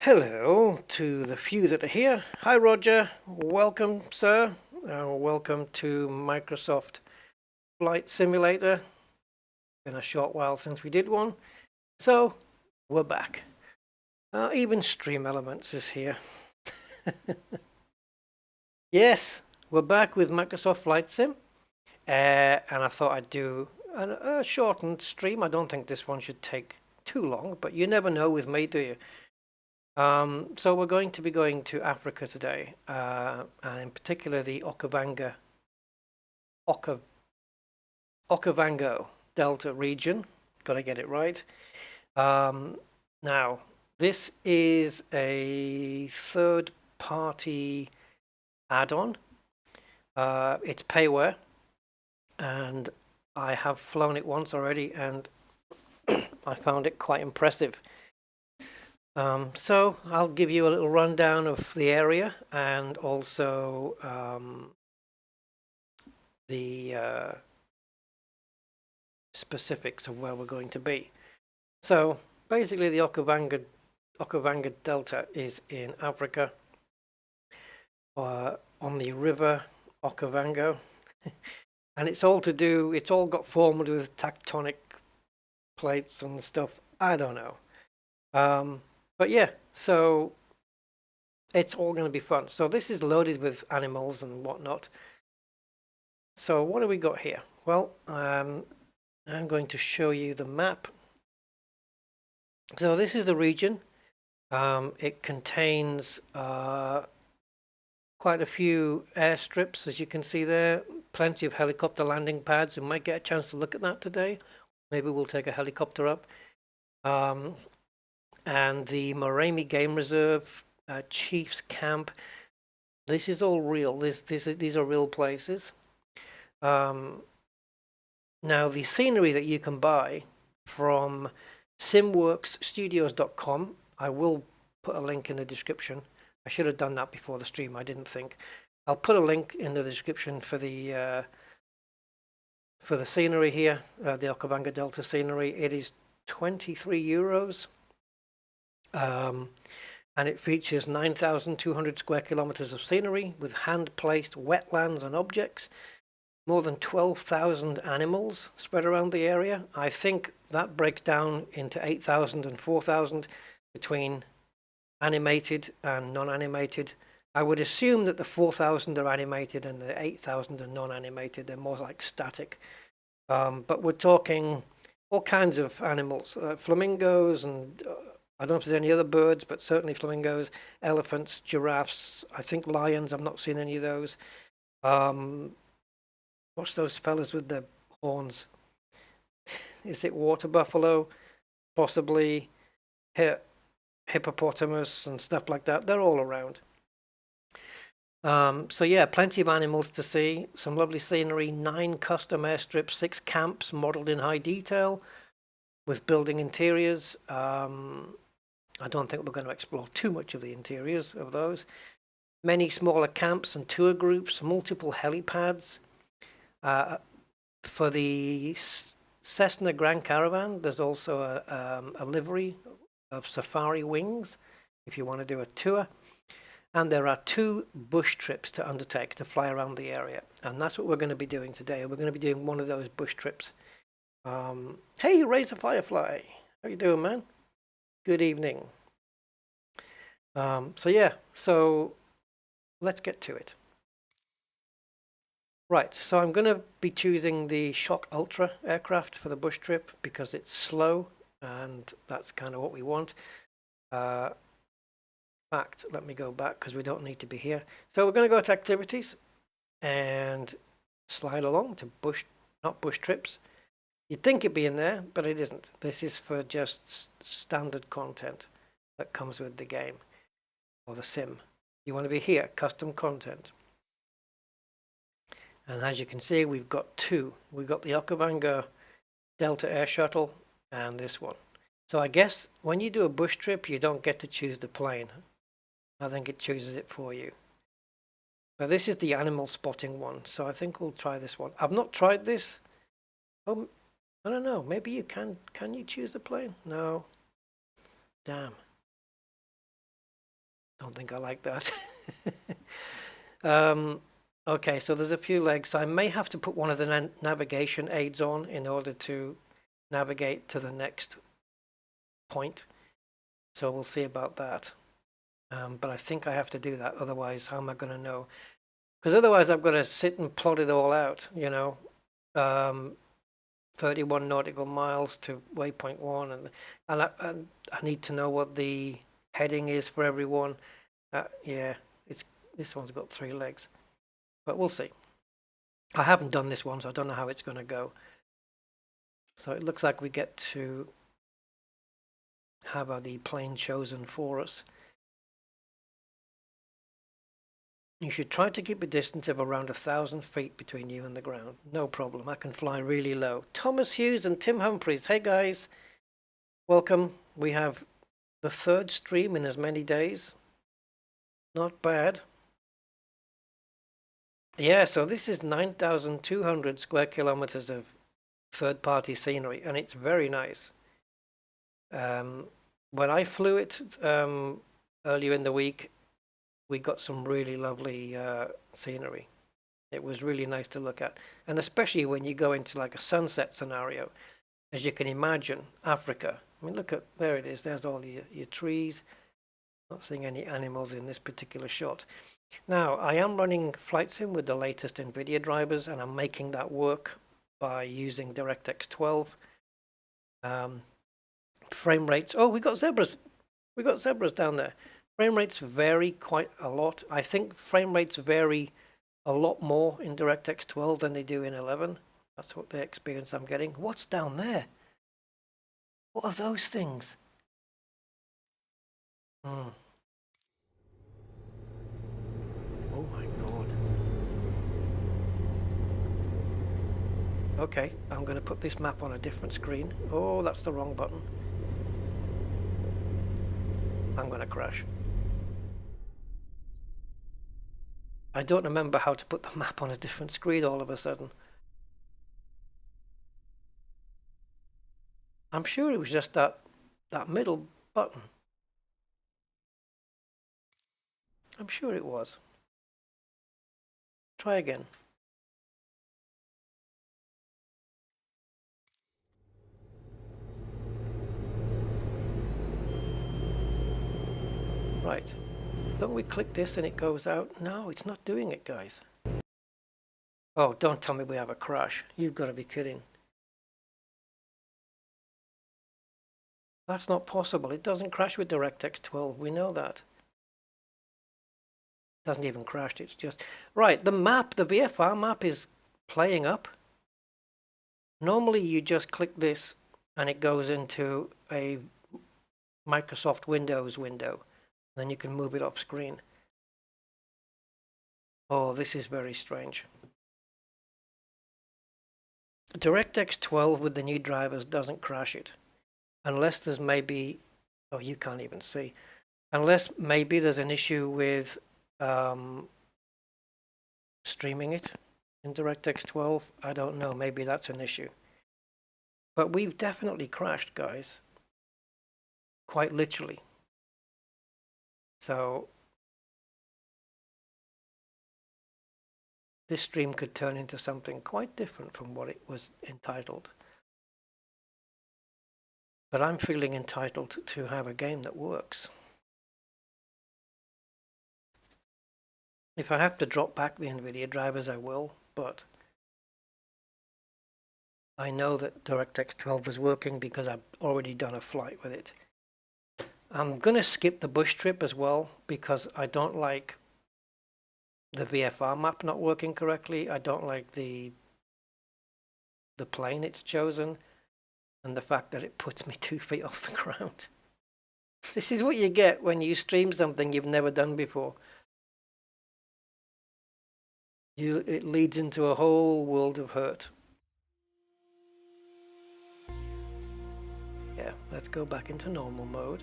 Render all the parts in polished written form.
Hello to the few that are here. Hi Roger, welcome sir. Welcome to Microsoft Flight Simulator. Been a short while since we did one, so we're back. Even Stream Elements is here. Yes, we're back with Microsoft Flight Sim, and I thought I'd do a shortened stream. I don't think this one should take too long, but you never know with me, do you? So we're going to be going to Africa today, and in particular the Okavango Delta region. Got to get it right. Now, this is a third-party add-on. It's payware, and I have flown it once already, and I found it quite impressive. So I'll give you a little rundown of the area and also the specifics of where we're going to be. So basically the Okavango Delta is in Africa, on the river Okavango. And it's all got formed with tectonic plates and stuff. I don't know. But yeah, so it's all going to be fun. So this is loaded with animals and whatnot. So what do we got here? Well, I'm going to show you the map. So this is the region. It contains quite a few airstrips, as you can see there. Plenty of helicopter landing pads. We might get a chance to look at that today. Maybe we'll take a helicopter up. And the Moremi Game Reserve, Chiefs Camp. This is all real. These are real places. Now, the scenery that you can buy from simworksstudios.com, I will put a link in the description. I should have done that before the stream. I didn't think. I'll put a link in the description for the scenery here, the Okavango Delta scenery. It is €23. And it features 9,200 square kilometers of scenery with hand-placed wetlands and objects, more than 12,000 animals spread around the area. I think that breaks down into 8,000 and 4,000 between animated and non-animated. I would assume that the 4,000 are animated and the 8,000 are non-animated. They're more like static. But we're talking all kinds of animals, flamingos and I don't know if there's any other birds, but certainly flamingos, elephants, giraffes, I think lions. I've not seen any of those. What's those fellas with the horns? Is it water buffalo? Possibly hippopotamus and stuff like that. They're all around. So yeah, plenty of animals to see. Some lovely scenery, 9 custom airstrips, 6 camps modeled in high detail with building interiors. I don't think we're going to explore too much of the interiors of those. Many smaller camps and tour groups, multiple helipads. For the Cessna Grand Caravan, there's also a livery of safari wings if you want to do a tour. And there are 2 bush trips to undertake to fly around the area. And that's what we're going to be doing today. We're going to be doing one of those bush trips. Hey, Razor Firefly. How you doing, man? Good evening. So let's get to it. Right, so I'm going to be choosing the Shock Ultra aircraft for the bush trip because it's slow and that's kind of what we want. In fact, let me go back because we don't need to be here. So we're going to go to activities and slide along to not bush trips. You'd think it'd be in there, but it isn't. This is for just standard content that comes with the game or the sim. You want to be here, custom content. And as you can see, we've got 2. We've got the Okavango Delta Air Shuttle and this one. So I guess when you do a bush trip, you don't get to choose the plane. I think it chooses it for you. But this is the animal spotting one, so I think we'll try this one. I've not tried this. Oh, I don't know. Maybe you can. Can you choose the plane? No. Damn. Don't think I like that. Okay, so there's a few legs. I may have to put one of the navigation aids on in order to navigate to the next point. So we'll see about that. But I think I have to do that. Otherwise, how am I going to know? Because otherwise I've got to sit and plot it all out, you know. 31 nautical miles to waypoint 1, and I need to know what the heading is for everyone. Yeah, this one's got 3 legs, but we'll see. I haven't done this one, so I don't know how it's going to go. So it looks like we get to have the plane chosen for us. You should try to keep a distance of around 1,000 feet between you and the ground. No problem, I can fly really low. Thomas Hughes and Tim Humphreys, hey guys, welcome. We have the 3rd stream in as many days. Not bad. Yeah, so this is 9,200 square kilometers of third-party scenery, and it's very nice. When I flew it earlier in the week, we got some really lovely scenery. It was really nice to look at, and especially when you go into like a sunset scenario, as you can imagine, Africa. I mean, look at, there it is, there's all your trees. Not seeing any animals in this particular shot. Now, I am running flight sim with the latest Nvidia drivers, and I'm making that work by using DirectX 12. Frame rates, oh, we got zebras. We got zebras down there. Frame rates vary quite a lot. I think frame rates vary a lot more in DirectX 12 than they do in 11. That's what the experience I'm getting. What's down there? What are those things? Oh my god. Okay, I'm going to put this map on a different screen. Oh, that's the wrong button. I'm going to crash. I don't remember how to put the map on a different screen all of a sudden. I'm sure it was just that middle button. I'm sure it was. Try again. Right. Don't we click this and it goes out? No, it's not doing it, guys. Oh, don't tell me we have a crash. You've got to be kidding. That's not possible. It doesn't crash with DirectX 12. We know that. It doesn't even crash. It's just... Right, the map, the VFR map is playing up. Normally you just click this and it goes into a Microsoft Windows window. Then you can move it off screen. Oh, this is very strange. DirectX 12 with the new drivers doesn't crash it. Unless there's maybe... Oh, you can't even see. Unless maybe there's an issue with streaming it in DirectX 12. I don't know. Maybe that's an issue. But we've definitely crashed, guys. Quite literally. So this stream could turn into something quite different from what it was entitled. But I'm feeling entitled to have a game that works. If I have to drop back the Nvidia drivers, I will, but I know that DirectX 12 is working because I've already done a flight with it. I'm going to skip the bush trip as well because I don't like the VFR map not working correctly. I don't like the plane it's chosen and the fact that it puts me 2 feet off the ground. This is what you get when you stream something you've never done before. It leads into a whole world of hurt. Yeah, let's go back into normal mode.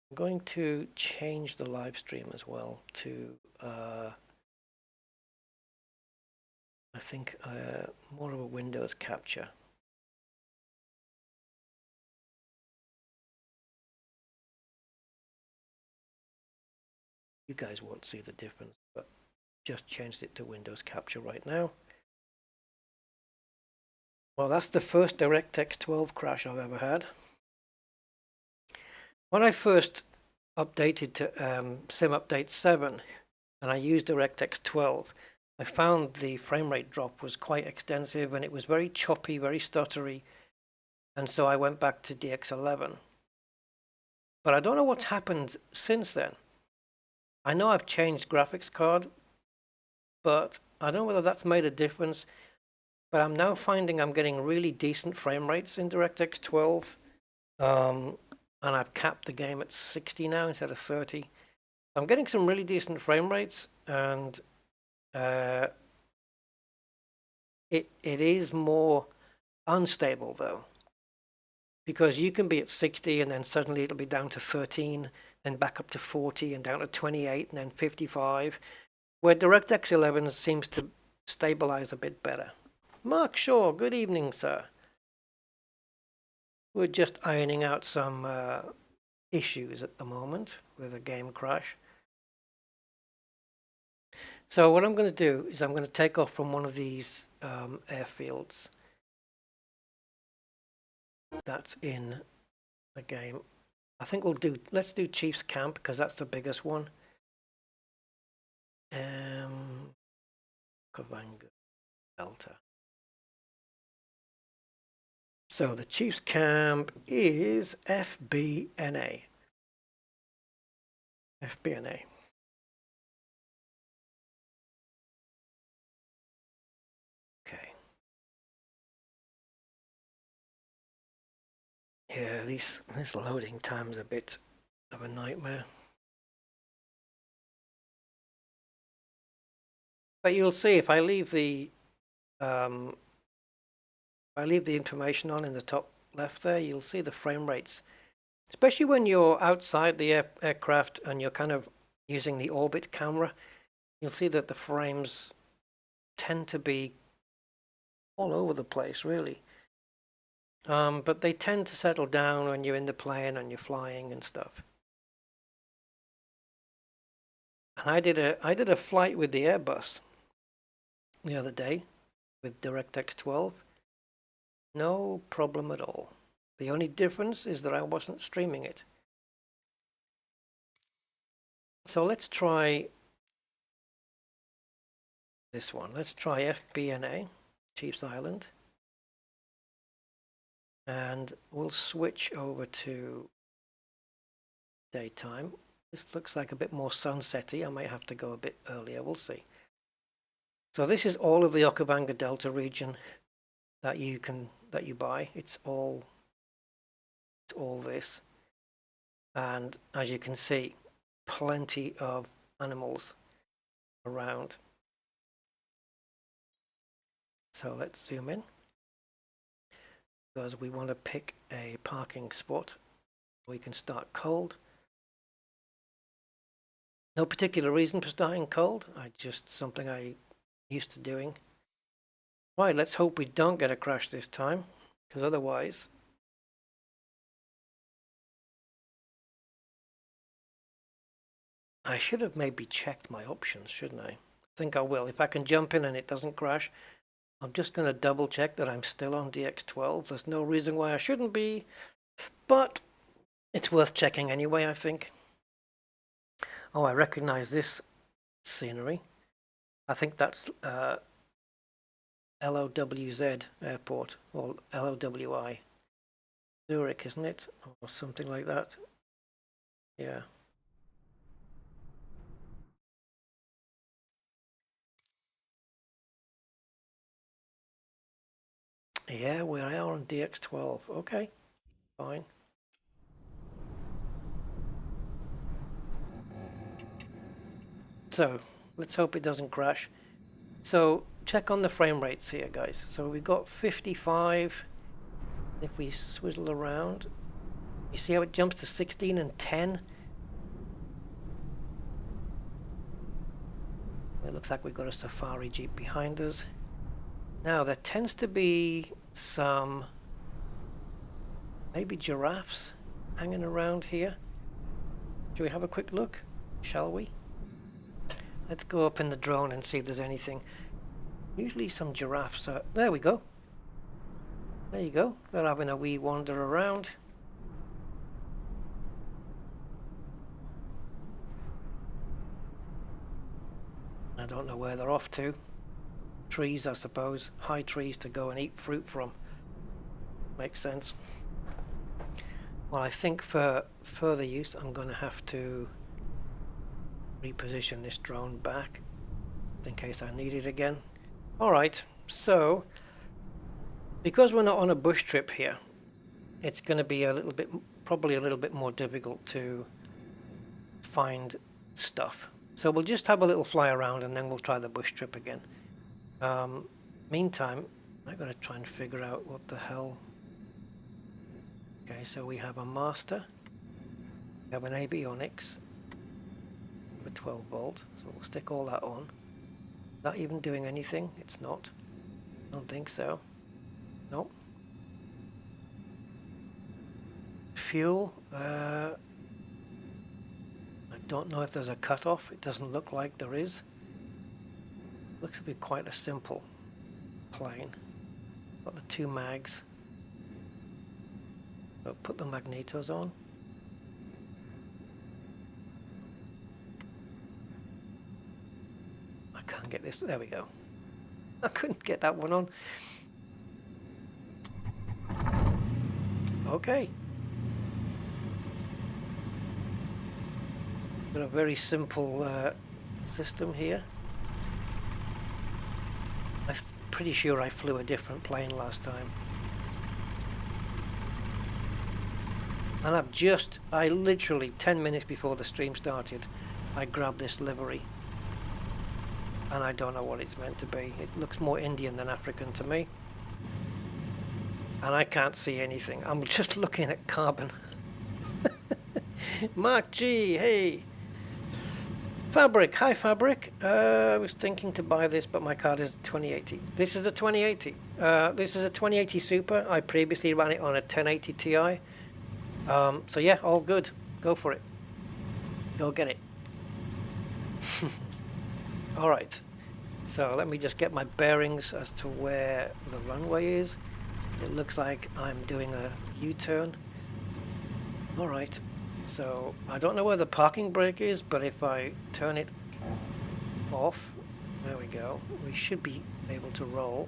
I'm going to change the live stream as well to, I think, more of a Windows capture. You guys won't see the difference, but just changed it to Windows Capture right now. Well, that's the first DirectX 12 crash I've ever had. When I first updated to Sim Update 7 and I used DirectX 12, I found the frame rate drop was quite extensive and it was very choppy, very stuttery, and so I went back to DX11. But I don't know what's happened since then. I know I've changed graphics card, but I don't know whether that's made a difference. But I'm now finding I'm getting really decent frame rates in DirectX 12. And I've capped the game at 60 now instead of 30. I'm getting some really decent frame rates, and it is more unstable though, because you can be at 60 and then suddenly it'll be down to 13, then back up to 40 and down to 28 and then 55, where DirectX 11 seems to stabilize a bit better. Mark Shaw, good evening, sir. We're just ironing out some issues at the moment with a game crash. So what I'm going to do is I'm going to take off from one of these airfields that's in the game. I think let's do Chief's Camp because that's the biggest one. Okavango Delta. So the Chief's Camp is FBNA. FBNA. Okay. Yeah, this loading time's a bit of a nightmare. But you'll see if I leave the information on in the top left there, you'll see the frame rates. Especially when you're outside the aircraft and you're kind of using the orbit camera, you'll see that the frames tend to be all over the place, really. But they tend to settle down when you're in the plane and you're flying and stuff. And I did a flight with the Airbus the other day with DirectX 12. No problem at all. The only difference is that I wasn't streaming it. So let's try this one. Let's try FBNA, Chiefs Island. And we'll switch over to daytime. This looks like a bit more sunsetty. I might have to go a bit earlier. We'll see. So this is all of the Okavango Delta region that you buy. It's all this. And as you can see, plenty of animals around. So let's zoom in, because we want to pick a parking spot. We can start cold. No particular reason for starting cold. Just something I used to doing. Right, let's hope we don't get a crash this time, because otherwise I should have maybe checked my options, shouldn't I? I think I will. If I can jump in and it doesn't crash, I'm just going to double check that I'm still on DX12. There's no reason why I shouldn't be, but it's worth checking anyway, I think. Oh, I recognize this scenery. I think that's LOWZ Airport, or LOWI. Zurich, isn't it? Or something like that. Yeah. Yeah, we are on DX12. Okay, fine. So, let's hope it doesn't crash. So, check on the frame rates here, guys. So, we've got 55. If we swizzle around, you see how it jumps to 16 and 10? It looks like we've got a safari jeep behind us. Now, there tends to be some maybe giraffes hanging around here. Shall we have a quick look? Shall we? Let's go up in the drone and see if there's anything. Usually some giraffes are... There we go. There you go. They're having a wee wander around. I don't know where they're off to. Trees, I suppose. High trees to go and eat fruit from. Makes sense. Well, I think for further use, I'm going to have to reposition this drone back in case I need it again. Alright, so because we're not on a bush trip here, it's going to be a little bit, probably a little bit more difficult to find stuff. So we'll just have a little fly around and then we'll try the bush trip again. Meantime, I've got to try and figure out what the hell. Okay, so we have a master, we have an avionics with 12 volts, so we'll stick all that on. Not even doing anything, it's not. Don't think so. Nope. Fuel, I don't know if there's a cutoff. It doesn't look like there is. Looks to be quite a simple plane. Got the 2 mags. So put the magnetos on. I can't get this. There we go. I couldn't get that one on. Okay. Got a very simple system here. I'm pretty sure I flew a different plane last time. And I literally 10 minutes before the stream started, I grabbed this livery. And I don't know what it's meant to be. It looks more Indian than African to me. And I can't see anything. I'm just looking at carbon. Mark G, hey. Fabric, hi Fabric. I was thinking to buy this, but my card is a 2080. This is a 2080. This is a 2080 Super. I previously ran it on a 1080 Ti. So yeah, all good. Go for it. Go get it. Alright. So let me just get my bearings as to where the runway is. It looks like I'm doing a U-turn. Alright. So I don't know where the parking brake is, but if I turn it off, there we go. We should be able to roll.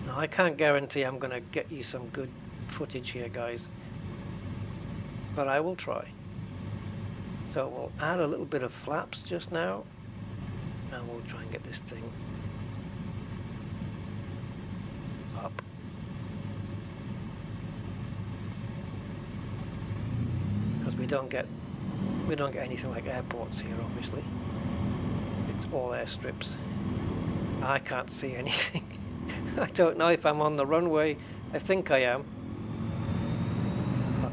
Now I can't guarantee I'm going to get you some good footage here, guys, but I will try. So we'll add a little bit of flaps just now, and we'll try and get this thing up. Because we don't get anything like airports here, obviously. It's all airstrips. I can't see anything. I don't know if I'm on the runway. I think I am.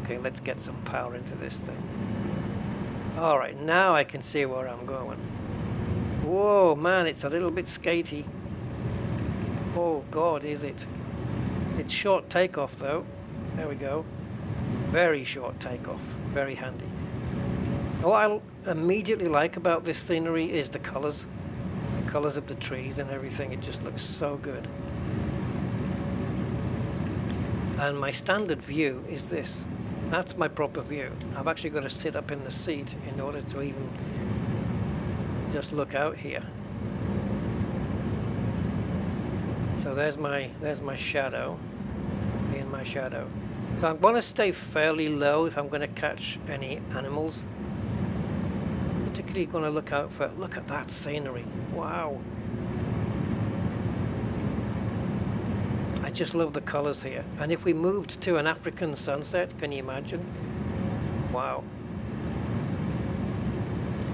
Okay, let's get some power into this thing. Alright, now I can see where I'm going. Whoa, man, it's a little bit skatey. Oh God, is it? It's short takeoff though. There we go. Very short takeoff. Very handy. What I immediately like about this scenery is the colours. The colours of the trees and everything. It just looks so good. And my standard view is this. That's my proper view. I've actually got to sit up in the seat in order to even just look out here. So there's my shadow, me and my shadow. So I'm going to stay fairly low if I'm going to catch any animals. Particularly going to look out for, look at that scenery. Wow. I just love the colors here. And if we moved to an African sunset, can you imagine? Wow.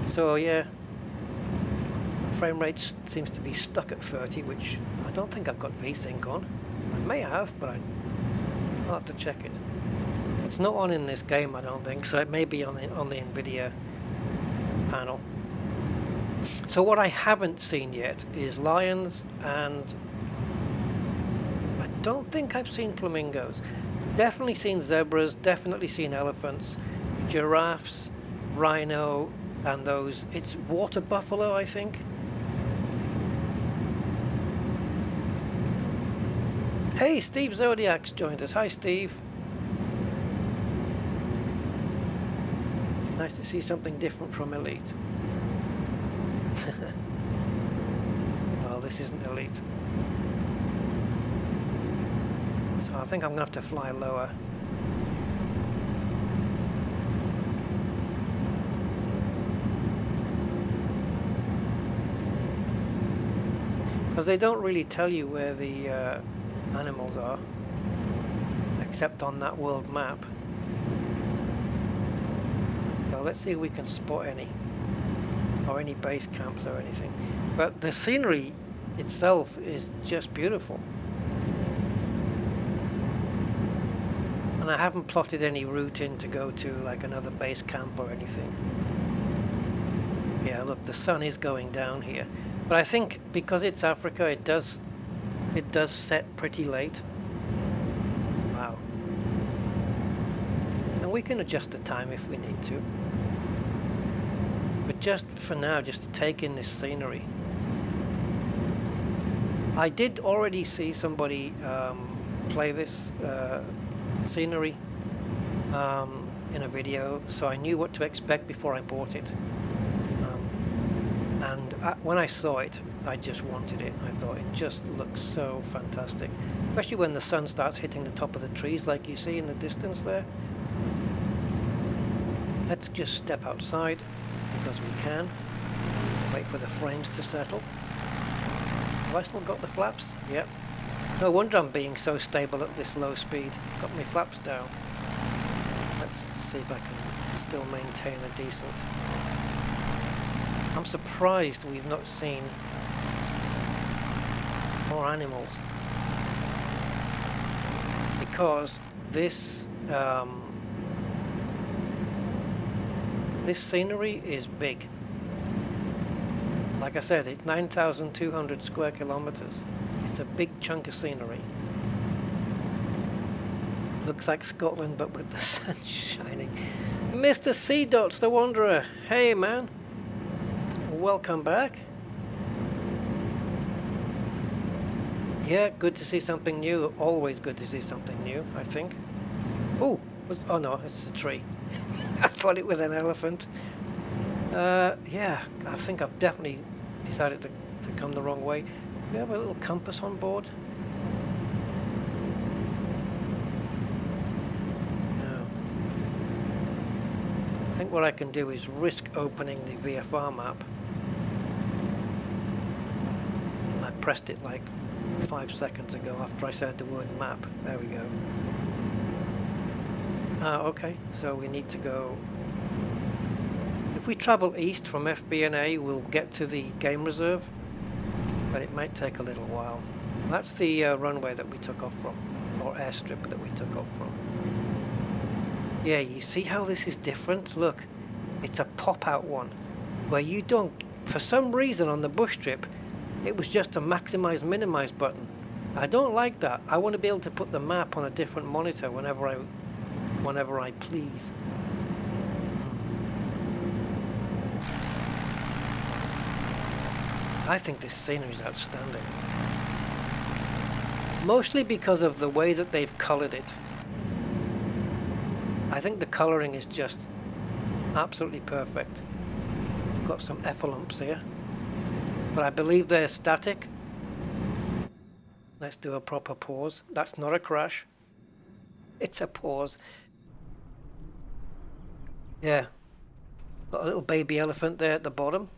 So yeah, frame rate seems to be stuck at 30, which I don't think I've got VSync on. I may have, but I'll have to check it. It's not on in this game, I don't think, so it may be on the Nvidia panel. So what I haven't seen yet is lions, and I don't think I've seen flamingos. Definitely seen zebras, definitely seen elephants, giraffes, rhino, and those, it's water buffalo, I think. Hey, Steve Zodiac's joined us. Hi, Steve. Nice to see something different from Elite. Well, this isn't Elite. So I think I'm going to have to fly lower. Because they don't really tell you where the animals are, except on that world map. So let's see if we can spot any, or any base camps or anything. But the scenery itself is just beautiful. And I haven't plotted any route in to go to like another base camp or anything. Yeah, look, the sun is going down here. But I think because it's Africa, it does set pretty late. Wow. And we can adjust the time if we need to. But just for now, just to take in this scenery. I did already see somebody play this scenery in a video, so I knew what to expect before I bought it. And when I saw it, I just wanted it. I thought it just looks so fantastic, especially when the sun starts hitting the top of the trees like you see in the distance there. Let's just step outside because we can. Wait for the frames to settle. Have I still got the flaps? Yep. No wonder I'm being so stable at this low speed. Got my flaps down. Let's see if I can still maintain a decent... I'm surprised we've not seen more animals, because this this scenery is big. Like I said, it's 9,200 square kilometers. It's a big chunk of scenery. Looks like Scotland, but with the sun shining. Mr. Sea Dots, the Wanderer. Hey, man. Welcome back. Yeah, good to see something new. Always good to see something new, I think. Oh no, it's a tree. I thought it was an elephant. Yeah, I think I've definitely decided to come the wrong way. Do we have a little compass on board? No. I think what I can do is risk opening the VFR map. I pressed it like 5 seconds ago after I said the word map. There we go. Okay, so we need to go... If we travel east from FB&A, we'll get to the game reserve, but it might take a little while. That's the runway that we took off from, or airstrip that we took off from. Yeah, you see how this is different? Look, it's a pop-out one, where you don't... For some reason on the bush trip, it was just a maximize, minimize button. I don't like that. I want to be able to put the map on a different monitor whenever I please. I think this scenery is outstanding. Mostly because of the way that they've colored it. I think the coloring is just absolutely perfect. We've got some effalumps here, but I believe they're static. Let's do a proper pause. That's not a crash. It's a pause. Yeah. Got a little baby elephant there at the bottom.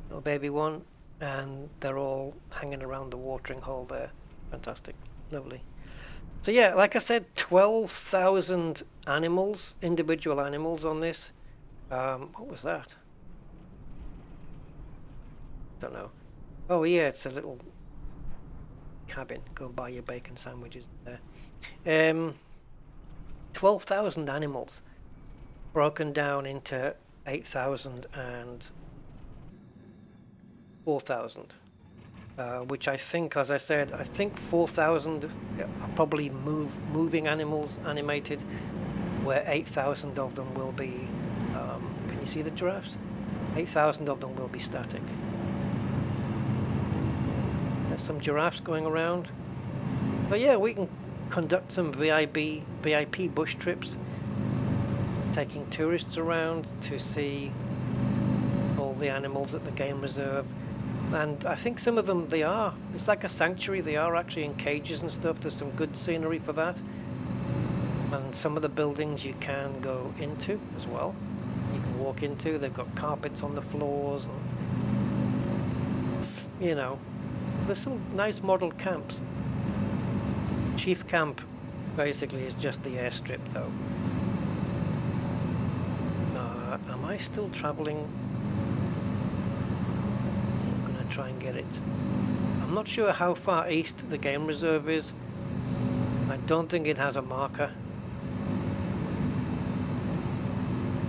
Little baby one. And they're all hanging around the watering hole there. Fantastic. Lovely. So yeah, like I said, 12,000 animals, individual animals on this. What was that? Don't know. Oh yeah, it's a little cabin. Go buy your bacon sandwiches there. 12,000 animals broken down into 8,000 and 4,000, which I think, as I said, I think 4,000 are probably moving animals animated, where 8,000 of them will be, can you see the giraffes? 8,000 of them will be static. There's some giraffes going around. But yeah, we can conduct some VIP bush trips, taking tourists around to see all the animals at the game reserve. And I think some of them, it's like a sanctuary, they are actually in cages and stuff. There's some good scenery for that. And some of the buildings you can go into as well. You can walk into, they've got carpets on the floors, and you know, there's some nice model camps. Chief Camp basically is just the airstrip though. Am I still traveling? I'm gonna try and get it. I'm not sure how far east the game reserve is. I don't think it has a marker.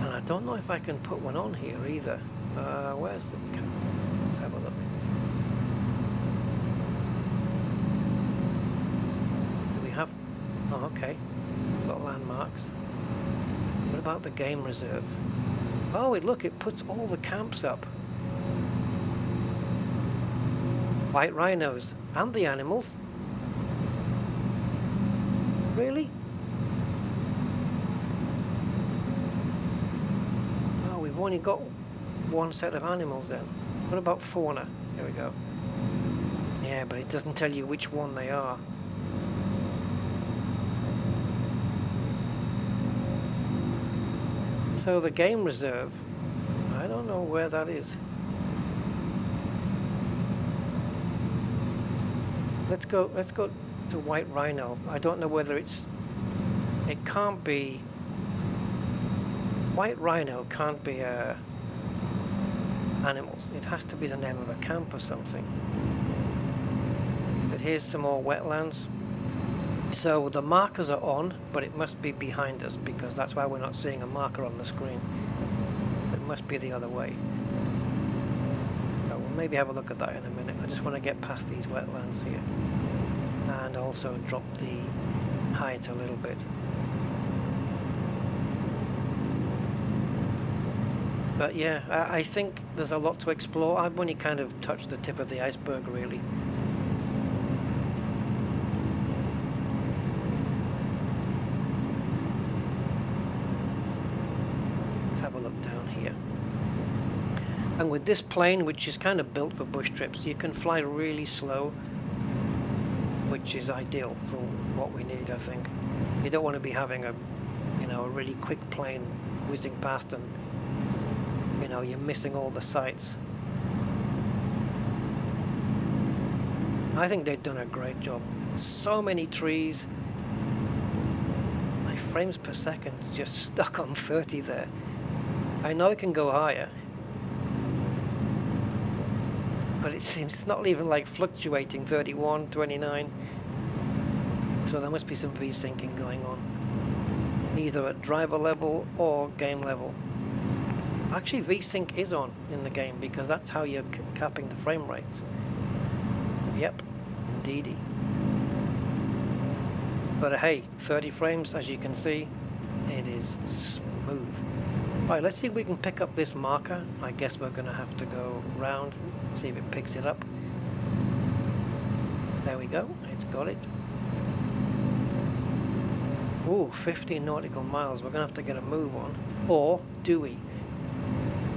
And I don't know if I can put one on here either. Where's the camp? Let's have a look. Do we have... Oh, okay. Got landmarks. What about the game reserve? Oh, look, it puts all the camps up. White rhinos. And the animals. Really? Oh, we've only got one set of animals then. What about fauna? Here we go. Yeah, but it doesn't tell you which one they are. So the game reserve, I don't know where that is. Let's go to White Rhino. I don't know whether it can't be, White Rhino can't be animals. It has to be the name of a camp or something. But here's some more wetlands. So the markers are on, but it must be behind us because that's why we're not seeing a marker on the screen. It must be the other way. But we'll maybe have a look at that in a minute. I just want to get past these wetlands here. And also drop the height a little bit. But yeah, I think there's a lot to explore. I've only kind of touched the tip of the iceberg really. And with this plane, which is kind of built for bush trips, you can fly really slow, which is ideal for what we need, I think. You don't want to be having a really quick plane whizzing past and, you're missing all the sights. I think they've done a great job. So many trees. My frames per second just stuck on 30 there. I know it can go higher. But it seems it's not even like fluctuating 31, 29. So there must be some V-syncing going on. Either at driver level or game level. Actually V-sync is on in the game because that's how you're capping the frame rates. Yep, indeedy. But hey, 30 frames as you can see, it is smooth. Alright, let's see if we can pick up this marker. I guess we're going to have to go round, see if it picks it up. There we go, it's got it. Ooh, 15 nautical miles, we're going to have to get a move on. Or do we?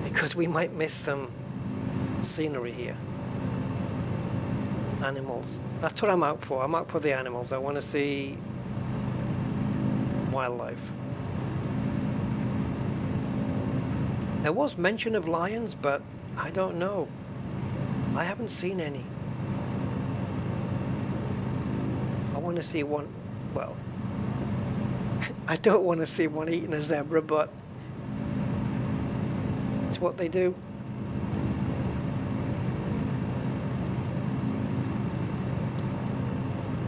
Because we might miss some scenery here. Animals. That's what I'm out for. I'm out for the animals. I want to see wildlife. There was mention of lions, but I don't know. I haven't seen any. I want to see one, well, I don't want to see one eating a zebra, but it's what they do.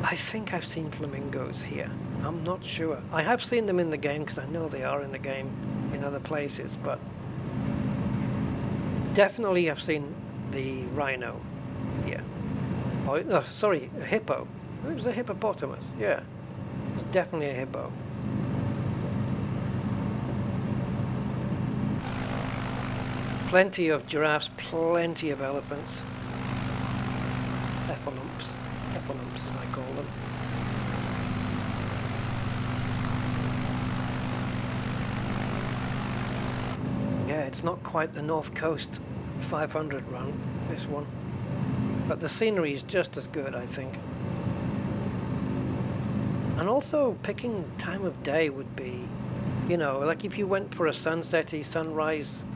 I think I've seen flamingos here. I'm not sure. I have seen them in the game because I know they are in the game in other places, but definitely I've seen the rhino here. Oh, no, sorry, a hippo. It was a hippopotamus, yeah. It was definitely a hippo. Plenty of giraffes, plenty of elephants. Ephalumps as I call them. Yeah, it's not quite the North Coast 500 run, this one. But the scenery is just as good, I think. And also picking time of day would be, you know, like if you went for a sunset-y, sunrise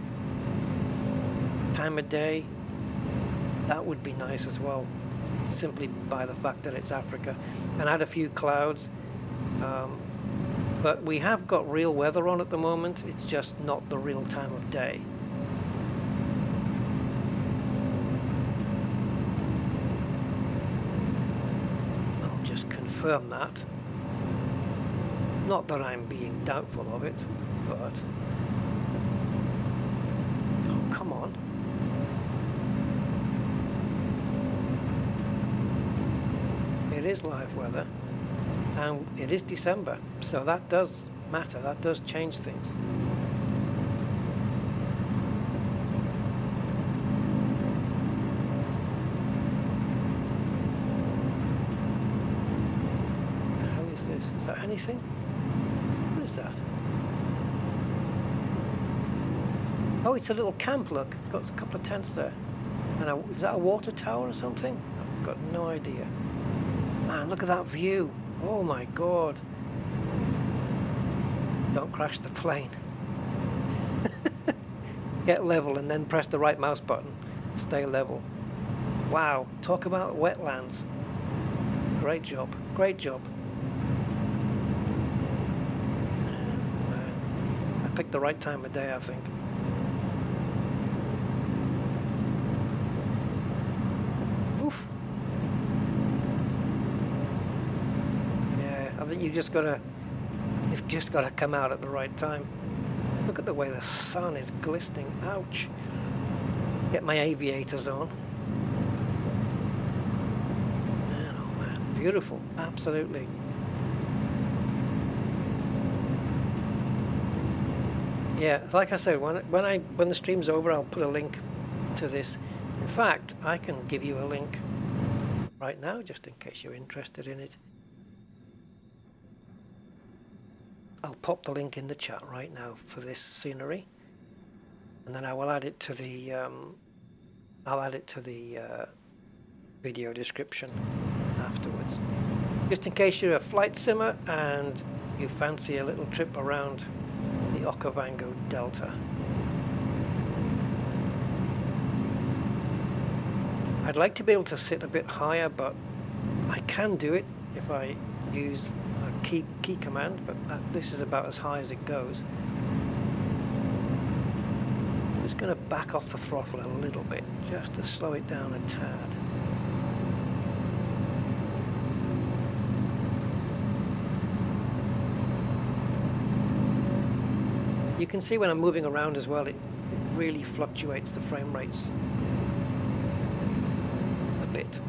time of day, that would be nice as well, simply by the fact that it's Africa. And add a few clouds. But we have got real weather on at the moment, it's just not the real time of day. I'll just confirm that. Not that I'm being doubtful of it, but... Oh, come on. It is live weather, and it is December, so that does matter, that does change things. What the hell is this? Is that anything? What is that? Oh, it's a little camp, look. It's got a couple of tents there. And is that a water tower or something? I've got no idea. Man, look at that view. Oh my god. Don't crash the plane. Get level and then press the right mouse button. Stay level. Wow, talk about wetlands. Great job, great job. I picked the right time of day, I think. Oof. Yeah, I think you've just got to come out at the right time. Look at the way the sun is glistening. Ouch. Get my aviators on. Man, oh man, beautiful, absolutely. Yeah, like I said, when the stream's over, I'll put a link to this. In fact, I can give you a link right now, just in case you're interested in it. I'll pop the link in the chat right now for this scenery, and then I will add it to the video description afterwards. Just in case you're a flight simmer and you fancy a little trip around the Okavango Delta. I'd like to be able to sit a bit higher, but I can do it if I use a key command, but this is about as high as it goes. I'm just going to back off the throttle a little bit, just to slow it down a tad. You can see when I'm moving around as well, it really fluctuates the frame rates a bit.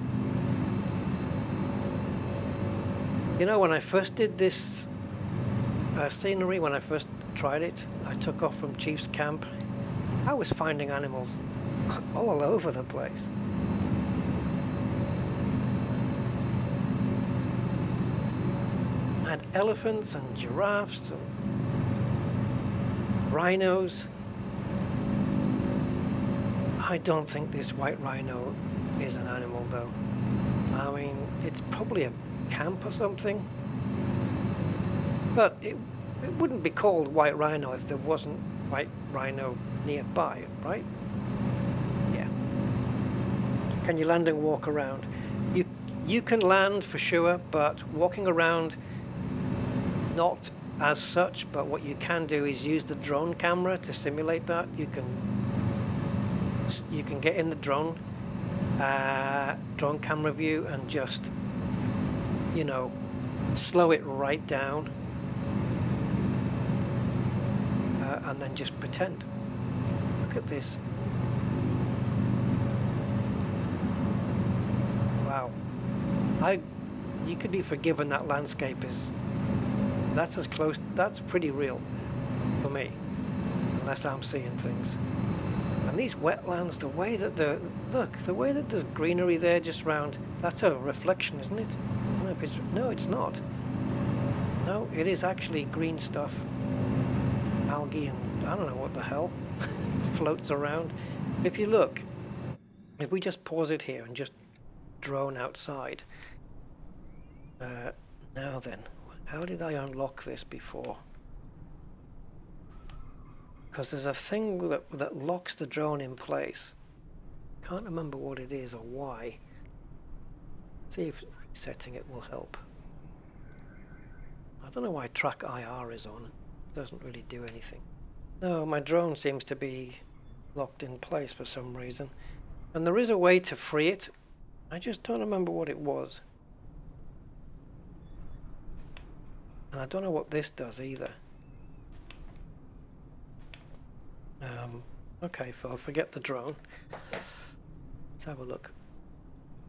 You know, when I first did this scenery, when I first tried it, I took off from Chief's Camp. I was finding animals all over the place. I had elephants and giraffes and rhinos. I don't think this white rhino is an animal though. I mean, it's probably a camp or something. But it wouldn't be called white rhino if there wasn't white rhino nearby, right? Yeah. Can you land and walk around? You can land for sure, but walking around, not as such, but what you can do is use the drone camera to simulate that. You can get in the drone camera view and just, you know, slow it right down, and then just pretend. Look at this. Wow. You could be forgiven that landscape is. That's as close, that's pretty real for me, unless I'm seeing things. And these wetlands, the way that the way that there's greenery there just round, that's a reflection, isn't it? I don't know if it's, no, it's not. No, it is actually green stuff. Algae and I don't know what the hell floats around. If you look, if we just pause it here and just drone outside. Now then, how did I unlock this before? Because there's a thing that locks the drone in place. Can't remember what it is or why. See if resetting it will help. I don't know why track IR is on. It doesn't really do anything. No, my drone seems to be locked in place for some reason. And there is a way to free it. I just don't remember what it was. And I don't know what this does either. Okay, Phil, forget the drone. Let's have a look.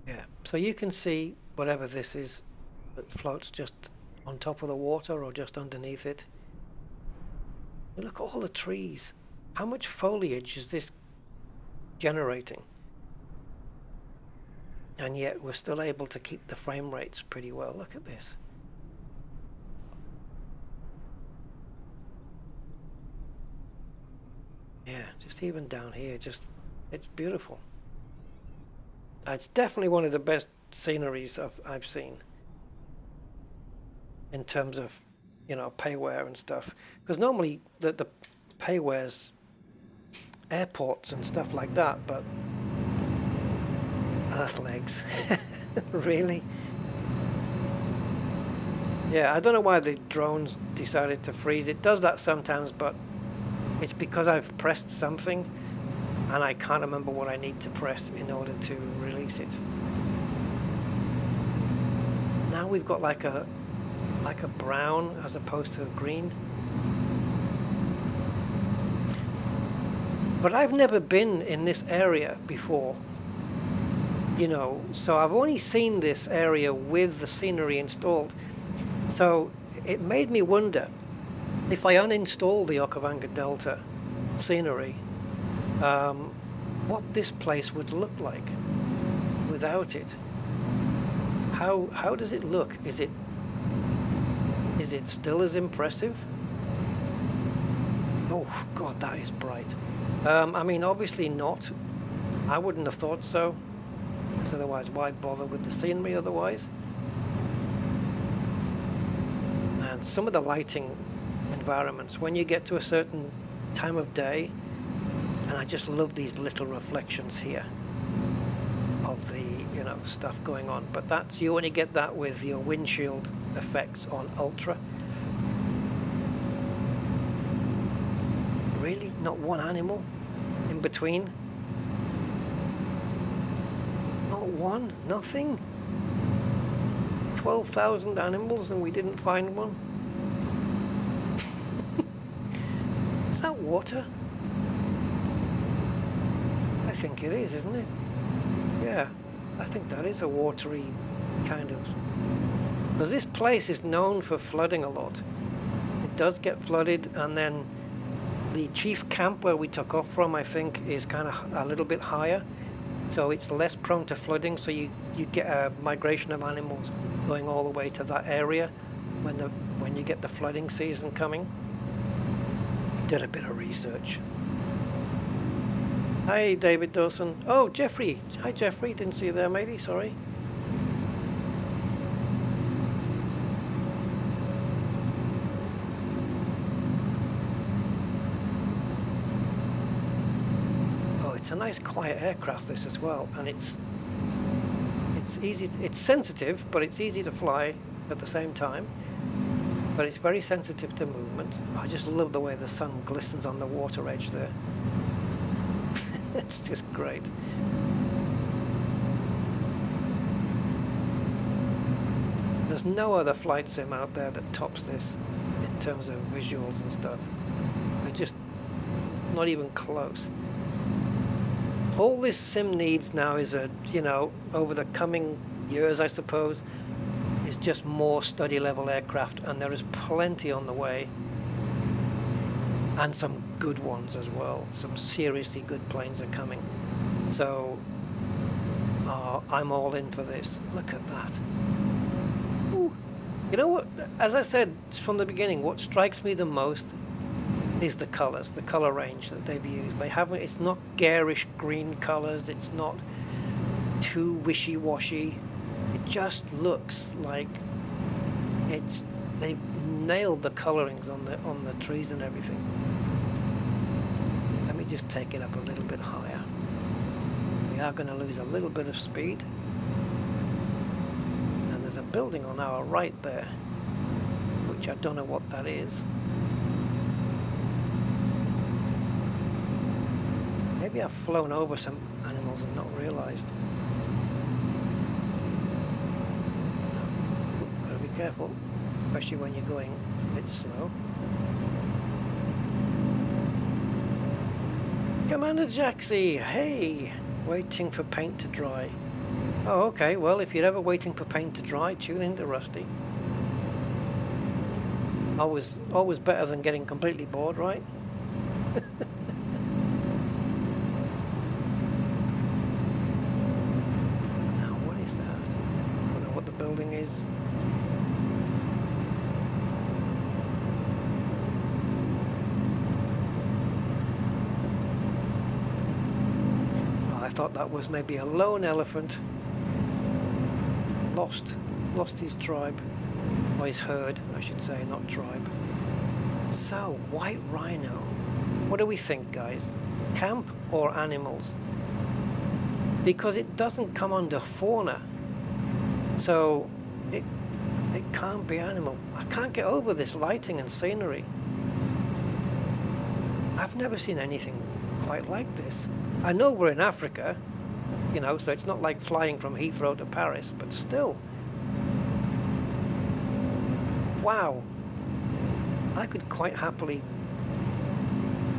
Yeah, so you can see whatever this is that floats just on top of the water or just underneath it. And look at all the trees. How much foliage is this generating? And yet we're still able to keep the frame rates pretty well. Look at this. Yeah, just even down here, just, it's beautiful. It's definitely one of the best sceneries I've seen in terms of, you know, payware and stuff. Because normally the payware's airports and stuff like that, but Earth legs, really? Yeah, I don't know why the drones decided to freeze. It does that sometimes, but it's because I've pressed something and I can't remember what I need to press in order to release it. Now we've got like a brown as opposed to a green. But I've never been in this area before, you know, so I've only seen this area with the scenery installed. So it made me wonder, if I uninstall the Okavango Delta scenery, what this place would look like without it. How does it look? Is it still as impressive? Oh God, that is bright. I mean, obviously not. I wouldn't have thought so, because otherwise why bother with the scenery otherwise? And some of the lighting environments, when you get to a certain time of day, and I just love these little reflections here of the, you know, stuff going on. But that's, you only get that with your windshield effects on ultra. Really? Not one animal in between? Not one? Nothing? 12,000 animals and we didn't find one? Is that water? I think it is, isn't it? Yeah, I think that is a watery kind of... Because this place is known for flooding a lot. It does get flooded, and then the chief camp where we took off from, I think, is kind of a little bit higher. So it's less prone to flooding, so you get a migration of animals going all the way to that area when you get the flooding season coming. Did a bit of research. Hi, David Dawson. Oh, Jeffrey. Hi, Jeffrey. Didn't see you there, matey. Sorry. Oh, it's a nice, quiet aircraft, this as well, and it's easy. It's sensitive, but it's easy to fly at the same time. But it's very sensitive to movement. I just love the way the sun glistens on the water edge there. It's just great. There's no other flight sim out there that tops this in terms of visuals and stuff. They're just not even close. All this sim needs now is over the coming years, I suppose, is just more study level aircraft, and there is plenty on the way. and some good ones as well. Some seriously good planes are coming. So I'm all in for this. Look at that. Ooh. You know what, as I said from the beginning, what strikes me the most is the colors, the color range that they've used. It's not garish green colors, it's not too wishy-washy. It just looks like they've nailed the colorings on the trees and everything. Let me just take it up a little bit higher. We are going to lose a little bit of speed. And there's a building on our right there, which I don't know what that is. Maybe I've flown over some animals and not realized. Gotta be careful, especially when you're going a bit slow. Commander Jaxie, hey! Waiting for paint to dry. Oh, okay, well, if you're ever waiting for paint to dry, tune into Rusty. Always better than getting completely bored, right? Now, what is that? I don't know what the building is. I thought that was maybe a lone elephant. Lost his tribe, or his herd, I should say, not tribe. So, white rhino. What do we think, guys? Camp or animals? Because it doesn't come under fauna, so it can't be animal. I can't get over this lighting and scenery. I've never seen anything quite like this. I know we're in Africa, you know, so it's not like flying from Heathrow to Paris, but still. Wow. I could quite happily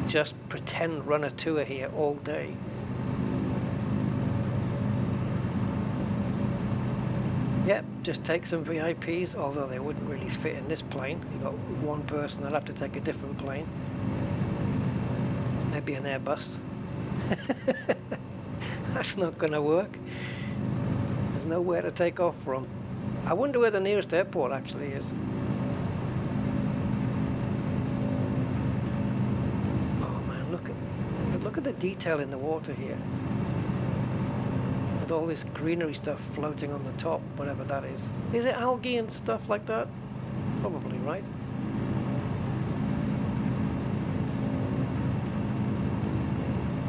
just pretend run a tour here all day. Yep, just take some VIPs, although they wouldn't really fit in this plane. You've got one person, they'll have to take a different plane. Maybe an Airbus. That's not going to work. There's nowhere to take off from. I wonder where the nearest airport actually is. Oh man, look at the detail in the water here. With all this greenery stuff floating on the top, whatever that is. Is it algae and stuff like that? Probably, right?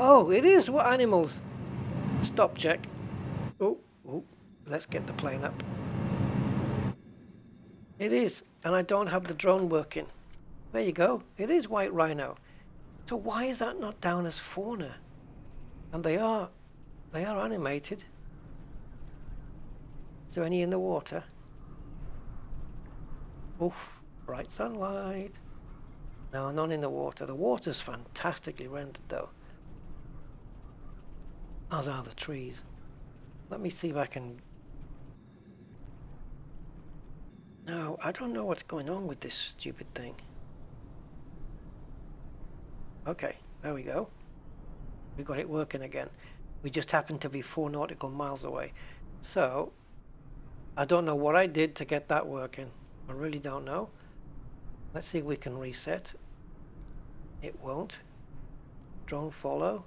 Oh, it is! What animals? Stop, check. Oh, let's get the plane up. It is, and I don't have the drone working. There you go. It is white rhino. So why is that not down as fauna? And they are animated. Is there any in the water? Oof, bright sunlight. No, none in the water. The water's fantastically rendered though. As are the trees. Let me see if I can... No, I don't know what's going on with this stupid thing. Okay, there we go. We got it working again. We just happened to be 4 nautical miles away. So, I don't know what I did to get that working. I really don't know. Let's see if we can reset. It won't. Drone follow.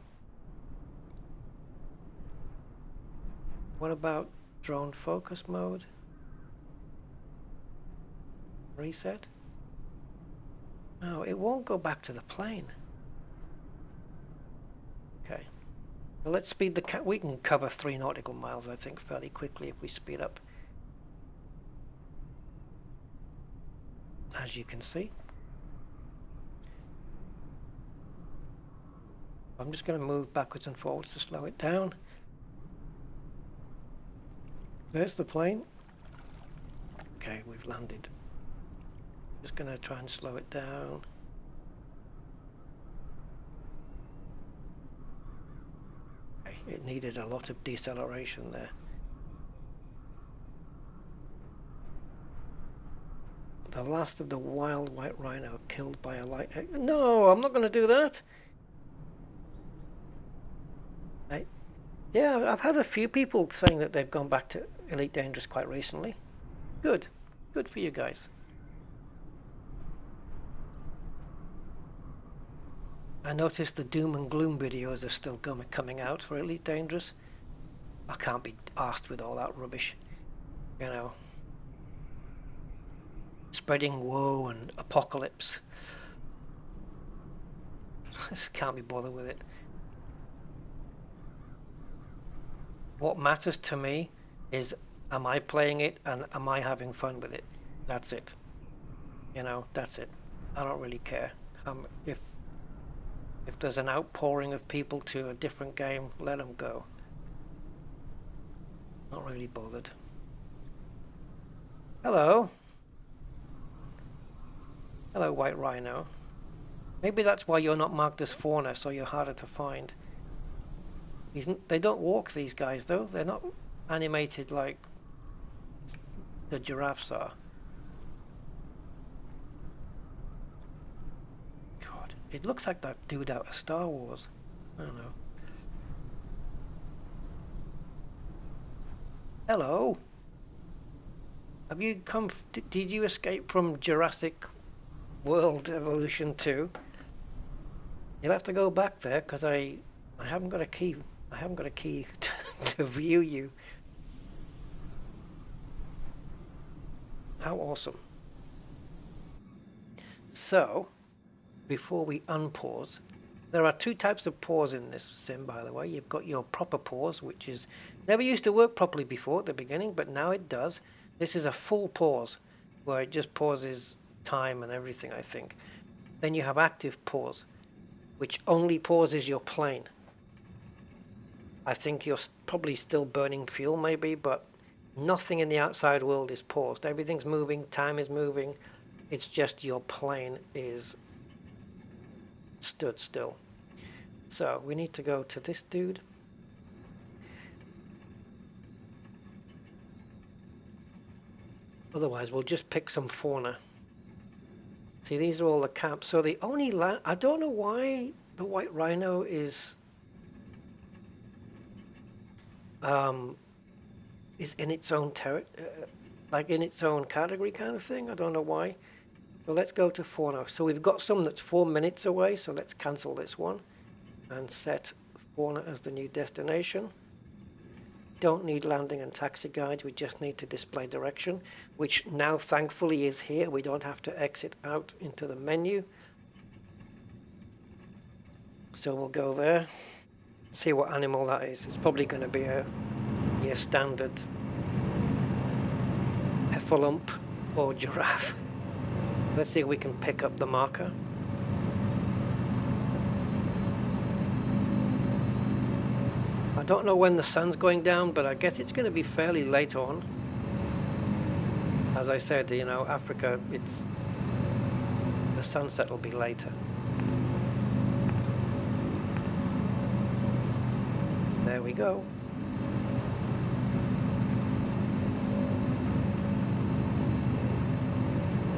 What about drone focus mode? Reset? No, it won't go back to the plane. Okay. Well, let's speed the... we can cover 3 nautical miles, I think, fairly quickly if we speed up. As you can see. I'm just going to move backwards and forwards to slow it down. There's the plane. Okay, we've landed. Just going to try and slow it down. Okay, it needed a lot of deceleration there. The last of the wild white rhino killed by a light... No, I'm not going to do that. Yeah, I've had a few people saying that they've gone back to Elite Dangerous quite recently. Good. Good for you guys. I noticed the doom and gloom videos are still coming out for Elite Dangerous. I can't be arsed with all that rubbish. You know. Spreading woe and apocalypse. Just can't be bothered with it. What matters to me is, am I playing it and am I having fun with it? That's it. You know, that's it. I don't really care. If there's an outpouring of people to a different game, let them go. Not really bothered. Hello. Hello, White Rhino. Maybe that's why you're not marked as fauna, so you're harder to find. They don't walk, these guys, though. They're not animated like the giraffes are. God, it looks like that dude out of Star Wars. I don't know. Hello. Have you come... Did you escape from Jurassic World Evolution 2? You'll have to go back there, because I haven't got a key. I haven't got a key to view you. How awesome. So, before we unpause, there are two types of pause in this sim, by the way. You've got your proper pause, which is never used to work properly before at the beginning, but now it does. This is a full pause, where it just pauses time and everything, I think. Then you have active pause, which only pauses your plane. I think you're probably still burning fuel maybe, but nothing in the outside world is paused. Everything's moving, time is moving. It's just your plane is stood still. So we need to go to this dude. Otherwise we'll just pick some fauna. See, these are all the camps. So the only land... I don't know why the white rhino is in its own like in its own category kind of thing. I don't know why. Well, let's go to fauna. So we've got some that's 4 minutes away, so let's cancel this one and set fauna as the new destination. Don't need landing and taxi guides, we just need to display direction, which now thankfully is here. We don't have to exit out into the menu. So we'll go there, see what animal that is. It's probably going to be a standard heffalump or giraffe. Let's see if we can pick up the marker. I don't know when the sun's going down, but I guess it's going to be fairly late on. As I said, you know, Africa, the sunset will be later. There we go.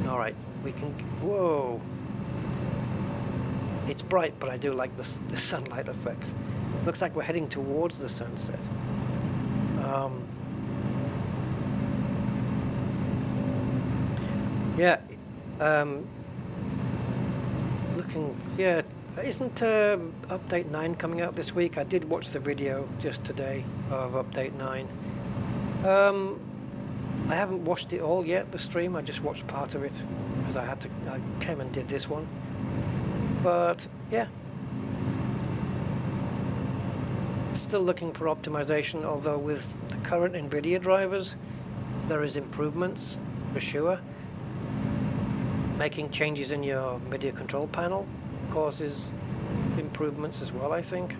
All right, we can... Whoa! It's bright, but I do like the sunlight effects. Looks like we're heading towards the sunset. Yeah. Looking... Yeah. Isn't Update 9 coming out this week? I did watch the video just today of Update 9. I haven't watched it all yet, the stream. I just watched part of it because I came and did this one. But yeah, still looking for optimization, although with the current Nvidia drivers there is improvements for sure. Making changes in your media control panel causes improvements as well, I think.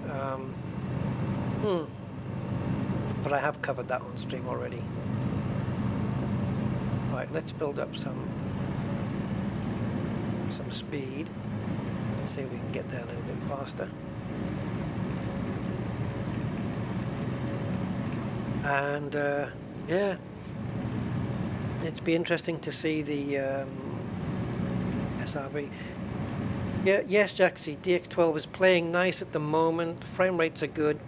But I have covered that on stream already. Right, let's build up some speed. See if we can get there a little bit faster. And yeah, It'd be interesting to see the SRV. Yeah, yes, Jaxie, DX12 is playing nice at the moment. Frame rates are good.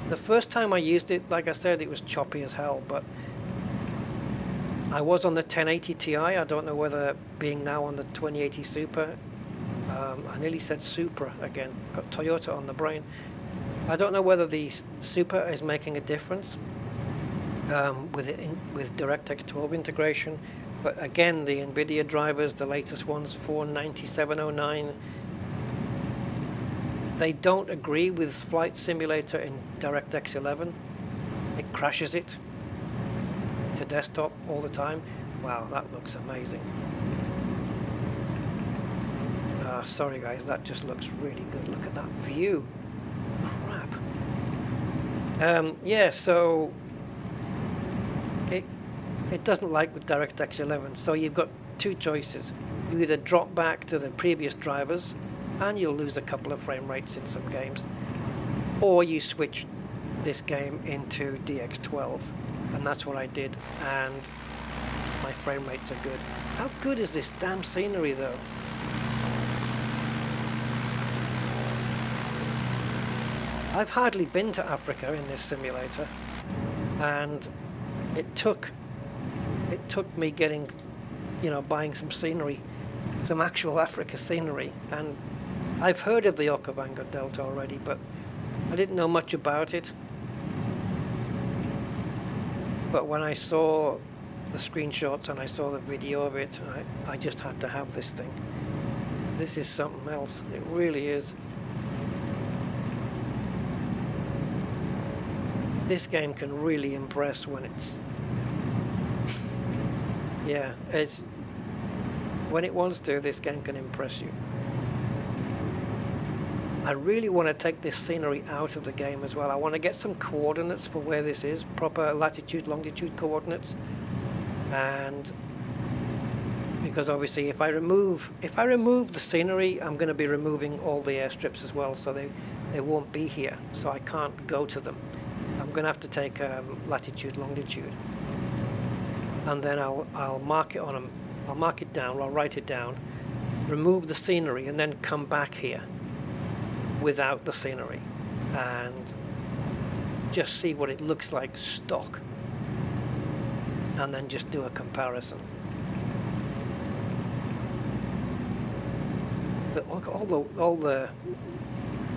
The first time I used it, like I said, it was choppy as hell, but I was on the 1080 Ti. I don't know whether being now on the 2080 Super, I nearly said Supra again, got Toyota on the brain. I don't know whether the Super is making a difference with DirectX 12 integration, but again, the Nvidia drivers, the latest ones, 49709, they don't agree with Flight Simulator in DirectX 11. It crashes it to desktop all the time. Wow, that looks amazing. Sorry guys, that just looks really good. Look at that view. Crap. Yeah, so it doesn't like with DirectX 11, so you've got two choices. You either drop back to the previous drivers and you'll lose a couple of frame rates in some games, or you switch this game into DX12, and that's what I did, and my frame rates are good. How good is this damn scenery though? I've hardly been to Africa in this simulator, and it took me getting, buying some scenery, some actual Africa scenery, and I've heard of the Okavango Delta already, but I didn't know much about it. But when I saw the screenshots and I saw the video of it, I just had to have this thing. This is something else. It really is. This game can really impress when it's... yeah, when it wants to, this game can impress you. I really want to take this scenery out of the game as well. I want to get some coordinates for where this is, proper latitude, longitude coordinates. And because obviously if I remove the scenery, I'm going to be removing all the airstrips as well, so they won't be here, so I can't go to them. I'm going to have to take latitude, longitude, and then I'll mark it on them. I'll mark it down, I'll write it down, remove the scenery, and then come back here without the scenery and just see what it looks like stock, and then just do a comparison. Look, all the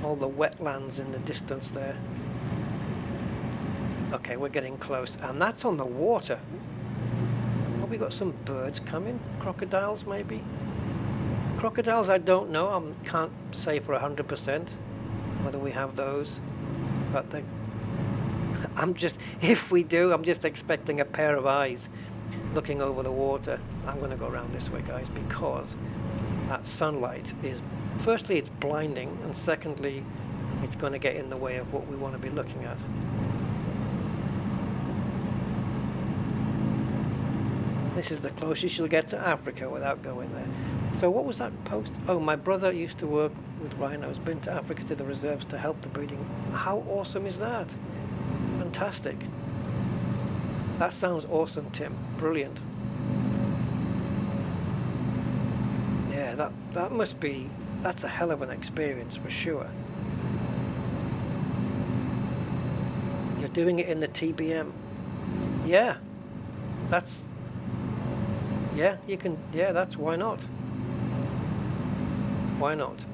wetlands in the distance there. Okay, we're getting close, and that's on the water. Have we got some birds coming? Crocodiles, maybe? Crocodiles, I don't know. I can't say for 100% whether we have those, but if we do, I'm just expecting a pair of eyes looking over the water. I'm going to go around this way, guys, because that sunlight is, firstly, it's blinding, and secondly, it's going to get in the way of what we want to be looking at. This is the closest you'll get to Africa without going there. So what was that post? Oh, my brother used to work with rhinos, been to Africa to the reserves to help the breeding. How awesome is that? Fantastic. That sounds awesome, Tim. Brilliant. Yeah, that must be, that's a hell of an experience for sure. You're doing it in the TBM. Yeah, that's... yeah, you can, yeah, that's, why not? Why not?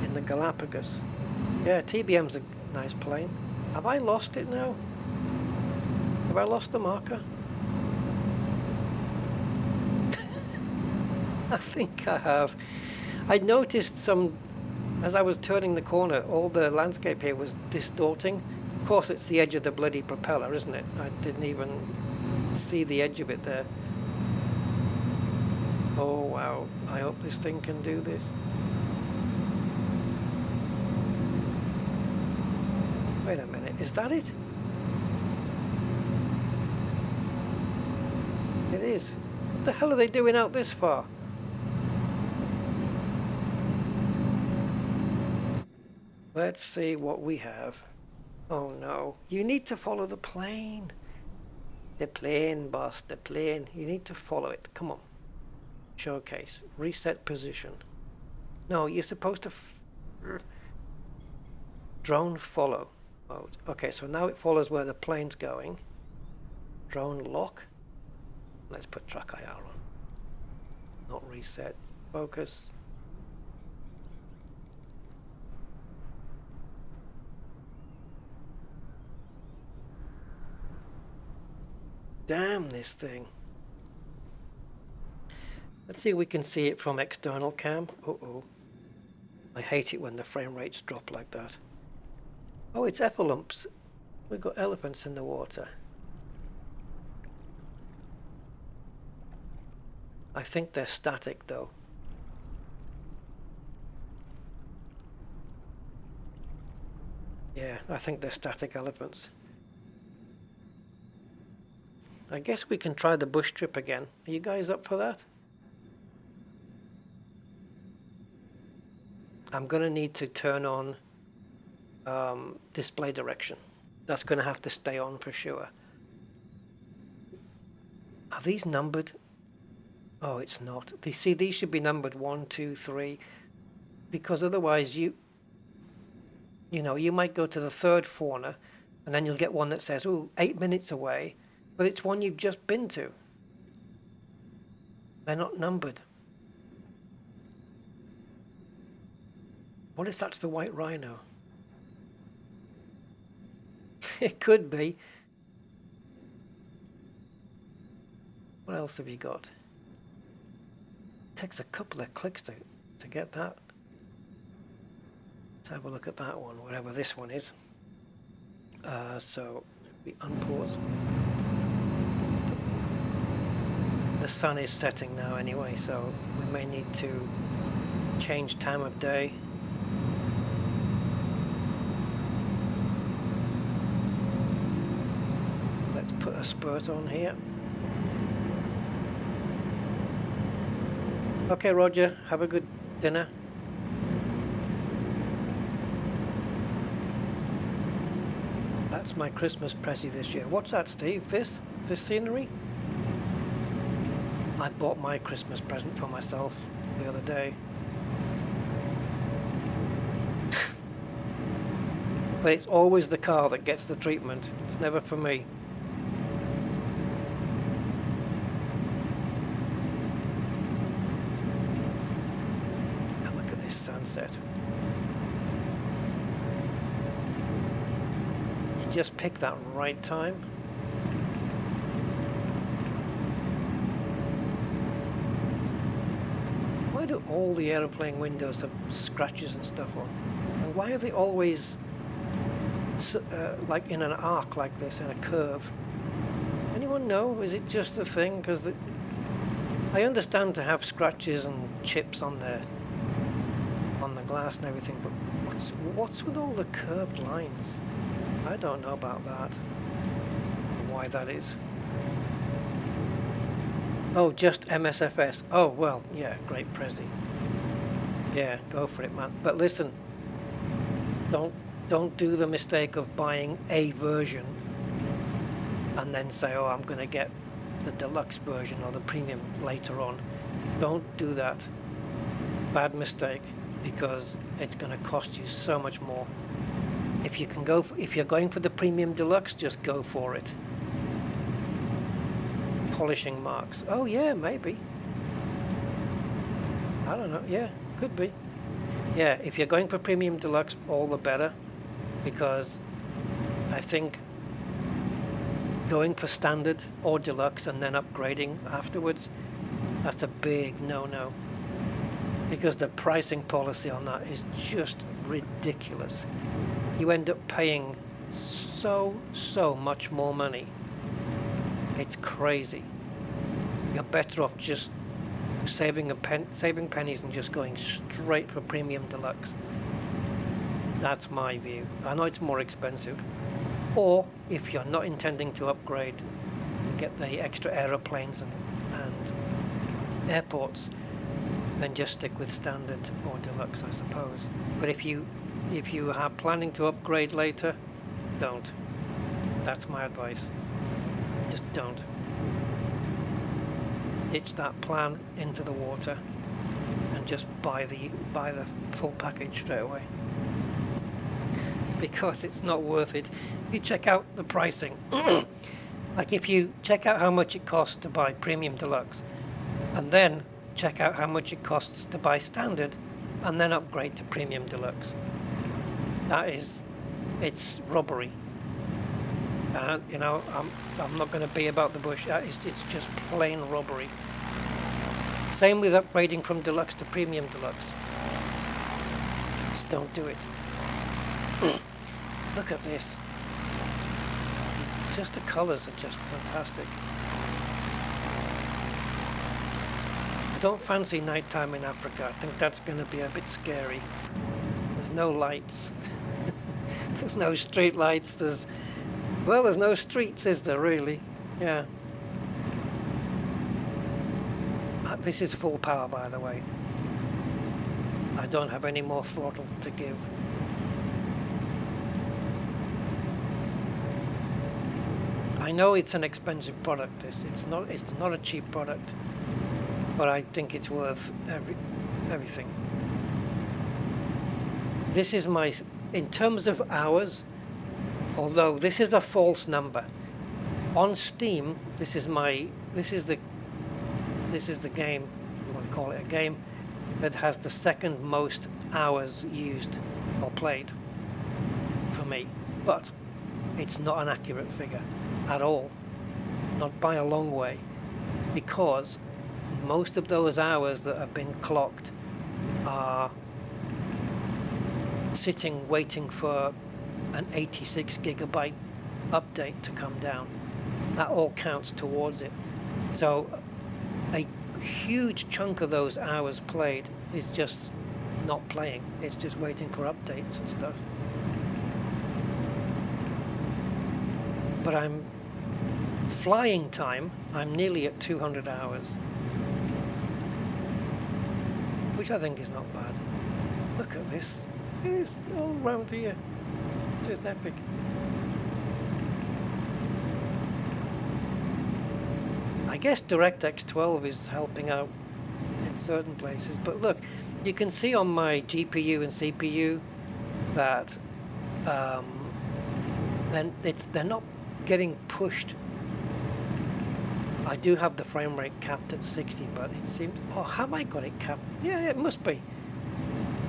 In the Galapagos. Yeah, TBM's a nice plane. Have I lost it now? Have I lost the marker? I think I have. I noticed some, as I was turning the corner, all the landscape here was distorting. Of course, it's the edge of the bloody propeller, isn't it? I didn't even see the edge of it there. Oh, wow. I hope this thing can do this. Wait a minute. Is that it? It is. What the hell are they doing out this far? Let's see what we have. Oh no, you need to follow the plane. The plane, boss, the plane. You need to follow it. Come on. Showcase. Reset position. No, you're supposed to... Drone follow mode. Okay, so now it follows where the plane's going. Drone lock. Let's put track IR on. Not reset. Focus. Damn this thing. Let's see if we can see it from external cam. Uh-oh. I hate it when the frame rates drop like that. Oh, it's effalumps. We've got elephants in the water. I think they're static though. Yeah, I think they're static elephants. I guess we can try the bush trip again. Are you guys up for that? I'm going to need to turn on display direction. That's going to have to stay on for sure. Are these numbered? Oh, it's not. See, these should be numbered 1, 2, 3, because otherwise you know, you might go to the third fauna and then you'll get one that says, oh, 8 minutes away, but it's one you've just been to. They're not numbered. What if that's the white rhino? It could be. What else have you got? Takes a couple of clicks to get that. Let's have a look at that one, whatever this one is. So we unpause. The sun is setting now anyway, so we may need to change time of day. Let's put a spurt on here. Okay, Roger, have a good dinner. That's my Christmas pressie this year. What's that, Steve? This scenery? I bought my Christmas present for myself the other day. But it's always the car that gets the treatment. It's never for me. Now look at this sunset. You just pick that right time. Why do all the aeroplane windows have scratches and stuff on? And why are they always like in an arc like this, in a curve? Anyone know? Is it just a thing? Because I understand to have scratches and chips on the glass and everything, but what's with all the curved lines? I don't know about that. Why that is. Oh, just MSFS. Oh, well, yeah, great Prezi. Yeah, go for it, man. But listen, don't do the mistake of buying a version and then say, oh, I'm going to get the deluxe version or the premium later on. Don't do that. Bad mistake, because it's going to cost you so much more. If you can if you're going for the premium deluxe, just go for it. Polishing marks. Oh yeah, maybe. I don't know. Yeah, could be. Yeah, if you're going for premium deluxe, all the better, because I think going for standard or deluxe and then upgrading afterwards, that's a big no-no, because the pricing policy on that is just ridiculous. You end up paying so much more money. It's crazy. You're better off just saving pennies and just going straight for premium deluxe. That's my view. I know it's more expensive. Or if you're not intending to upgrade and get the extra aeroplanes and airports, then just stick with standard or deluxe, I suppose. But if you are planning to upgrade later, don't. That's my advice. Just don't. Ditch that plan into the water and just buy the full package straight away. Because it's not worth it. You check out the pricing. Like if you check out how much it costs to buy Premium Deluxe, and then check out how much it costs to buy Standard, and then upgrade to Premium Deluxe. It's robbery. You know, I'm not going to be about the bush. It's just plain robbery. Same with upgrading from Deluxe to Premium Deluxe. Just don't do it. Look at this. Just the colours are just fantastic. I don't fancy nighttime in Africa. I think that's going to be a bit scary. There's no lights. There's no street lights. There's no streets, is there really? Yeah. This is full power, by the way. I don't have any more throttle to give. I know it's an expensive product. It's not a cheap product, but I think it's worth everything. This is in terms of hours. Although this is a false number. On Steam, this is the game, you want to call it a game, that has the second most hours used or played for me. But it's not an accurate figure at all. Not by a long way. Because most of those hours that have been clocked are sitting waiting for an 86 gigabyte update to come down. That all counts towards it. So a huge chunk of those hours played is just not playing. It's just waiting for updates and stuff. But I'm flying time, I'm nearly at 200 hours. Which I think is not bad. Look at this. It is all around here. Just epic. I guess DirectX 12 is helping out in certain places, but look, you can see on my GPU and CPU that they're not getting pushed. I do have the frame rate capped at 60, but it seems... Oh, have I got it capped? Yeah, it must be.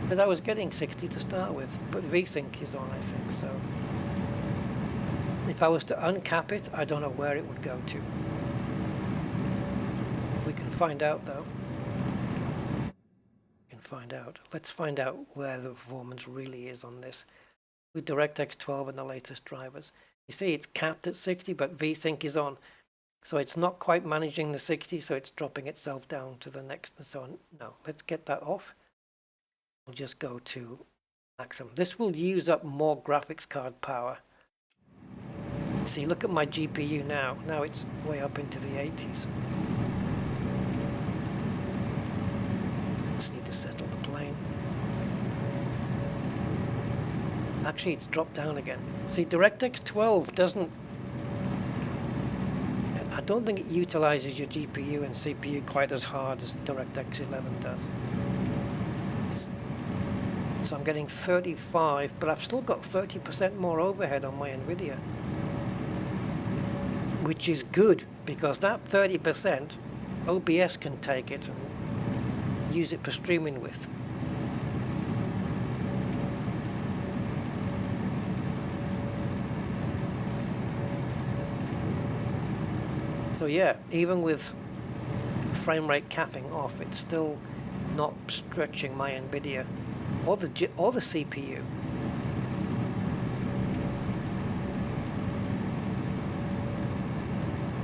Because I was getting 60 to start with, but VSync is on, I think, so... If I was to uncap it, I don't know where it would go to. We can find out, though. We can find out. Let's find out where the performance really is on this. With DirectX 12 and the latest drivers. You see, it's capped at 60, but VSync is on. So it's not quite managing the 60, so it's dropping itself down to the next and so on. No, let's get that off. We'll just go to maximum. This will use up more graphics card power. See, look at my GPU now. Now it's way up into the 80s. Just need to settle the plane. Actually, it's dropped down again. See, DirectX 12 doesn't... I don't think it utilizes your GPU and CPU quite as hard as DirectX 11 does. So I'm getting 35, but I've still got 30% more overhead on my Nvidia. Which is good, because that 30%, OBS can take it and use it for streaming with. So yeah, even with frame rate capping off, it's still not stretching my Nvidia or the CPU.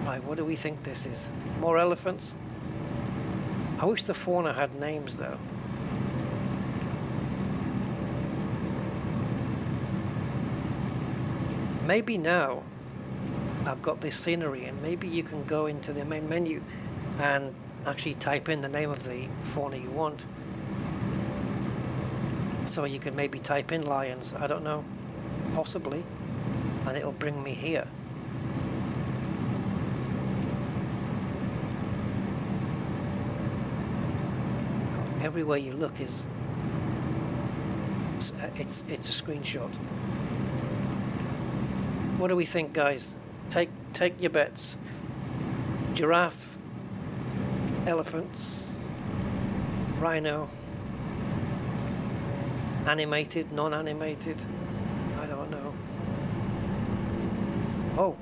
Right, what do we think this is? More elephants? I wish the fauna had names though. Maybe now I've got this scenery and maybe you can go into the main menu and actually type in the name of the fauna you want. So you can maybe type in lions, I don't know, possibly. and it'll bring me here. Everywhere you look is it's a screenshot. What do we think, guys? Take your bets. Giraffe, elephants, rhino, animated, non-animated, I don't know. Oh,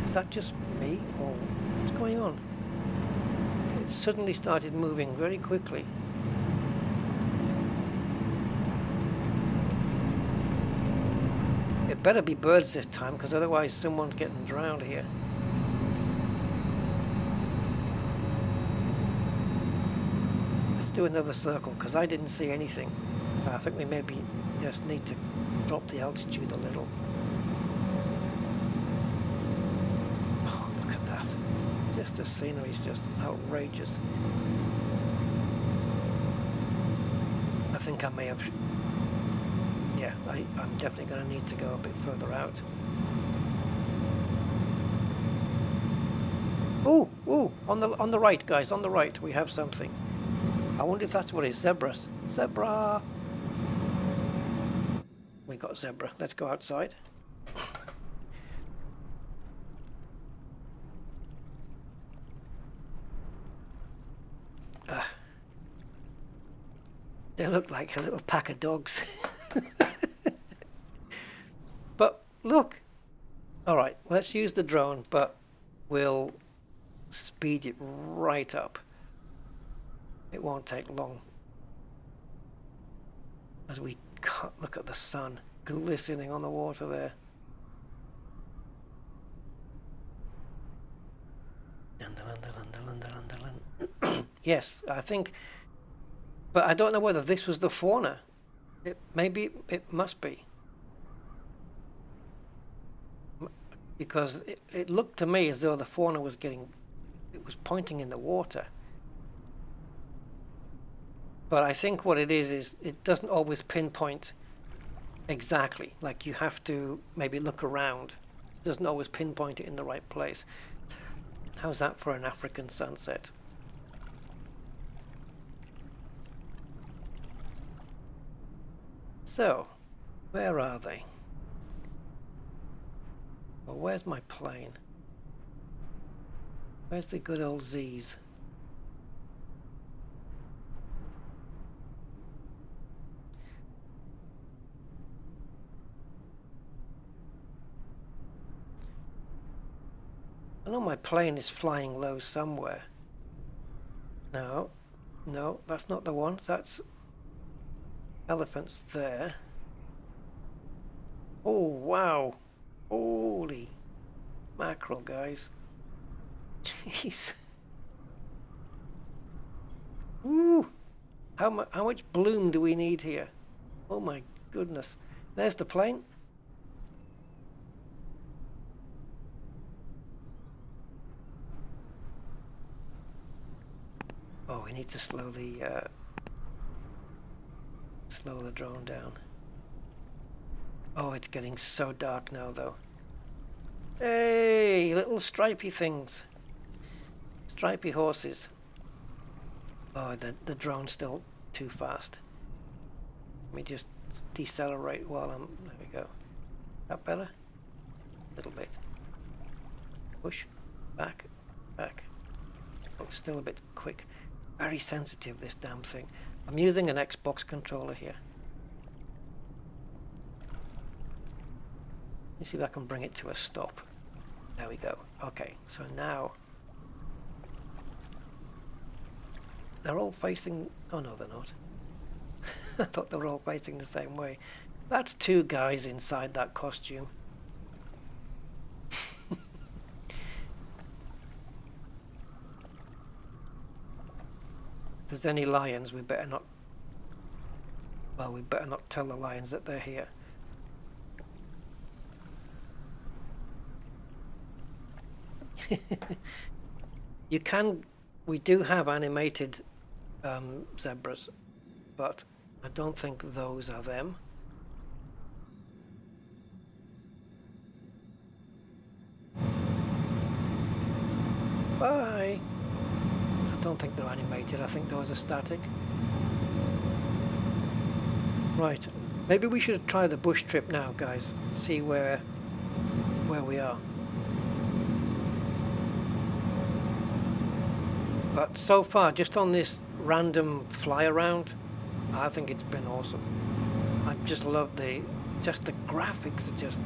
is that just me, or what's going on? It suddenly started moving very quickly. It better be birds this time, because otherwise someone's getting drowned here. Let's do another circle, because I didn't see anything. I think we maybe just need to drop the altitude a little. Oh, look at that. Just the scenery is just outrageous. I think I may have... Yeah, I'm definitely going to need to go a bit further out. Ooh, on the right, guys, on the right, we have something. I wonder if that's what it is. Zebras. Zebra! We got zebra. Let's go outside. They look like a little pack of dogs. But look. Alright, let's use the drone, but we'll speed it right up. It won't take long. As we look at the sun glistening on the water there. Yes, I think, but I don't know whether this was the fauna. Maybe it must be. Because it looked to me as though the fauna was it was pointing in the water. But I think what it is it doesn't always pinpoint exactly. Like, you have to maybe look around. It doesn't always pinpoint it in the right place. How's that for an African sunset? So, where are they? Well, where's my plane? Where's the good old Z's? I know my plane is flying low somewhere. No, that's not the one. That's elephants there. Oh, wow. Holy mackerel, guys. Jeez. Woo! How much bloom do we need here? Oh my goodness. There's the plane. Oh, we need to slow the drone down. Oh, it's getting so dark now, though. Hey, little stripy things. Stripy horses. Oh, the drone's still too fast. Let me just decelerate while I'm... There we go. That better? A little bit. Push. Back. Back. Oh, it's still a bit quick. Very sensitive, this damn thing. I'm using an Xbox controller here. Let me see if I can bring it to a stop. There we go. Okay, so now... They're all facing... Oh no, they're not. I thought they were all facing the same way. That's two guys inside that costume. If there's any lions, we better not... Well, we better not tell the lions that they're here. You can... We do have animated zebras, but I don't think those are them. Bye! I don't think they're animated, I think those are static. Right, maybe we should try the bush trip now, guys. See where we are. But so far, just on this random fly around, I think it's been awesome. I just love the graphics are just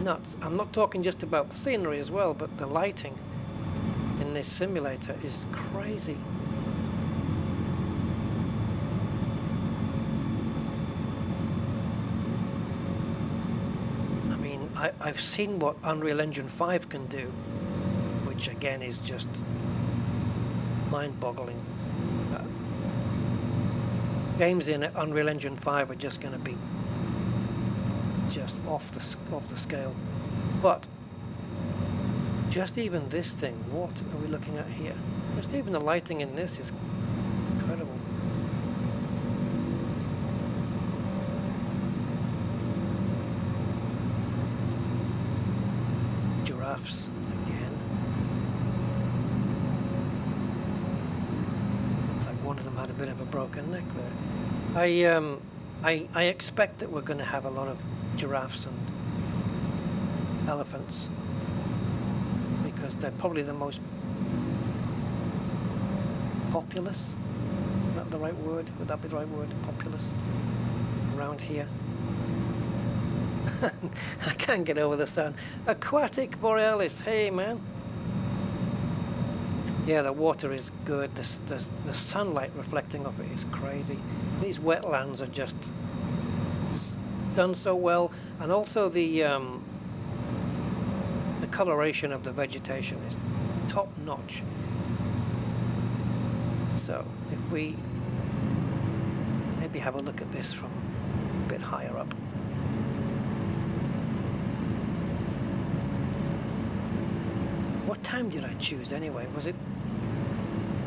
nuts. I'm not talking just about the scenery as well, but the lighting in this simulator is crazy. I mean, I've seen what Unreal Engine 5 can do, which again is just mind-boggling. Games in Unreal Engine 5 are just going to be just off the scale. But just even this thing, what are we looking at here? Just even the lighting in this is incredible. Giraffes again. It's like one of them had a bit of a broken neck there. I expect that we're going to have a lot of giraffes and elephants because they're probably the most populous. Is that the right word? Would that be the right word? Populous around here. I can't get over the sound. Aquatic borealis. Hey, man. Yeah, the water is good. The sunlight reflecting off it is crazy. These wetlands are just done so well, and also the coloration of the vegetation is top notch. So if we maybe have a look at this from a bit higher up. What time did I choose anyway? Was it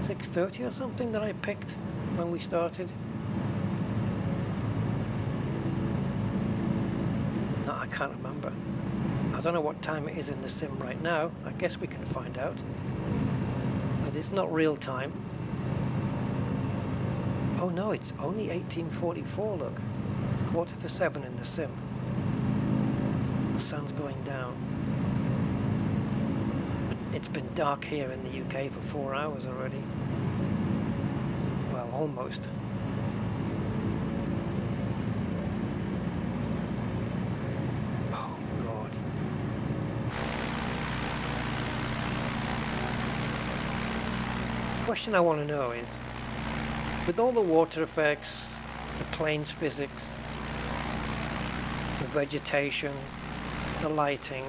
6:30 or something that I picked when we started? No, I can't remember. I don't know what time it is in the sim right now. I guess we can find out, because it's not real time. Oh no, it's only 18:44, look. 6:45 in the sim. The sun's going down. It's been dark here in the UK for 4 hours already. Well, almost. Oh, God. The question I want to know is, with all the water effects, the plane's physics, the vegetation, the lighting,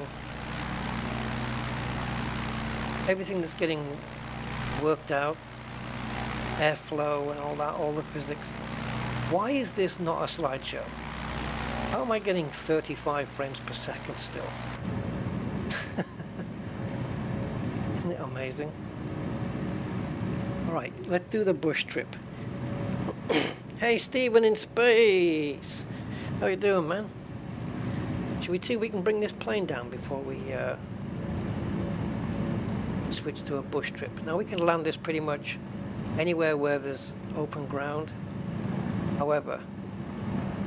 everything that's getting worked out, airflow and all that, all the physics, why is this not a slideshow? How am I getting 35 frames per second still? Isn't it amazing? Alright, let's do the bush trip. Hey, Stephen in space! How you doing, man? Should we see if we can bring this plane down before we switch to a bush trip? Now we can land this pretty much anywhere where there's open ground. However,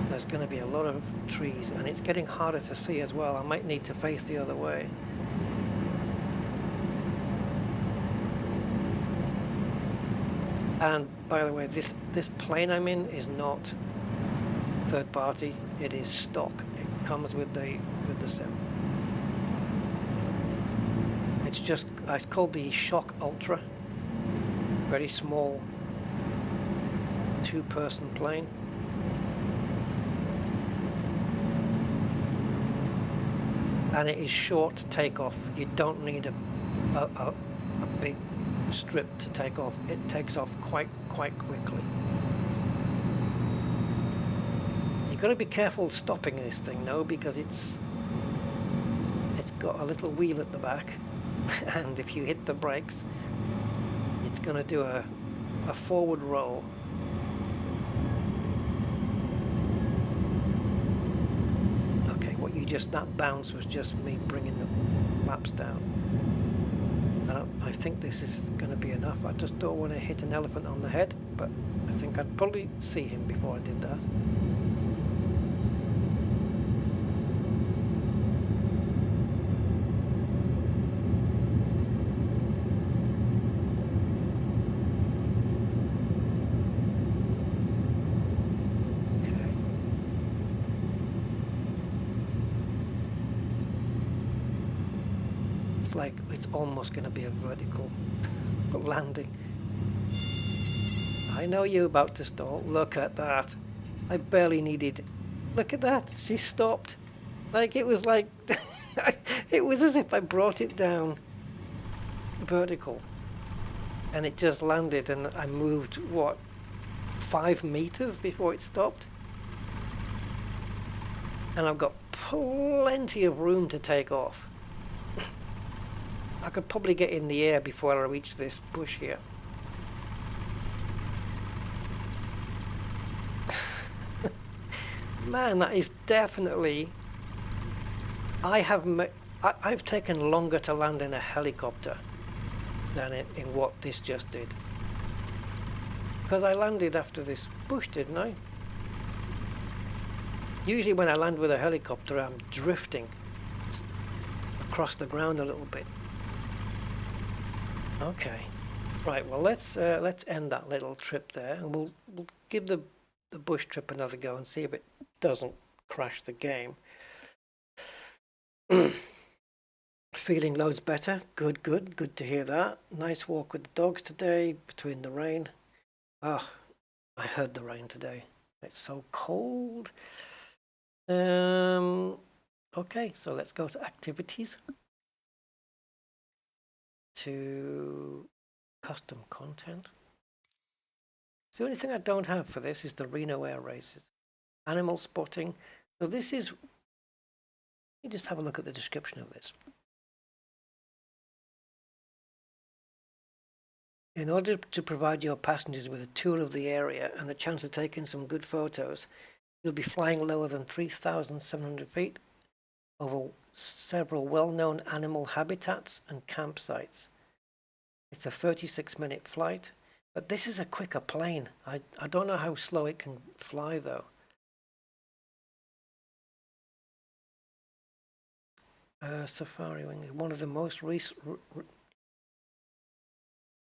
there's going to be a lot of trees and it's getting harder to see as well. I might need to face the other way. And by the way, this plane I'm in is not third party, it is stock. It comes with the sim. It's called the Shock Ultra. Very small two-person plane. And it is short takeoff. You don't need a big strip to take off. It takes off quite quickly. You've got to be careful stopping this thing though, because it's got a little wheel at the back. And if you hit the brakes, it's going to do a forward roll. Okay, that bounce was just me bringing the flaps down. I I think this is going to be enough. I just don't want to hit an elephant on the head, but I think I'd probably see him before I did that. Like it's almost going to be a vertical landing. I know you're about to stall. Look at that. I barely needed. Look at that. She stopped. Like it was like it was as if I brought it down vertical and it just landed, and I moved what, 5 meters before it stopped, and I've got plenty of room to take off. I could probably get in the air before I reach this bush here. Man, that is definitely... I've taken longer to land in a helicopter than in what this just did. Because I landed after this bush, didn't I? Usually when I land with a helicopter, I'm drifting across the ground a little bit. Okay, right. Well, let's end that little trip there, and we'll give the bush trip another go and see if it doesn't crash the game. Feeling loads better. Good to hear that. Nice walk with the dogs today between the rain. Ah, I heard the rain today. It's so cold. Okay, so let's go to activities. To custom content. So the only thing I don't have for this is the Reno Air Races. Animal spotting. So this is, let me just have a look at the description of this. In order to provide your passengers with a tour of the area and the chance of taking some good photos, you'll be flying lower than 3,700 feet over several well-known animal habitats and campsites. It's a 36-minute flight, but this is a quicker plane. I don't know how slow it can fly though. Safari wing is one of the most recent...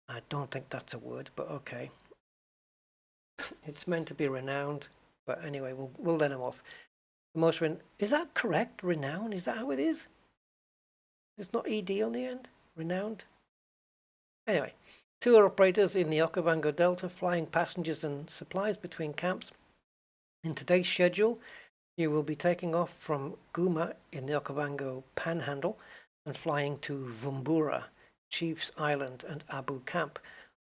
I don't think that's a word, but okay. It's meant to be renowned, but anyway, we'll let him off. The most is that correct? Renowned? Is that how it is? It's not ED on the end? Renowned? Anyway, tour operators in the Okavango Delta flying passengers and supplies between camps. In today's schedule, you will be taking off from Guma in the Okavango Panhandle and flying to Vumbura, Chiefs Island and Abu Camp.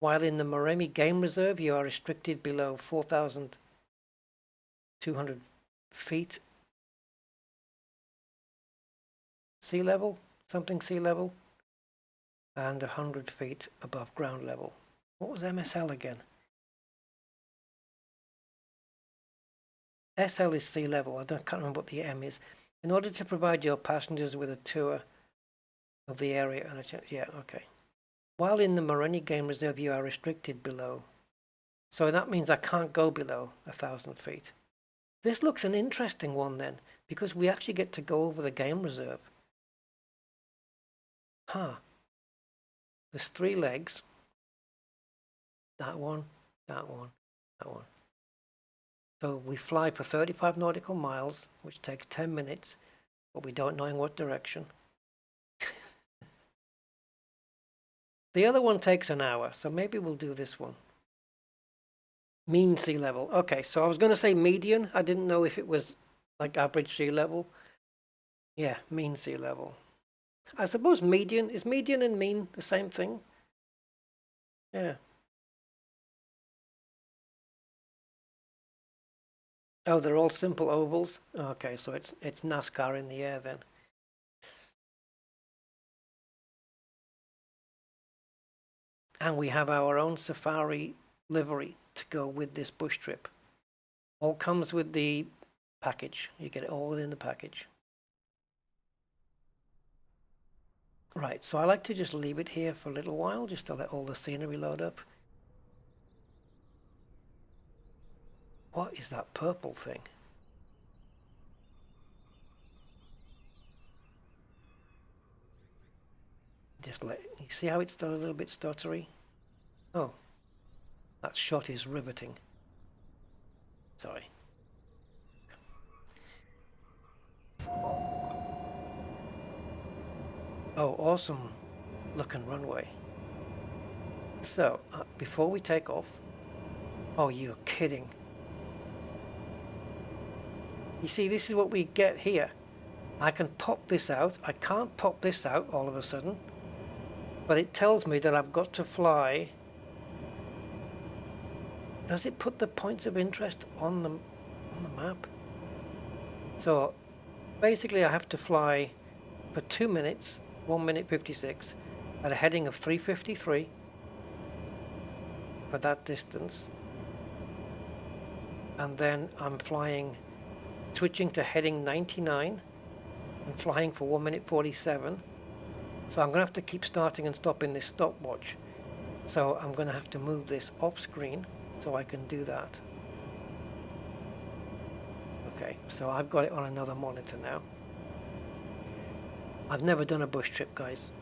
While in the Moremi Game Reserve, you are restricted below 4,200 feet sea level, and 100 feet above ground level. What was MSL again? SL is sea level. I can't remember what the M is. In order to provide your passengers with a tour of the area, and yeah, okay. While in the Moreni Game Reserve, you are restricted below. So that means I can't go below 1,000 feet. This looks an interesting one then, because we actually get to go over the game reserve. Huh. There's 3 legs. That one, that one, that one. So we fly for 35 nautical miles, which takes 10 minutes, but we don't know in what direction. The other one takes an hour, so maybe we'll do this one. Mean sea level. Okay, so I was going to say median. I didn't know if it was like average sea level. Yeah, mean sea level. I suppose median. Is median and mean the same thing? Yeah. Oh, they're all simple ovals. Okay, so it's NASCAR in the air then. And we have our own safari livery to go with this bush trip. All comes with the package. You get it all in the package. Right, so I like to just leave it here for a little while, just to let all the scenery load up. What is that purple thing? Just let you see how it's still a little bit stuttery. Oh, that shot is riveting. Sorry. Oh, awesome looking runway. So, before we take off, oh, you're kidding. You see, this is what we get here. I can pop this out. I can't pop this out all of a sudden, but it tells me that I've got to fly. Does it put the points of interest on the map? So basically I have to fly for 2 minutes, 1 minute 56, at a heading of 353 for that distance. And then I'm flying, switching to heading 99 and flying for 1 minute 47. So I'm going to have to keep starting and stopping this stopwatch. So I'm going to have to move this off screen so I can do that. Okay, so I've got it on another monitor now. I've never done a bush trip, guys.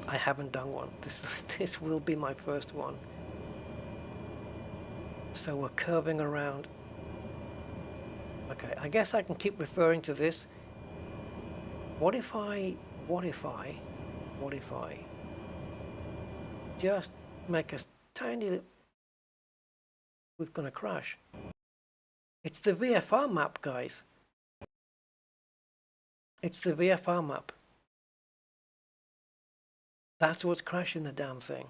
I haven't done one. This will be my first one. So we're curving around. Okay, I guess I can keep referring to this. What if I just make a tiny little... We're gonna crash. It's the VFR map, guys. It's the VFR map. That's what's crashing the damn thing.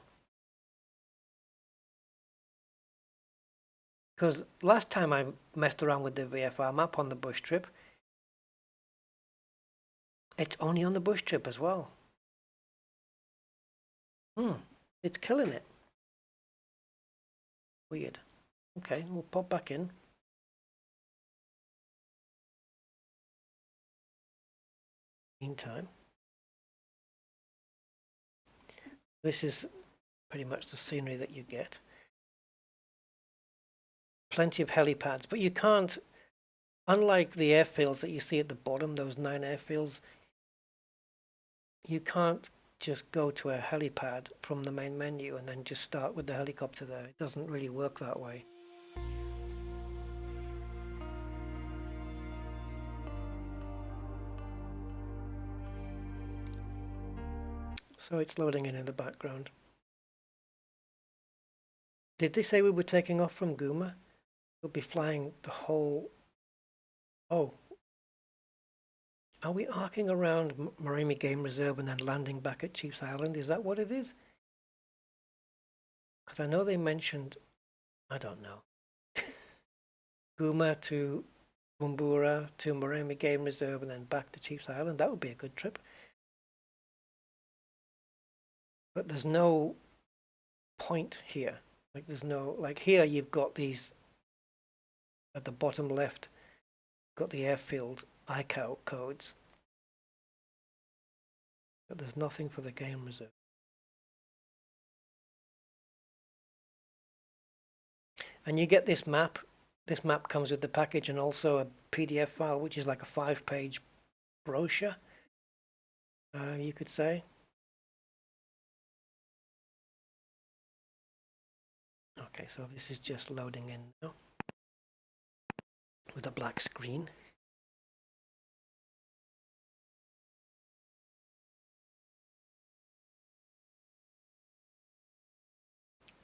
Because last time I messed around with the VFR map on the bush trip, it's only on the bush trip as well. It's killing it. Weird. Okay, we'll pop back in. Meantime, this is pretty much the scenery that you get. Plenty of helipads, but you can't, unlike the airfields that you see at the bottom, those 9 airfields, you can't just go to a helipad from the main menu and then just start with the helicopter there. It doesn't really work that way. So it's loading in the background. Did they say we were taking off from Guma? We'll be flying the whole... Oh. Are we arcing around Moremi Game Reserve and then landing back at Chiefs Island? Is that what it is? Because I know they mentioned... I don't know. Guma to Bumbura to Moremi Game Reserve and then back to Chiefs Island. That would be a good trip. But there's no point here. Like there's no, like here you've got these, at the bottom left, got the airfield ICAO codes. But there's nothing for the game reserve. And you get this map. This map comes with the package and also a PDF file, which is like a 5-page brochure, you could say. Okay, so this is just loading in now with a black screen.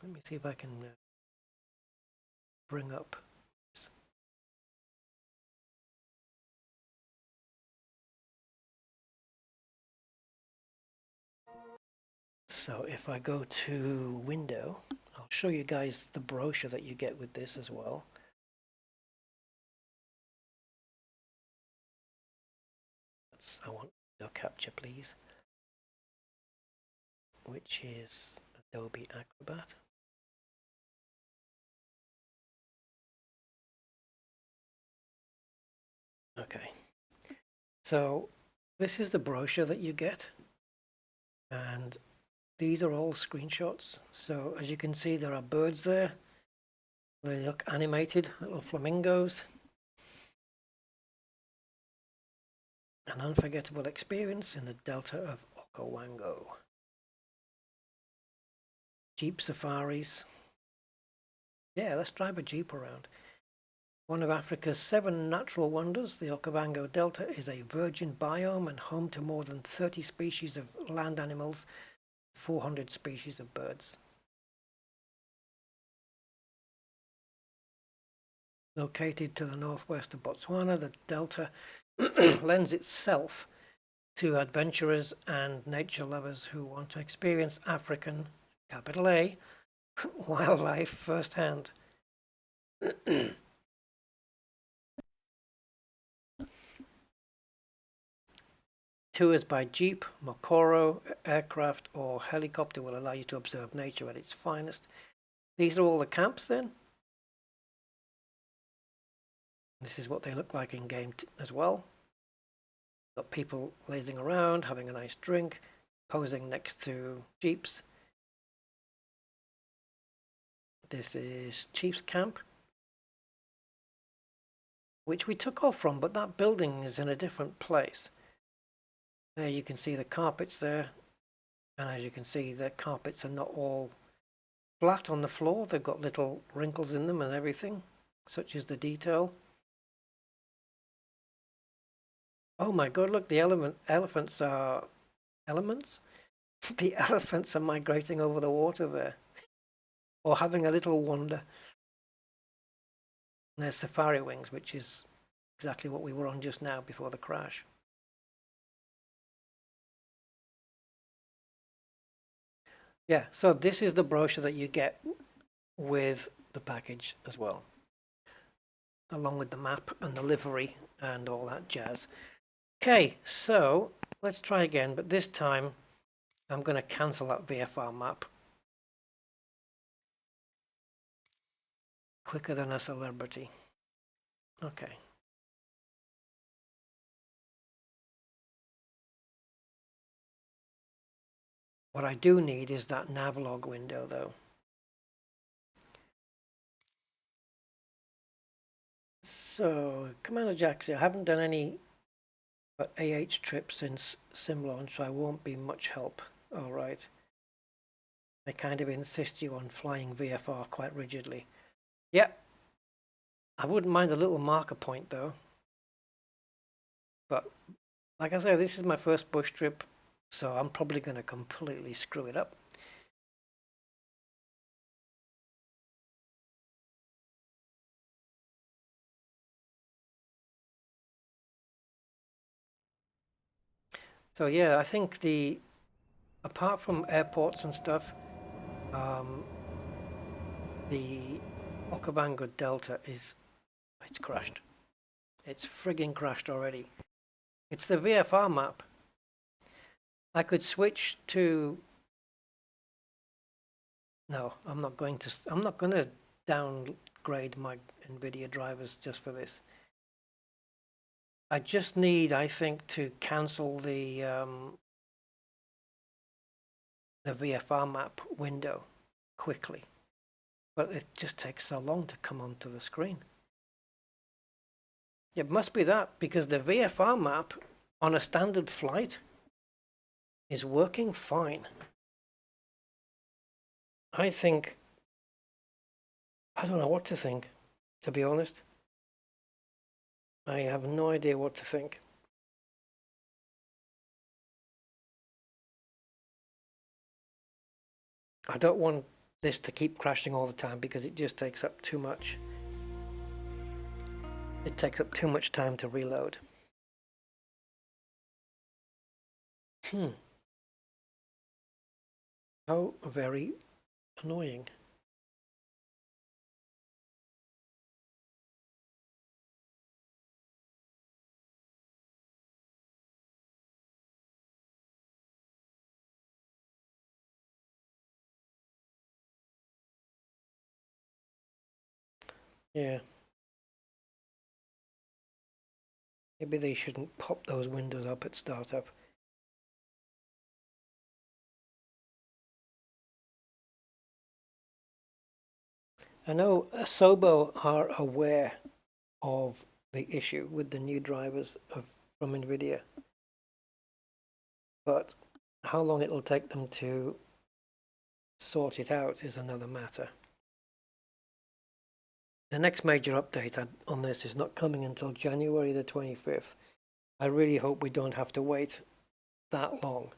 Let me see if I can bring up. So if I go to window, I'll show you guys the brochure that you get with this as well. I want no capture, please, which is Adobe Acrobat. Okay, so this is the brochure that you get. And these are all screenshots. So as you can see, there are birds there. They look animated, little flamingos. An unforgettable experience in the Delta of Okavango. Jeep safaris. Yeah, let's drive a Jeep around. One of Africa's 7 natural wonders, the Okavango Delta is a virgin biome and home to more than 30 species of land animals, 400 species of birds. Located to the northwest of Botswana, the Delta lends itself to adventurers and nature lovers who want to experience African, capital A, wildlife firsthand. Tours by Jeep, Mokoro, aircraft or helicopter will allow you to observe nature at its finest. These are all the camps then. This is what they look like in game as well. Got people lazing around, having a nice drink, posing next to Jeeps. This is Chief's Camp, which we took off from, but that building is in a different place. There you can see the carpets there, and as you can see, the carpets are not all flat on the floor. They've got little wrinkles in them and everything, such as the detail. Oh my god, look, the elephants are elements. The elephants are migrating over the water there, or having a little wander. And there's safari wings, which is exactly what we were on just now before the crash. Yeah, so this is the brochure that you get with the package as well, along with the map and the livery and all that jazz. Okay, so let's try again, but this time I'm going to cancel that VFR map. Quicker than a celebrity. Okay. What I do need is that navlog window though. So, Commander Jaxie, I haven't done any AH trips since sim launch, so I won't be much help. All right. They kind of insist you on flying VFR quite rigidly. Yeah. I wouldn't mind a little marker point though. But like I say, this is my first bush trip, so I'm probably going to completely screw it up. So yeah, I think apart from airports and stuff, the Okavango Delta it's crashed. It's frigging crashed already. It's the VFR map. I could switch to... No, I'm not going to downgrade my Nvidia drivers just for this. I just need, I think, to cancel the VFR map window quickly. But it just takes so long to come onto the screen. It must be that, because the VFR map on a standard flight is working fine. I don't know what to think, to be honest. I have no idea what to think. I don't want this to keep crashing all the time because it just takes up too much. It takes up too much time to reload. How very annoying. Yeah. Maybe they shouldn't pop those windows up at startup. I know Asobo are aware of the issue with the new drivers from Nvidia, but how long it'll take them to sort it out is another matter. The next major update on this is not coming until January the 25th. I really hope we don't have to wait that long.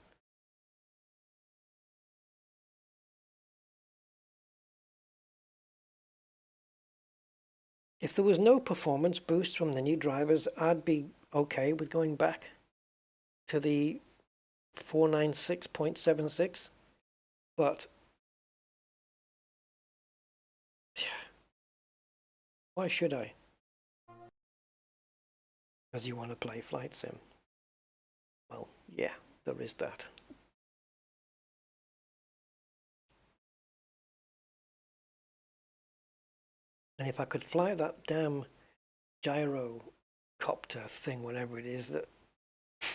If there was no performance boost from the new drivers, I'd be okay with going back to the 496.76, but why should I? Because you want to play Flight Sim. Well, yeah, there is that. And if I could fly that damn gyrocopter thing, whatever it is,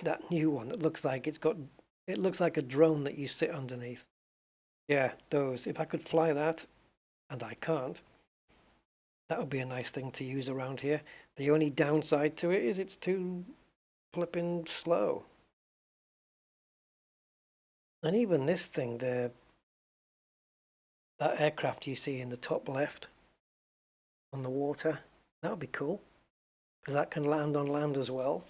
that new one that looks like it looks like a drone that you sit underneath. Yeah, those. If I could fly that, and I can't, that would be a nice thing to use around here. The only downside to it is it's too flipping slow. And even this thing there, that aircraft you see in the top left on the water, that would be cool, because that can land on land as well.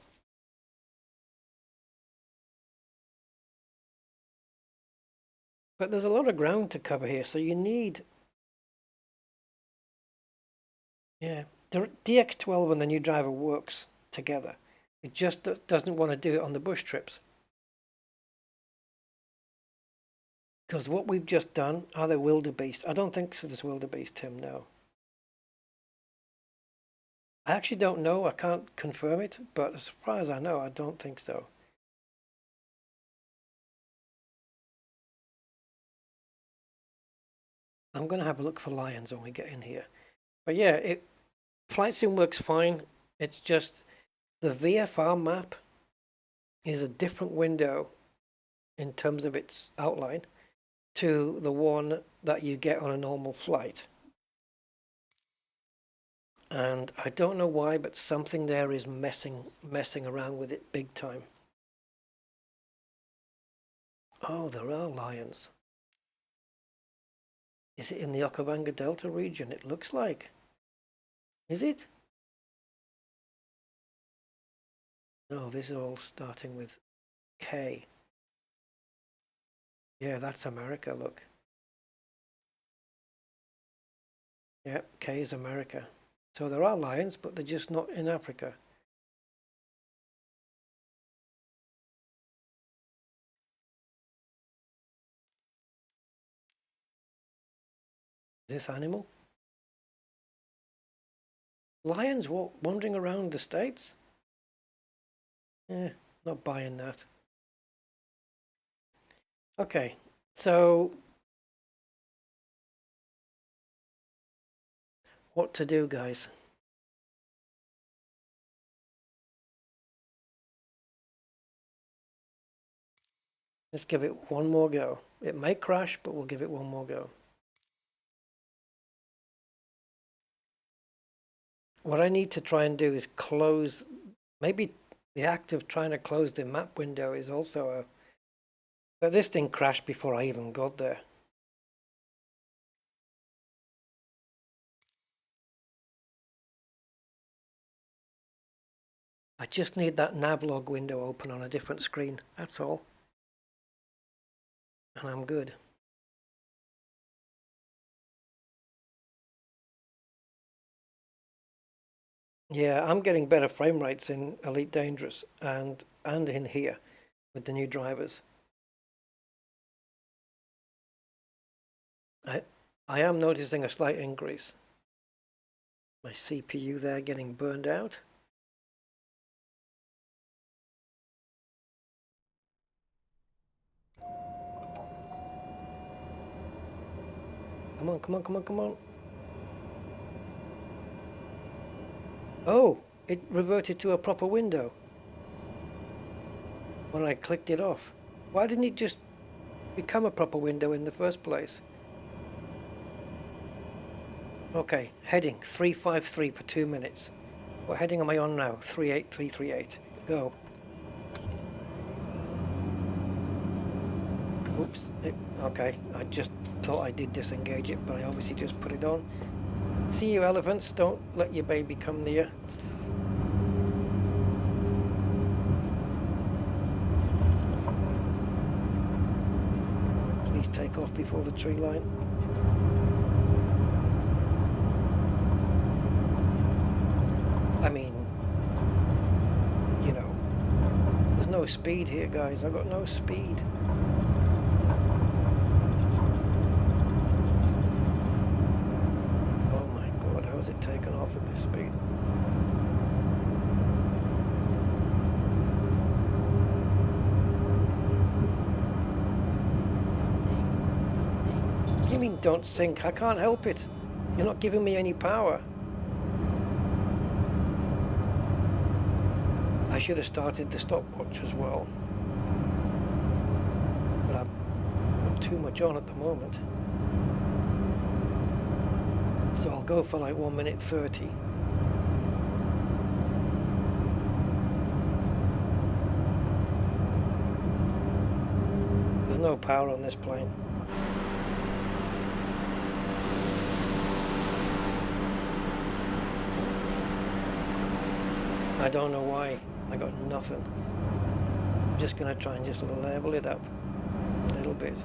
But there's a lot of ground to cover here, so you need... Yeah, the DX12 and the new driver works together. It just doesn't want to do it on the bush trips. Because what we've just done, are there wildebeest? I don't think so there's wildebeest, Tim, no. I actually don't know, I can't confirm it, but as far as I know, I don't think so. I'm going to have a look for lions when we get in here. But yeah, Flight Sim works fine. It's just the VFR map is a different window in terms of its outline to the one that you get on a normal flight. And I don't know why, but something there is messing around with it big time. Oh, there are lions. Is it in the Okavango Delta region? It looks like. Is it? No, this is all starting with K. Yeah, that's America, look. Yeah, K is America. So there are lions, but they're just not in Africa. Is this animal? Lions wandering around the States? Eh, not buying that. Okay, so what to do, guys? Let's give it one more go. It may crash, but we'll give it one more go. What I need to try and do is close, maybe the act of trying to close the map window is also a... But this thing crashed before I even got there. I just need that navlog window open on a different screen, that's all. And I'm good. Yeah, I'm getting better frame rates in Elite Dangerous and in here with the new drivers. I am noticing a slight increase. My CPU there getting burned out. Come on, come on, come on, come on. Oh, it reverted to a proper window when I clicked it off. Why didn't it just become a proper window in the first place? Okay, heading 353 for 2 minutes. What heading am I on now? 38338. Go. Oops. Okay, I just thought I did disengage it, but I obviously just put it on. See you, elephants. Don't let your baby come near. Please take off before the tree line. I mean, you know, there's no speed here, guys. I've got no speed. Oh my God, how is it taken off at this speed? What do you mean, don't sink? I can't help it. You're not giving me any power. I should have started the stopwatch as well, but I've got too much on at the moment, so I'll go for like 1 minute 30. There's no power on this plane. I don't know why. I got nothing. I'm just going to try and just level it up a little bit.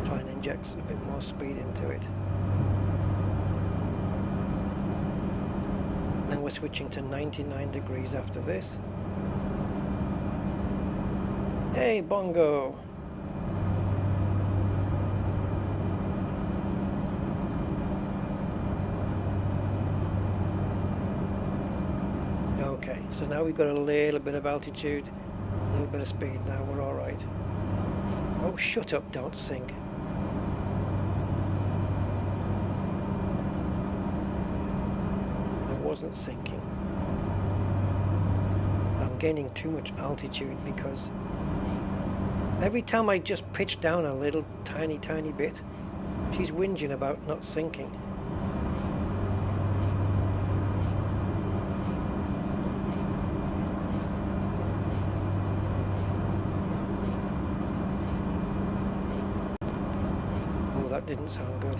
Try and inject a bit more speed into it. Then we're switching to 99 degrees after this. Hey, Bongo! Okay, so now we've got a little bit of altitude, a little bit of speed. Now we're all right. Oh, shut up, don't sink. I wasn't sinking. I'm gaining too much altitude because every time I just pitch down a little tiny bit, she's whinging about not sinking. That didn't sound good.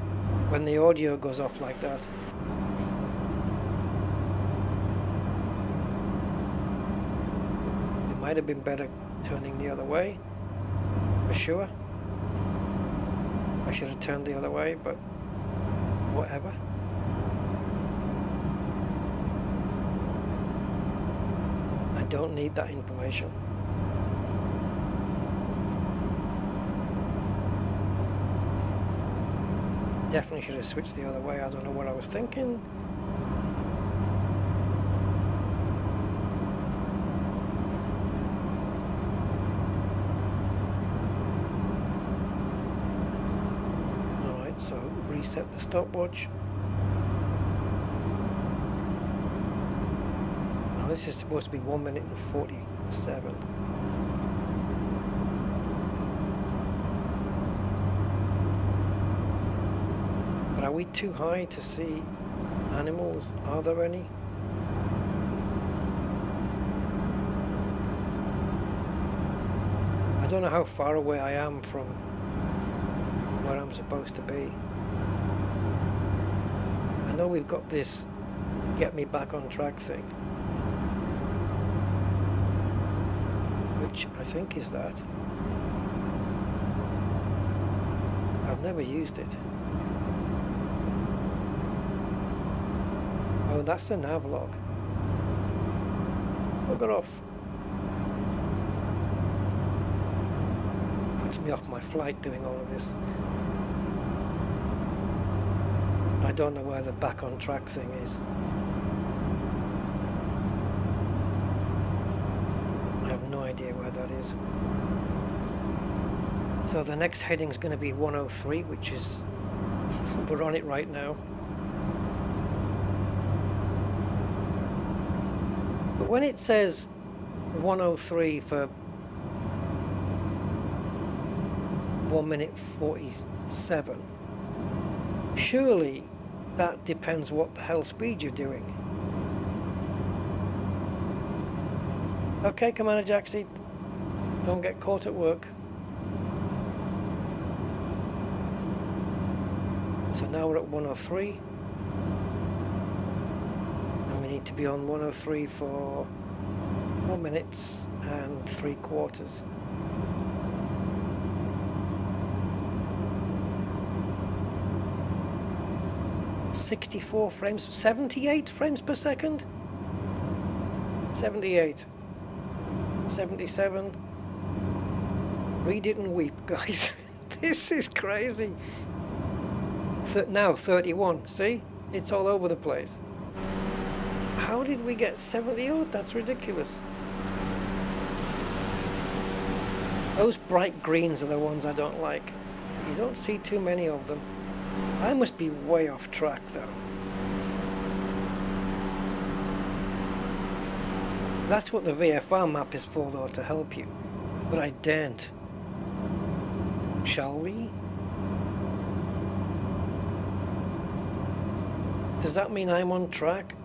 When the audio goes off like that. It might have been better turning the other way, for sure. I should have turned the other way, but whatever. I don't need that information. Definitely should have switched the other way. I don't know what I was thinking. Alright, so reset the stopwatch. Now this is supposed to be 1 minute and 47. Are we too high to see animals? Are there any? I don't know how far away I am from where I'm supposed to be. I know we've got this get me back on track thing, which I think is that. I've never used it. Oh, that's the nav log. Bugger off. Puts me off my flight doing all of this. I don't know where the back on track thing is. I have no idea where that is. So the next heading is going to be 103, which is... we're on it right now. But when it says 103 for 1 minute 47, surely that depends what the hell speed you're doing. Okay, Commander Jaxie, don't get caught at work. So now we're at 103. And we need to be on 103 for 4 minutes and 3/4. 64 frames, 78 frames per second? 78. 77. Read it and weep, guys. This is crazy. Now 31, see? It's all over the place. How did we get 70? Oh, that's ridiculous. Those bright greens are the ones I don't like. You don't see too many of them. I must be way off track though. That's what the VFR map is for though, to help you. But I daren't. Shall we? Does that mean I'm on track?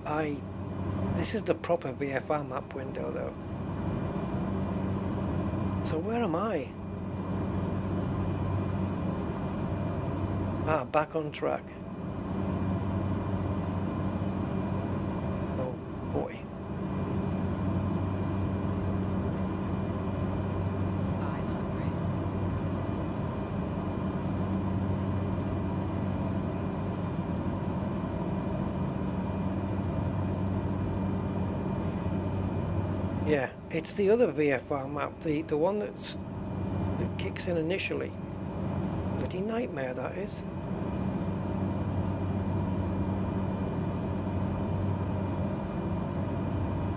This is the proper VFR map window though. So where am I? Ah, back on track. Oh boy. Yeah, it's the other VFR map, the one that kicks in initially. Bloody nightmare that is.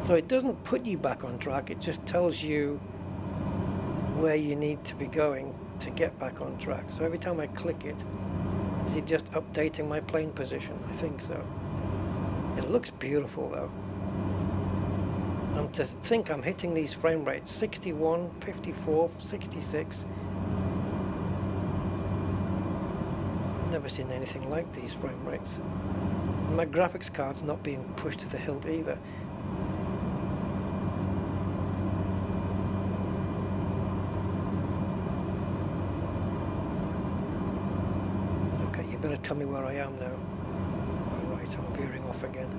So it doesn't put you back on track, it just tells you where you need to be going to get back on track. So every time I click it, is it just updating my plane position? I think so. It looks beautiful though. And to think I'm hitting these frame rates, 61, 54, 66. I've never seen anything like these frame rates. And my graphics card's not being pushed to the hilt either. Okay, you better tell me where I am now. Alright, I'm veering off again.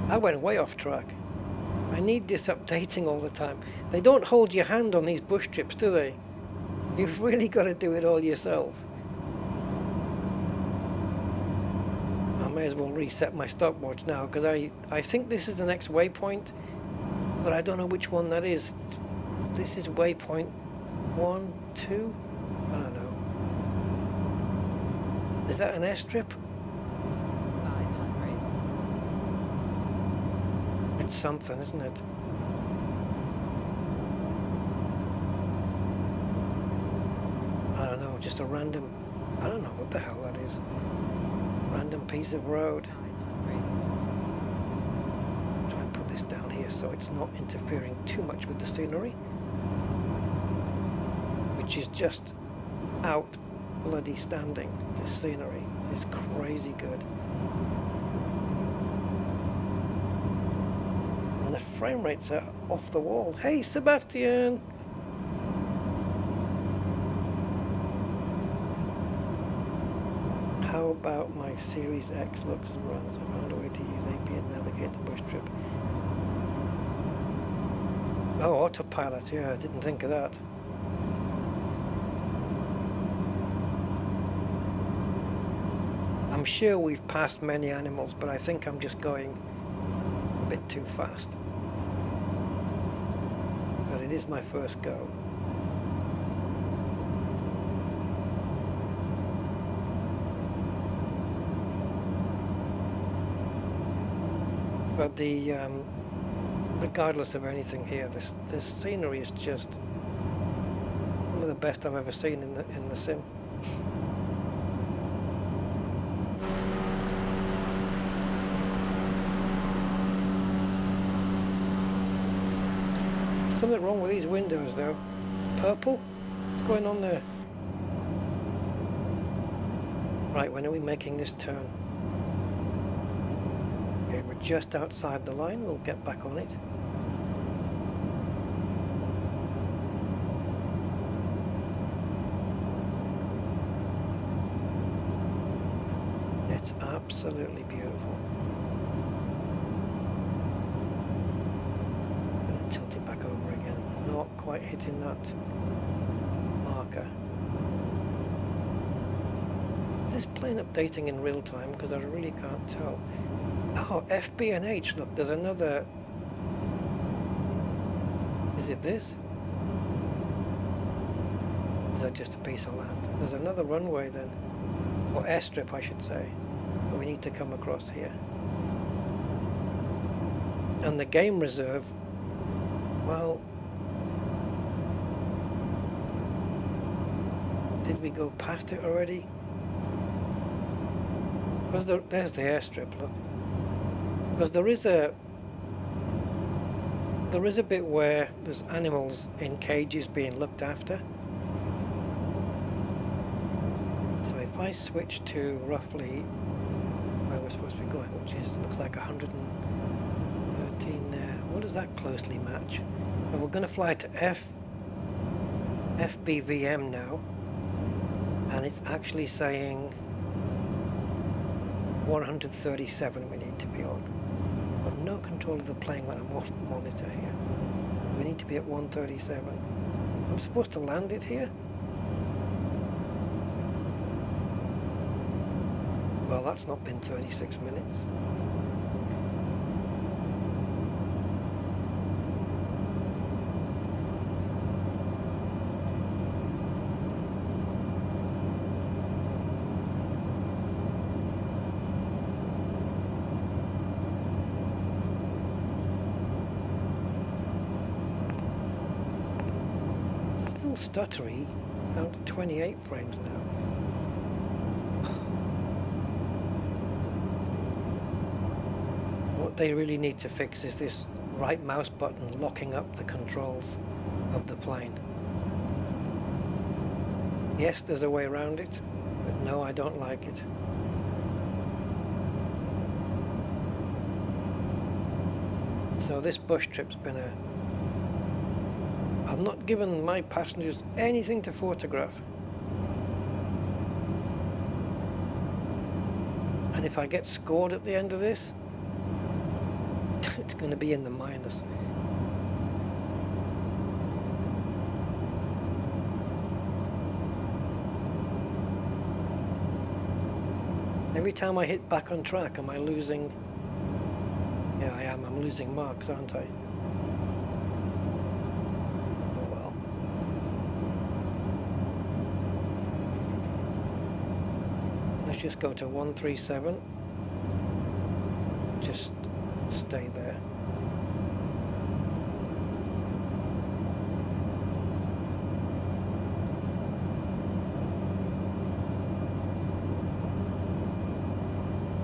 I went way off track. I need this updating all the time. They don't hold your hand on these bush trips, do they? You've really got to do it all yourself. I may as well reset my stopwatch now, because I think this is the next waypoint, but I don't know which one that is. This is waypoint 1, 2? I don't know. Is that an airstrip? It's something, isn't it? I don't know, just a random... I don't know what the hell that is. Random piece of road. Try and put this down here so it's not interfering too much with the scenery. Which is just out bloody standing. This scenery is crazy good. The frame rates are off the wall. Hey, Sebastian! How about my Series X looks and runs? I found a way to use AP and navigate the bush trip. Oh, autopilot. Yeah, I didn't think of that. I'm sure we've passed many animals, but I think I'm just going a bit too fast. But it is my first go. But regardless of anything here, this scenery is just one of the best I've ever seen in the sim. Something wrong with these windows though. Purple? What's going on there? Right, when are we making this turn? Okay, we're just outside the line. We'll get back on it. It's absolutely beautiful. Gonna tilt it back over again. Not quite hitting that marker. Is this plane updating in real time? Because I really can't tell. Oh, FB and H. Look, there's another. Is it this? Is that just a piece of land? There's another runway then. Or airstrip, I should say. But we need to come across here. And the game reserve, well, did we go past it already? Because there's the airstrip, look. Because there is a bit where there's animals in cages being looked after. So if I switch to roughly where we're supposed to be going, which is looks like 113 there, what does that closely match? Well, we're going to fly to FBVM now, and it's actually saying 137 we need to be on. I've no control of the plane when I'm off monitor here. We need to be at 137. I'm supposed to land it here? Well, that's not been 36 minutes. Still stuttery, down to 28 frames now. What they really need to fix is this right mouse button locking up the controls of the plane. Yes, there's a way around it, but no, I don't like it. So this bush trip's been a... I've not given my passengers anything to photograph. And if I get scored at the end of this, it's going to be in the minus. Every time I hit back on track, am I losing? Yeah, I am. I'm losing marks, aren't I? Oh well. Let's just go to 137. Just stay there.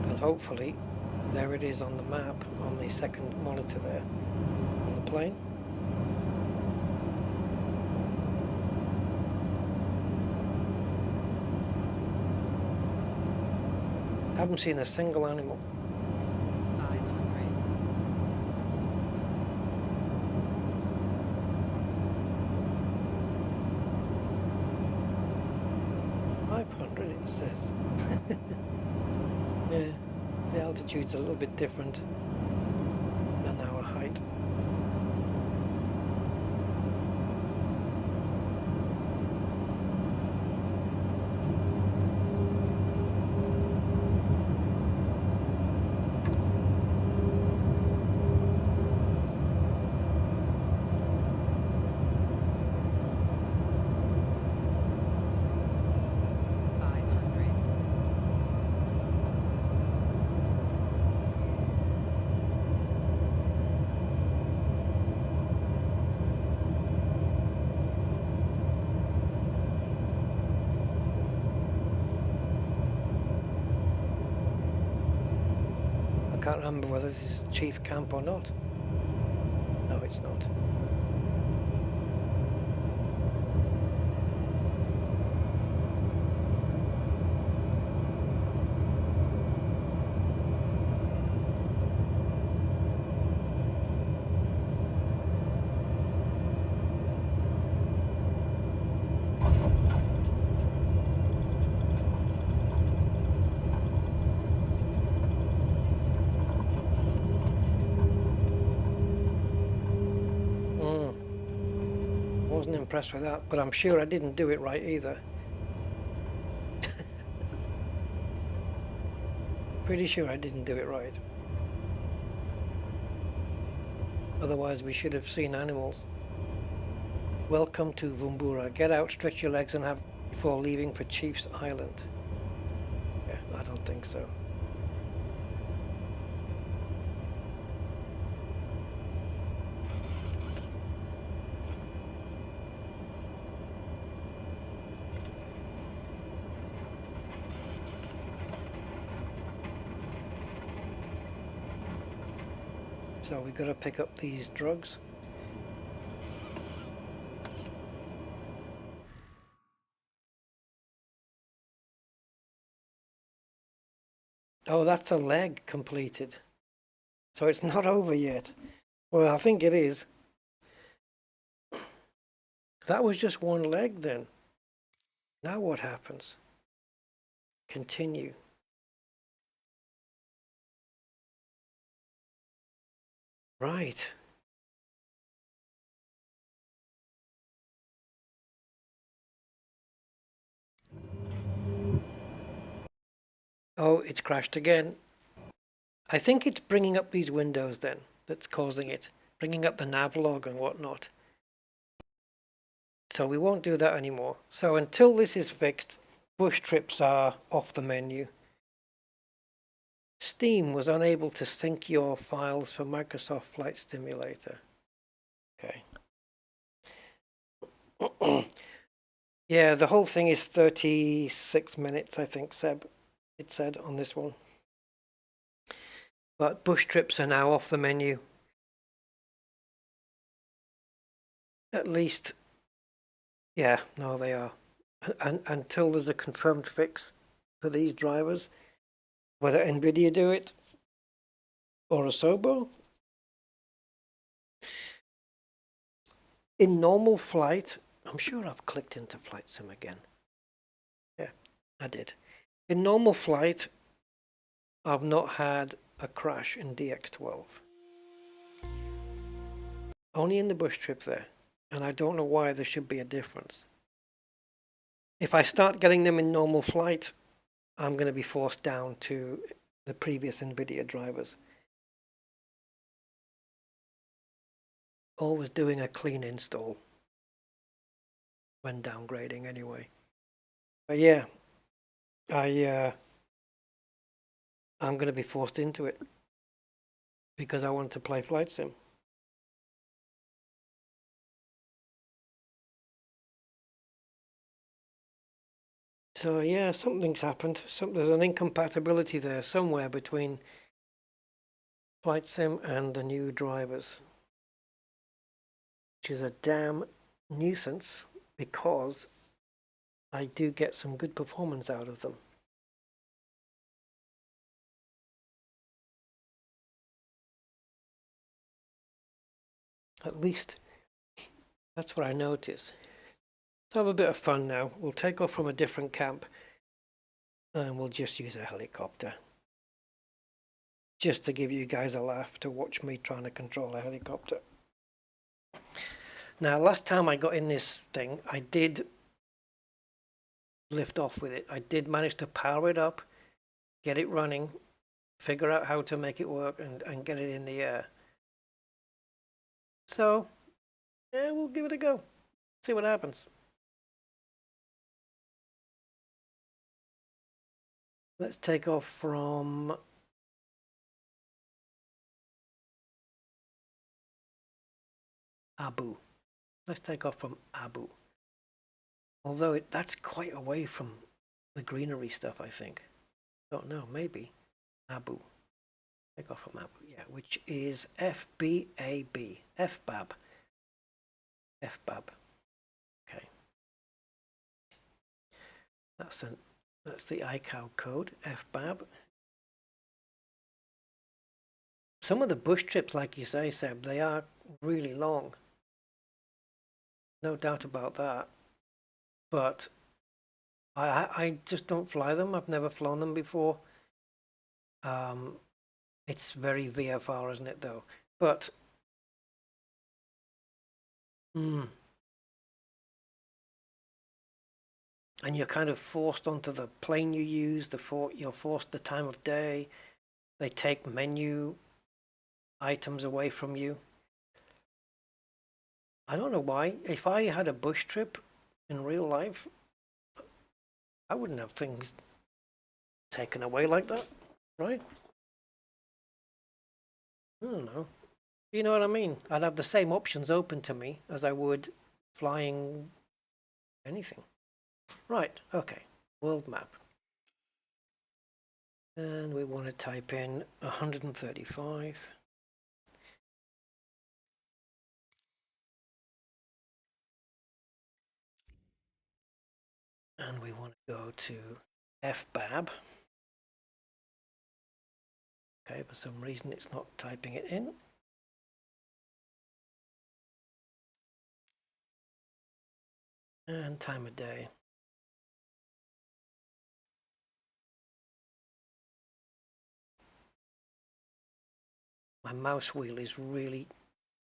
And hopefully, there it is on the map, on the second monitor there, on the plane. Haven't seen a single animal. 500 it says. Yeah, the altitude's a little bit different than our height. I can't remember whether this is chief camp or not. No, it's not. wasn't impressed with that, but I'm sure I didn't do it right either. Pretty sure I didn't do it right. Otherwise we should have seen animals. Welcome to Vumbura. Get out, stretch your legs and have before leaving for Chief's Island. Yeah, I don't think so. So we got to pick up these drugs. Oh, that's a leg completed. So it's not over yet. Well, I think it is. That was just one leg then. Now what happens? Continue. Right. Oh, it's crashed again. I think it's bringing up these windows then that's causing it. Bringing up the nav log and whatnot. So we won't do that anymore. So until this is fixed, bush trips are off the menu. Steam was unable to sync your files for Microsoft Flight Simulator. Okay. Yeah, the whole thing is 36 minutes, I think, Seb, it said on this one. But bush trips are now off the menu. At least, yeah, no, they are. Until there's a confirmed fix for these drivers, whether Nvidia do it or Asobo. In normal flight, I'm sure I've clicked into Flight Sim again. Yeah, I did. In normal flight, I've not had a crash in DX12. Only in the bush trip there. And I don't know why there should be a difference. If I start getting them in normal flight, I'm going to be forced down to the previous Nvidia drivers. Always doing a clean install when downgrading anyway. But yeah, I'm going to be forced into it because I want to play Flight Sim. So yeah, something's happened. There's an incompatibility there somewhere between Flight Sim and the new drivers, which is a damn nuisance because I do get some good performance out of them. At least that's what I notice. Let's have a bit of fun now. We'll take off from a different camp and we'll just use a helicopter. Just to give you guys a laugh to watch me trying to control a helicopter. Now, last time I got in this thing, I did lift off with it. I did manage to power it up, get it running, figure out how to make it work and get it in the air. So, yeah, we'll give it a go. See what happens. Let's take off from Abu. Let's take off from Abu. Although that's quite away from the greenery stuff, I think. Don't know, maybe. Abu. Take off from Abu, yeah, which is FBAB. FBAB. FBAB. Okay. That's the ICAO code, FBAB. Some of the bush trips, like you say, Seb, they are really long. No doubt about that. But I just don't fly them. I've never flown them before. It's very VFR, isn't it, though? But and you're kind of forced onto the plane you use, you're forced the time of day. They take menu items away from you. I don't know why. If I had a bush trip in real life, I wouldn't have things taken away like that, right? I don't know. You know what I mean? I'd have the same options open to me as I would flying anything. Right, okay. World map. And we want to type in 135. And we want to go to FBAB. Okay, for some reason it's not typing it in. And time of day. My mouse wheel is really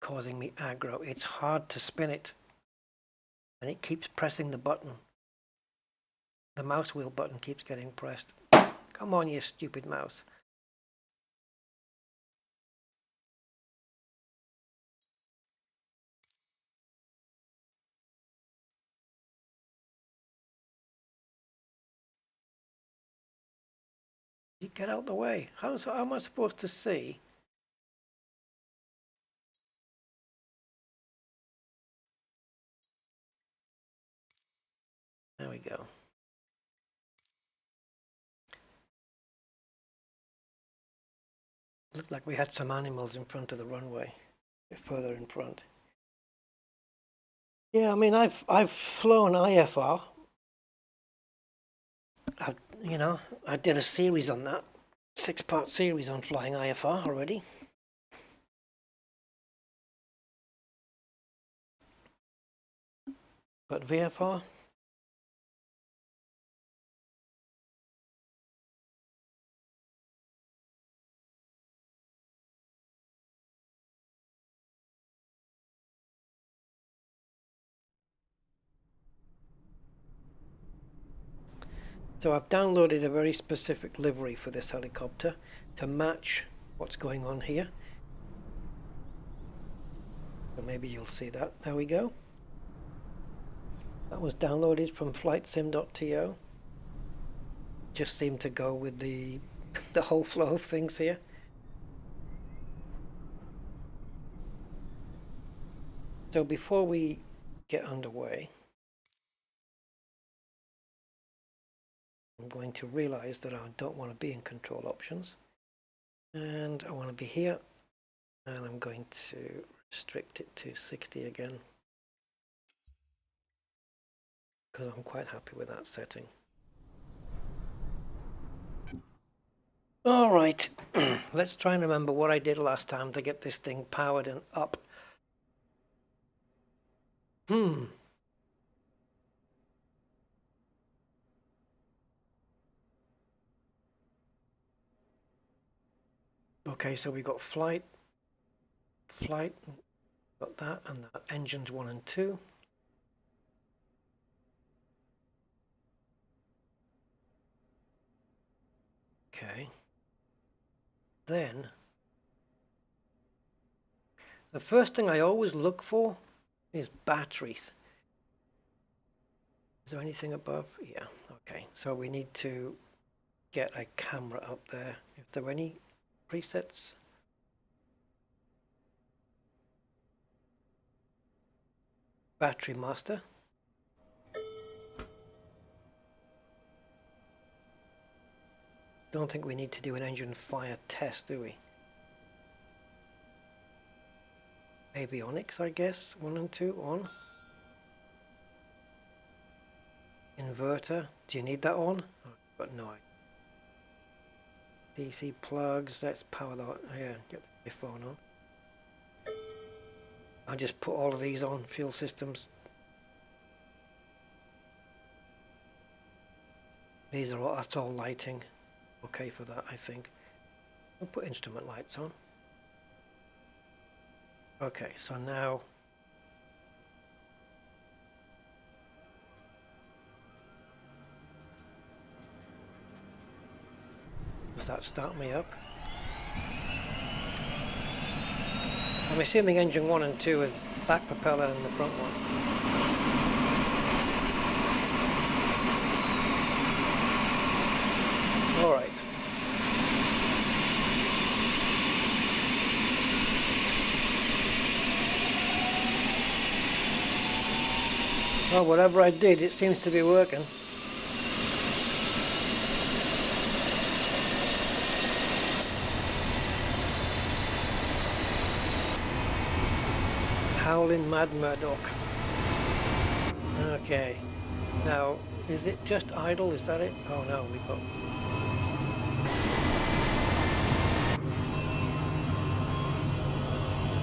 causing me aggro. It's hard to spin it. And it keeps pressing the button. The mouse wheel button keeps getting pressed. Come on, you stupid mouse. You get out the way. How am I supposed to see? There we go. Looked like we had some animals in front of the runway, a bit further in front. Yeah, I mean, I've flown IFR. I did a series on that, 6-part series on flying IFR already. But VFR, so I've downloaded a very specific livery for this helicopter to match what's going on here. So maybe you'll see that. There we go. That was downloaded from flightsim.to. Just seemed to go with the whole flow of things here. So before we get underway, I'm going to realize that I don't want to be in control options, and I want to be here, and I'm going to restrict it to 60 again because I'm quite happy with that setting. All right, let's try and remember what I did last time to get this thing powered and up. Okay, so we got flight, got that, and that engines 1 and 2. Okay. Then, the first thing I always look for is batteries. Is there anything above? Yeah, okay. So we need to get a camera up there. If there are any presets. Battery master. Don't think we need to do an engine fire test, do we? Avionics, I guess. 1 and 2 on. Inverter. Do you need that on? Oh, but no. DC plugs. Let's power that. Yeah, get the phone on. I'll just put all of these on. Fuel systems. These are all. That's all lighting. Okay for that, I think. We'll put instrument lights on. Okay, so now Does that start me up? I'm assuming engine 1 and 2 is back propeller and the front one. Alright. Well, whatever I did, it seems to be working. Howling Mad Murdoch. Okay. Now, is it just idle? Is that it? Oh no, we've got...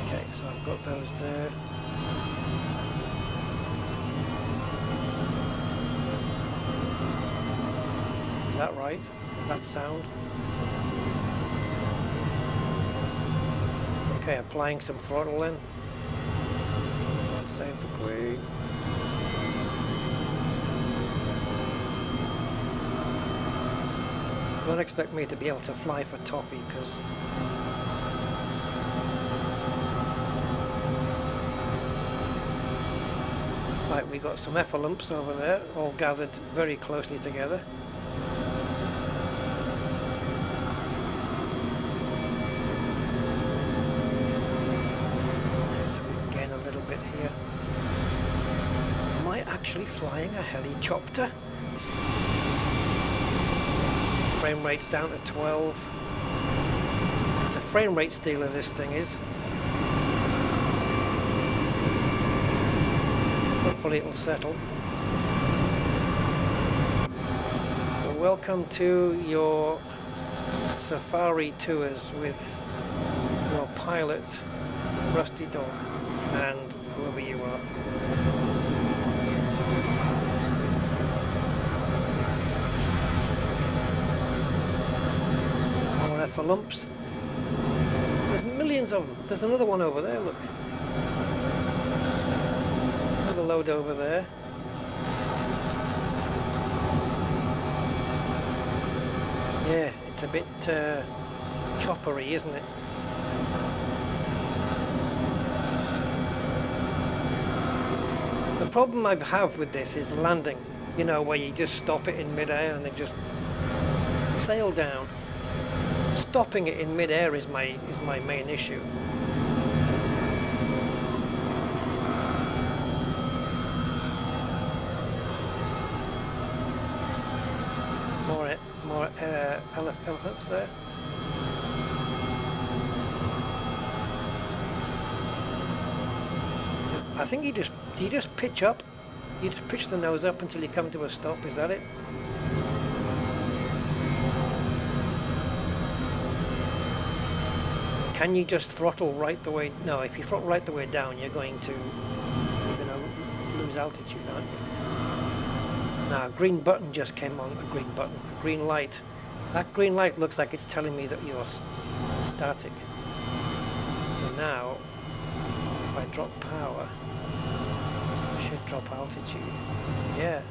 Okay, so I've got those there. Is that right? That sound? Okay, applying some throttle then. Save the queen. Don't expect me to be able to fly for toffee, because right, we got some effalumps over there, all gathered very closely together. Actually flying a helicopter. Frame rate's down to 12. It's a frame rate stealer, this thing is. Hopefully it'll settle. So welcome to your safari tours with your pilot, Rusty Dog, and whoever you are. For lumps. There's millions of them. There's another one over there, look. Another load over there. Yeah, it's a bit choppery, isn't it? The problem I have with this is landing. You know, where you just stop it in mid-air and they just sail down. Stopping it in mid-air is my main issue. More elephants there. I think you just pitch up. You just pitch the nose up until you come to a stop. Is that it? Can you just throttle right the way? No, if you throttle right the way down, you're going to lose altitude, aren't you? Now, a green button just came on. A green light. That green light looks like it's telling me that you're static. So now, if I drop power, I should drop altitude. Yeah,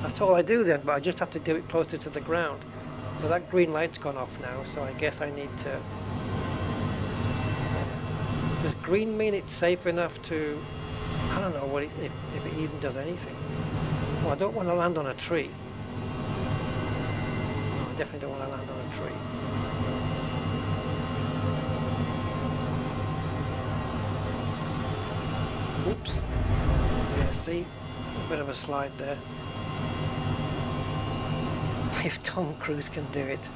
that's all I do then, but I just have to do it closer to the ground. So that green light's gone off now, so I guess I need to... Does green mean it's safe enough to... I don't know what if it even does anything. Well, I don't want to land on a tree. No, I definitely don't want to land on a tree. Oops. Yeah, see? A bit of a slide there. If Tom Cruise can do it.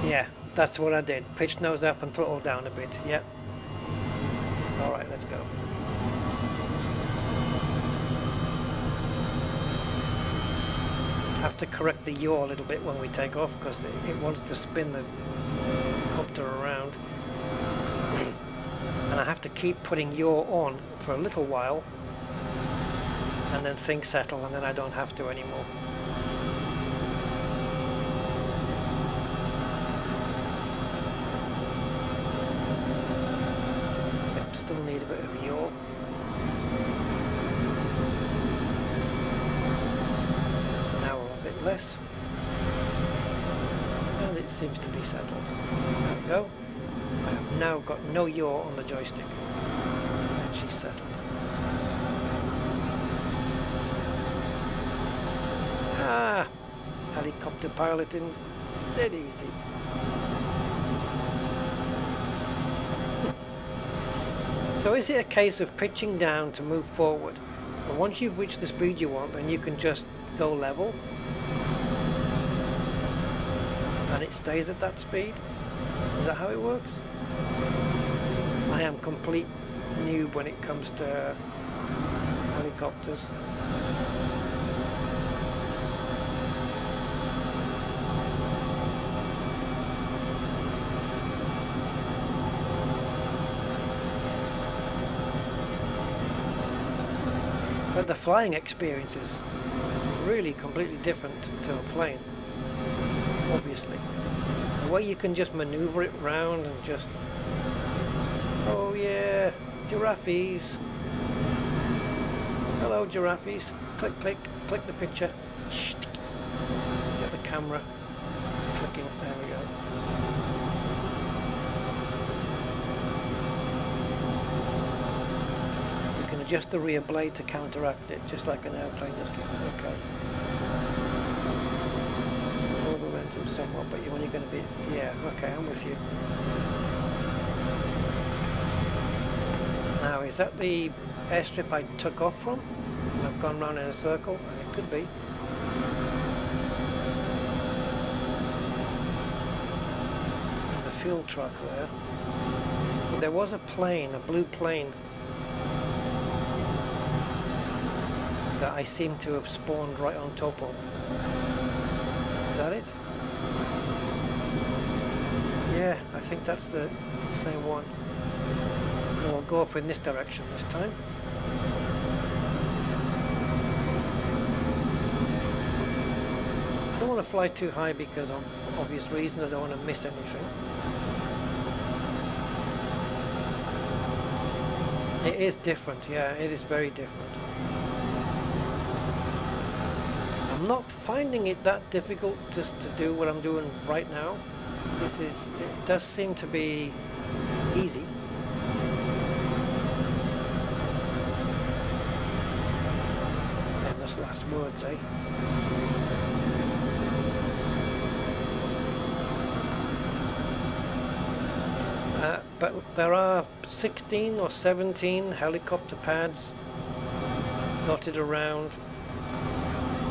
Yeah. That's what I did. Pitch nose up and throttle down a bit. Yep. Alright, let's go. Have to correct the yaw a little bit when we take off because it wants to spin the copter around. And I have to keep putting yaw on for a little while and then things settle and then I don't have to anymore. Still need a bit of yaw. Now a bit less. seems to be settled. There we go. I have now got no yaw on the joystick. And she's settled. Ah! Helicopter piloting's dead easy. So is it a case of pitching down to move forward? And once you've reached the speed you want, then you can just go level? And it stays at that speed? Is that how it works? I am complete noob when it comes to helicopters. But the flying experience is really completely different to a plane, obviously. The way you can just maneuver it round and just... Oh yeah, giraffes. Hello giraffes. Click, click, click the picture. Get the camera clicking. There we go. Just the rear blade to counteract it, just like an airplane. Just keep okay. Full momentum somewhat, but you're only going to be, yeah, okay, I'm with you. Now, is that the airstrip I took off from? And I've gone round in a circle? It could be. There's a fuel truck there. But there was a plane, a blue plane, that I seem to have spawned right on top of. Is that it? Yeah, I think that's the same one. So I'll go off in this direction this time. I don't want to fly too high because of obvious reasons. I don't want to miss anything. It is different, yeah, it is very different. I'm not finding it that difficult just to do what I'm doing right now. It does seem to be easy. Famous last words, eh? But there are 16 or 17 helicopter pads dotted around,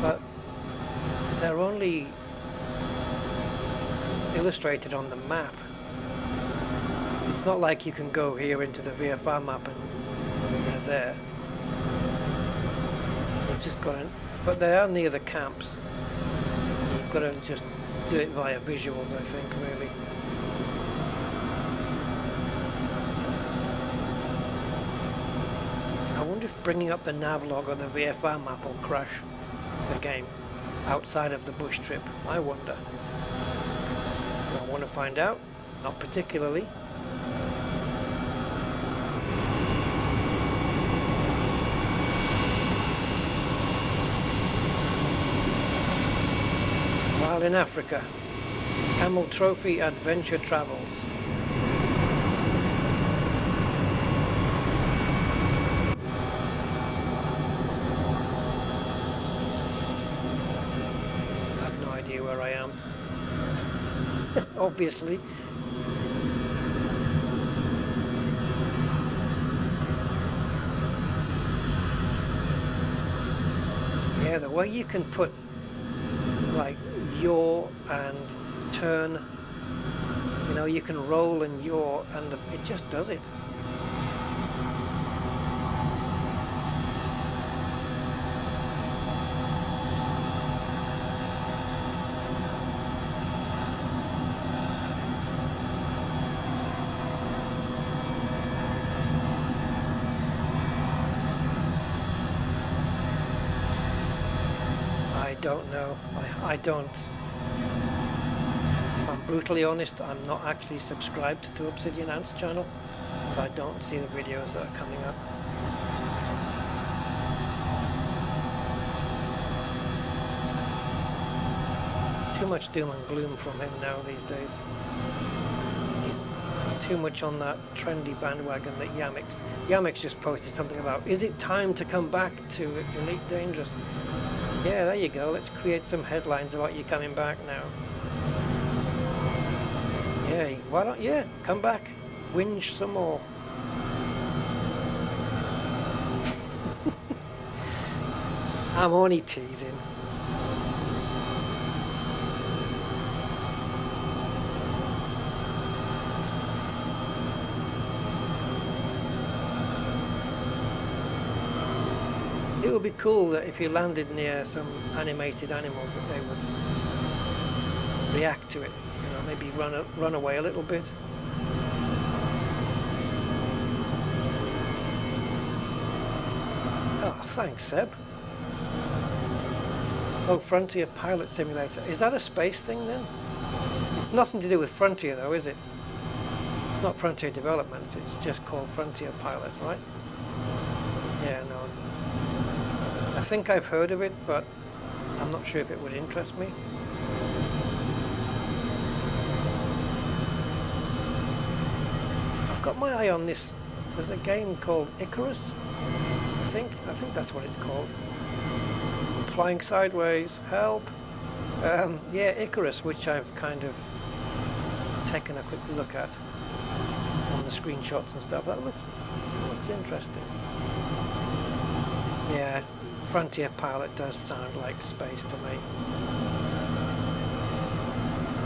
but they're only illustrated on the map. It's not like you can go here into the VFR map and they're there. You've just got to, but they are near the camps. So you've got to just do it via visuals, I think, really. I wonder if bringing up the navlog or the VFR map will crash the game outside of the bush trip. I wonder. Do I want to find out? Not particularly. While in Africa, Camel Trophy Adventure Travels. Where I am. Obviously. Yeah, the way you can put like yaw and turn, you know, you can roll and yaw and it just does it. I don't know. I don't. If I'm brutally honest, I'm not actually subscribed to Obsidian Ant's channel, so I don't see the videos that are coming up. too much doom and gloom from him now these days. He's too much on that trendy bandwagon that Yamix just posted something about, is it time to come back to Elite Dangerous? Yeah, there you go. Let's create some headlines about you coming back now. Yeah, why don't you come back? Whinge some more. I'm only teasing. It would be cool that if you landed near some animated animals that they would react to it, you know, maybe run away a little bit. Oh, thanks, Seb. Oh, Frontier Pilot Simulator. Is that a space thing then? It's nothing to do with Frontier though, is it? It's not Frontier Development, it's just called Frontier Pilot, right? Yeah, no. I think I've heard of it, but I'm not sure if it would interest me. I've got my eye on this. There's a game called Icarus, I think that's what it's called. I'm flying sideways, help. Yeah, Icarus, which I've kind of taken a quick look at on the screenshots and stuff. That looks interesting. Yeah, Frontier Pilot does sound like space to me.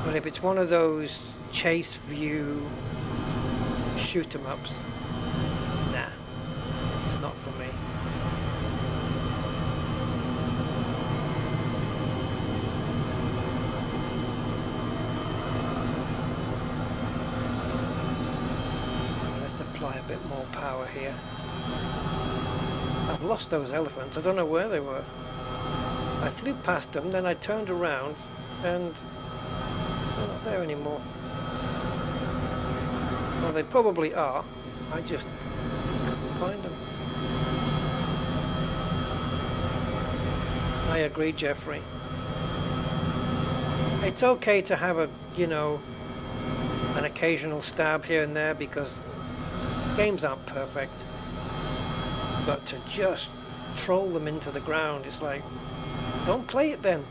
But if it's one of those chase view shoot 'em ups, nah, it's not for me. Let's apply a bit more power here. I've lost those elephants. I don't know where they were. I flew past them, then I turned around, and they're not there anymore. Well, they probably are. I just couldn't find them. I agree, Jeffrey. It's okay to have a, you know, an occasional stab here and there because games aren't perfect. But to just troll them into the ground, it's like, don't play it then.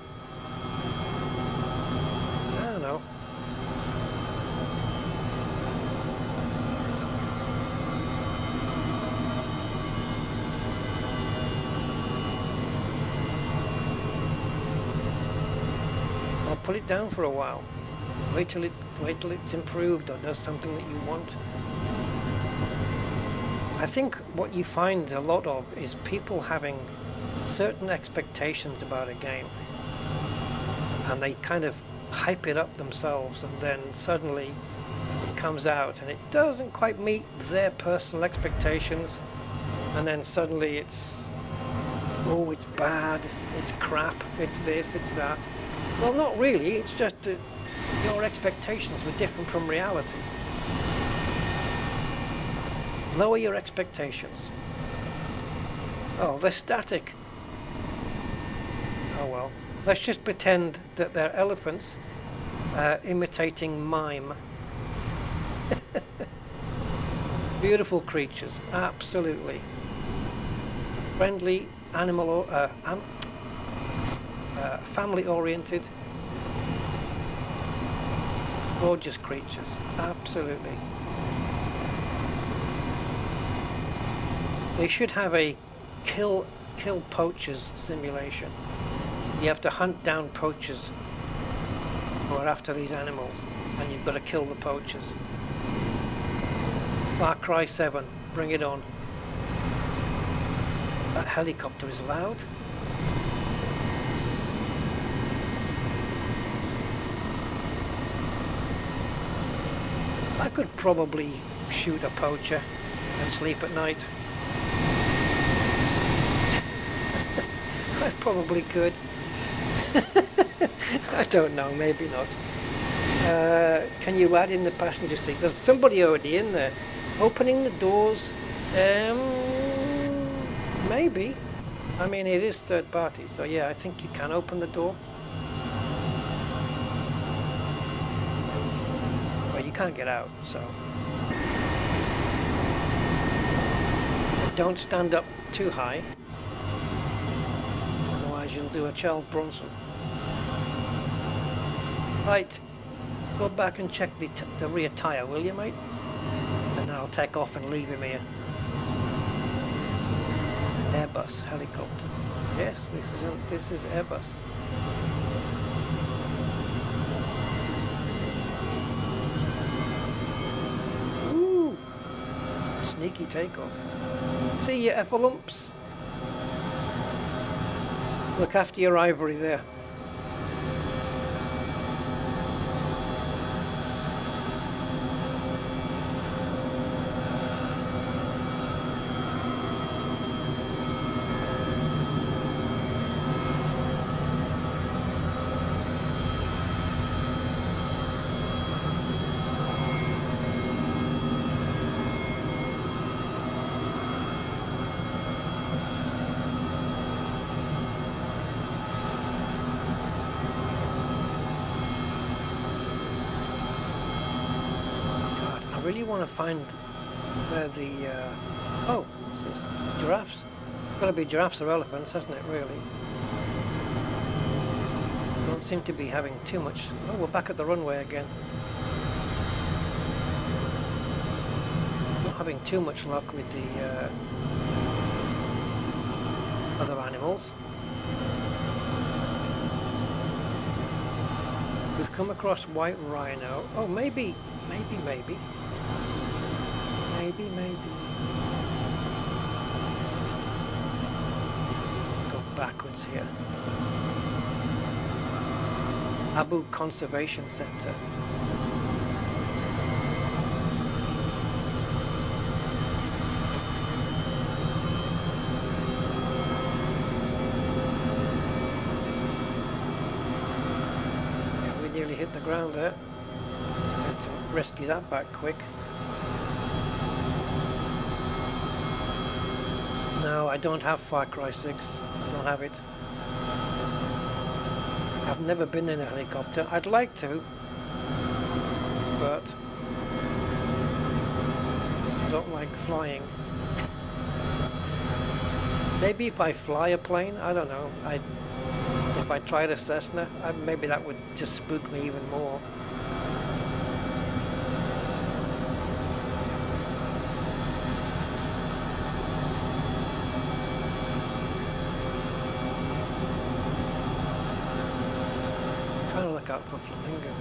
I don't know. Or put it down for a while. Wait till it's improved or does something that you want. I think what you find a lot of is people having certain expectations about a game and they kind of hype it up themselves, and then suddenly it comes out and it doesn't quite meet their personal expectations, and then suddenly it's, oh, it's bad, it's crap, it's this, it's that. Well, not really, it's just that your expectations were different from reality. Lower your expectations. Oh, they're static. Oh well. Let's just pretend that they're elephants imitating mime. Beautiful creatures, absolutely. Friendly, animal, family-oriented. Gorgeous creatures, absolutely. They should have a kill poachers simulation. You have to hunt down poachers who are after these animals, and you've got to kill the poachers. Far Cry 7, bring it on. That helicopter is loud. I could probably shoot a poacher and sleep at night. I probably could. I don't know, maybe not. Can you add in the passenger seat? There's somebody already in there. Opening the doors, maybe. I mean, it is third party, so yeah, I think you can open the door. can't get out, so don't stand up too high, otherwise you'll do a Charles Bronson. Right, go back and check the rear tyre, will you, mate? And then I'll take off and leave him here. Airbus helicopters. Yes, this is Airbus. Ooh, sneaky takeoff. See you, Effalumps. Look after your ivory there. I really want to find where the oh, what's this? Giraffes. Got to be giraffes or elephants, hasn't it? Really. Don't seem to be having too much. Oh, we're back at the runway again. Not having too much luck with the other animals. We've come across white rhino. Oh, maybe. Let's go backwards here. Abu Conservation Center. Yeah, we nearly hit the ground there. Had to rescue that back quick. No, I don't have Far Cry 6. I don't have it. I've never been in a helicopter. I'd like to, but I don't like flying. Maybe if I fly a plane, I don't know. If I tried a Cessna, maybe that would just spook me even more. Out for flamingos.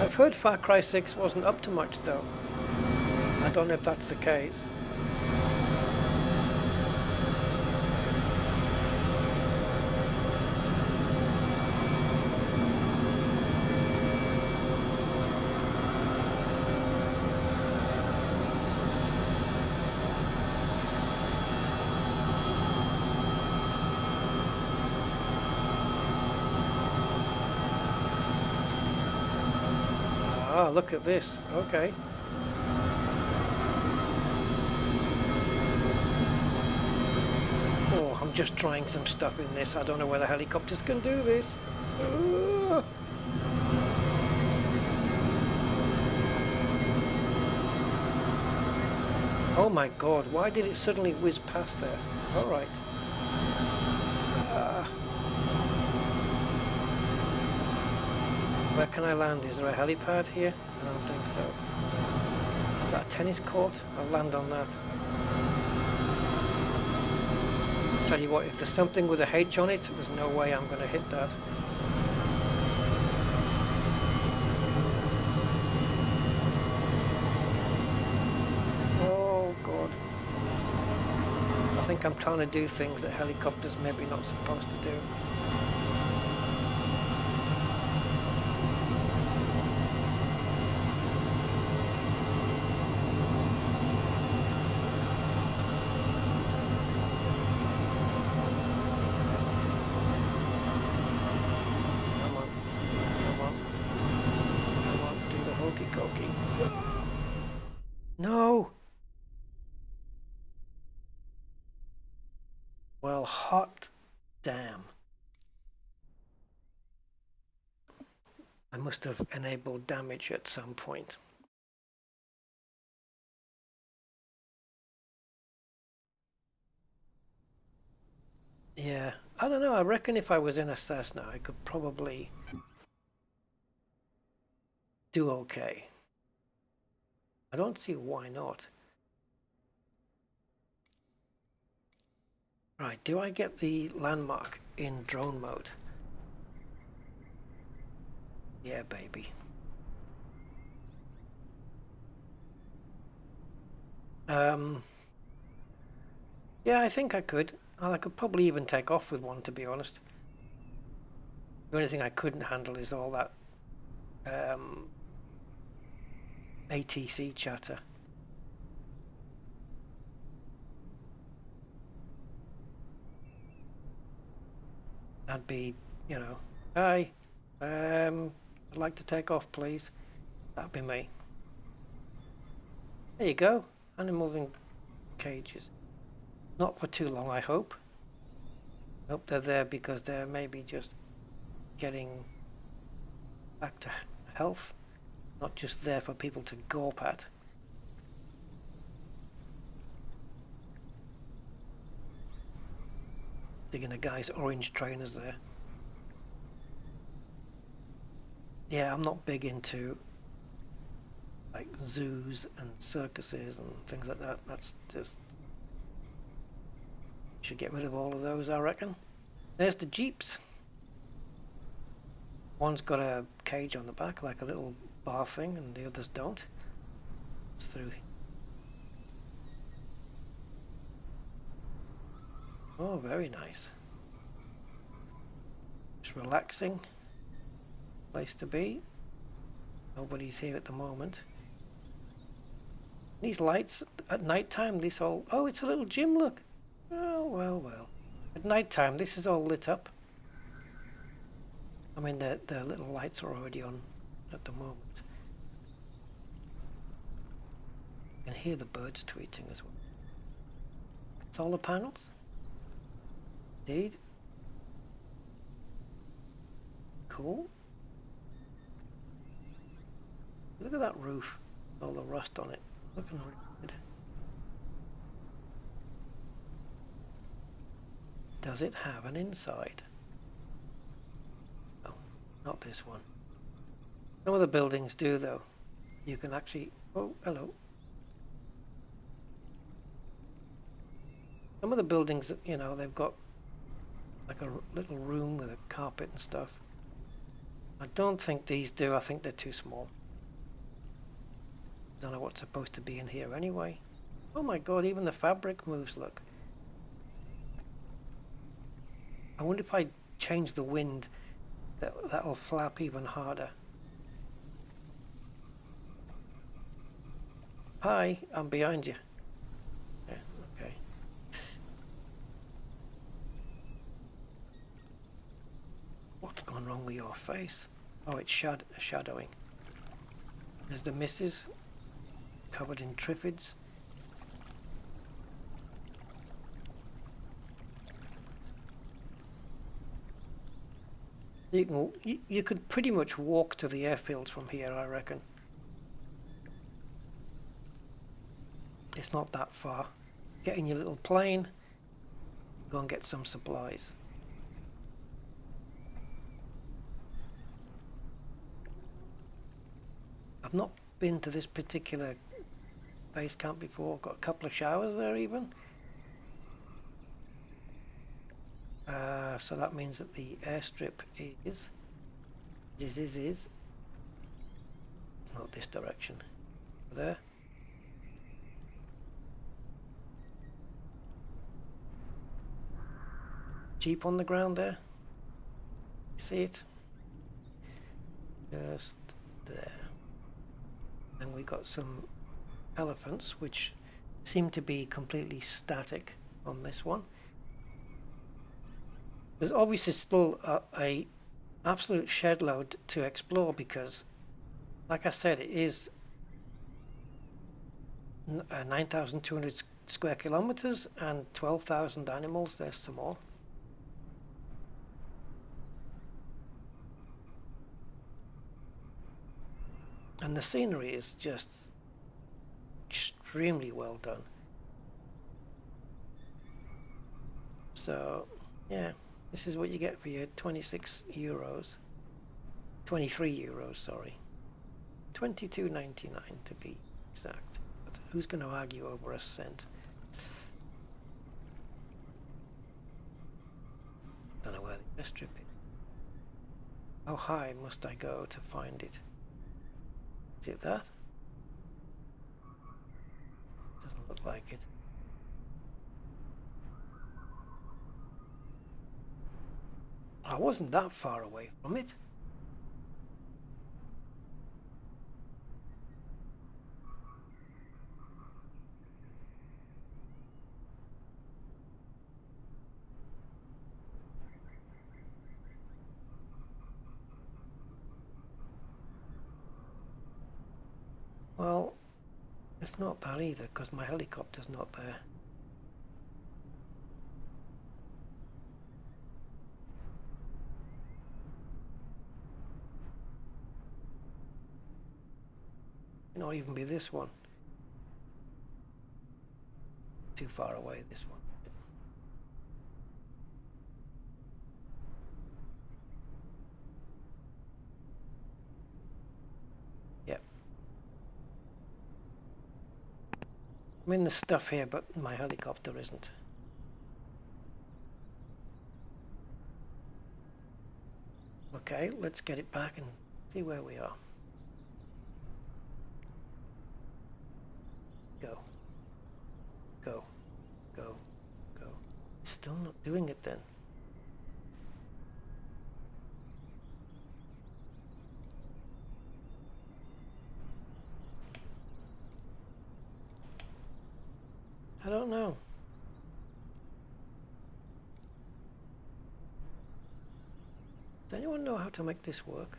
I've heard Far Cry 6 wasn't up to much though. I don't know if that's the case. Ah, look at this. Okay. Oh, I'm just trying some stuff in this. I don't know whether helicopters can do this. Oh my god, why did it suddenly whiz past there? Alright. Where can I land? Is there a helipad here? I don't think so. Is that a tennis court? I'll land on that. Tell you what, if there's something with a H on it, there's no way I'm going to hit that. Oh god. I think I'm trying to do things that helicopters maybe not supposed to do. No! Well, hot damn. I must have enabled damage at some point. Yeah, I don't know. I reckon if I was in a Cessna, I could probably do okay. I don't see why not. Right, do I get the landmark in drone mode? Yeah, baby. Yeah, I think I could. I could probably even take off with one, to be honest. The only thing I couldn't handle is all that ATC chatter. I'd be, you know, hi, I'd like to take off, please. That'd be me. There you go. Animals in cages. Not for too long, I hope. I hope they're there because they're maybe just getting back to health, not just there for people to gawp at. Digging a guy's orange trainers there. Yeah, I'm not big into like zoos and circuses and things like that. That's just... should get rid of all of those, I reckon. There's the Jeeps. One's got a cage on the back, like a little bar thing, and the others don't. It's through. Oh, very nice. Just relaxing. Place to be. Nobody's here at the moment. These lights at night time, this all... oh, it's a little gym, look. Oh, well, well. At night time, this is all lit up. I mean, the little lights are already on at the moment. You can hear the birds tweeting as well. Solar panels? Indeed. Cool. Look at that roof. All the rust on it. Looking really good. Does it have an inside? Oh, not this one. Some of the buildings do, though. You can actually... oh, hello. Some of the buildings, you know, they've got like a little room with a carpet and stuff. I don't think these do. I think they're too small. Don't know what's supposed to be in here anyway. Oh my god, even the fabric moves, look. I wonder if I change the wind, that'll flap even harder. Hi, I'm behind you. Yeah, okay. What's gone wrong with your face? Oh, it's shadowing. There's the missus, covered in triffids. You could pretty much walk to the airfield from here, I reckon. It's not that far. Get in your little plane, go and get some supplies. I've not been to this particular base camp before. Got a couple of showers there even. So that means that the airstrip is it's not this direction. There. Jeep on the ground there. See it? Just there. And we got some elephants which seem to be completely static on this one. There's obviously still a absolute shed load to explore because, like I said, it is 9,200 square kilometers and 12,000 animals. There's some more. And the scenery is just extremely well done. So, yeah, this is what you get for your 26 euros. 23 euros, sorry. 22.99 to be exact. But who's going to argue over a cent? Don't know where the best strip is. How high must I go to find it? Is it that? Doesn't look like it. I wasn't that far away from it. Well, it's not that either, because my helicopter's not there. It might not even be this one. Too far away, this one. Yep. I'm in the stuff here, but my helicopter isn't. Okay, let's get it back and see where we are. Go. Go. Go. Go. It's still not doing it then. I don't know. Does anyone know how to make this work?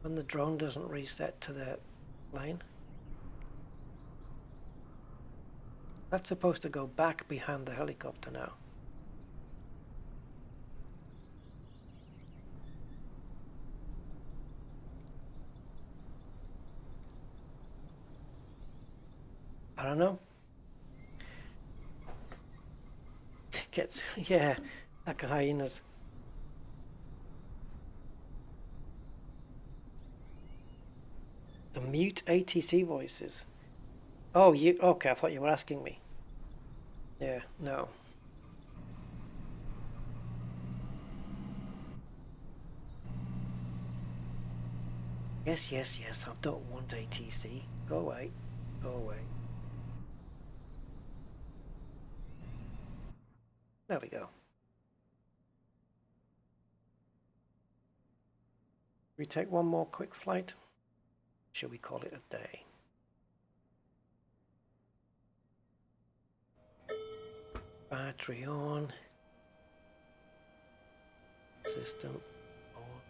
When the drone doesn't reset to the plane? That's supposed to go back behind the helicopter now. I don't know. Gets, yeah, like hyenas. The mute ATC voices. Oh, you, okay, I thought you were asking me. Yeah, no. Yes, yes, yes, I don't want ATC. Go away. Go away. There we go. We take one more quick flight. Shall we call it a day? Battery on. System on.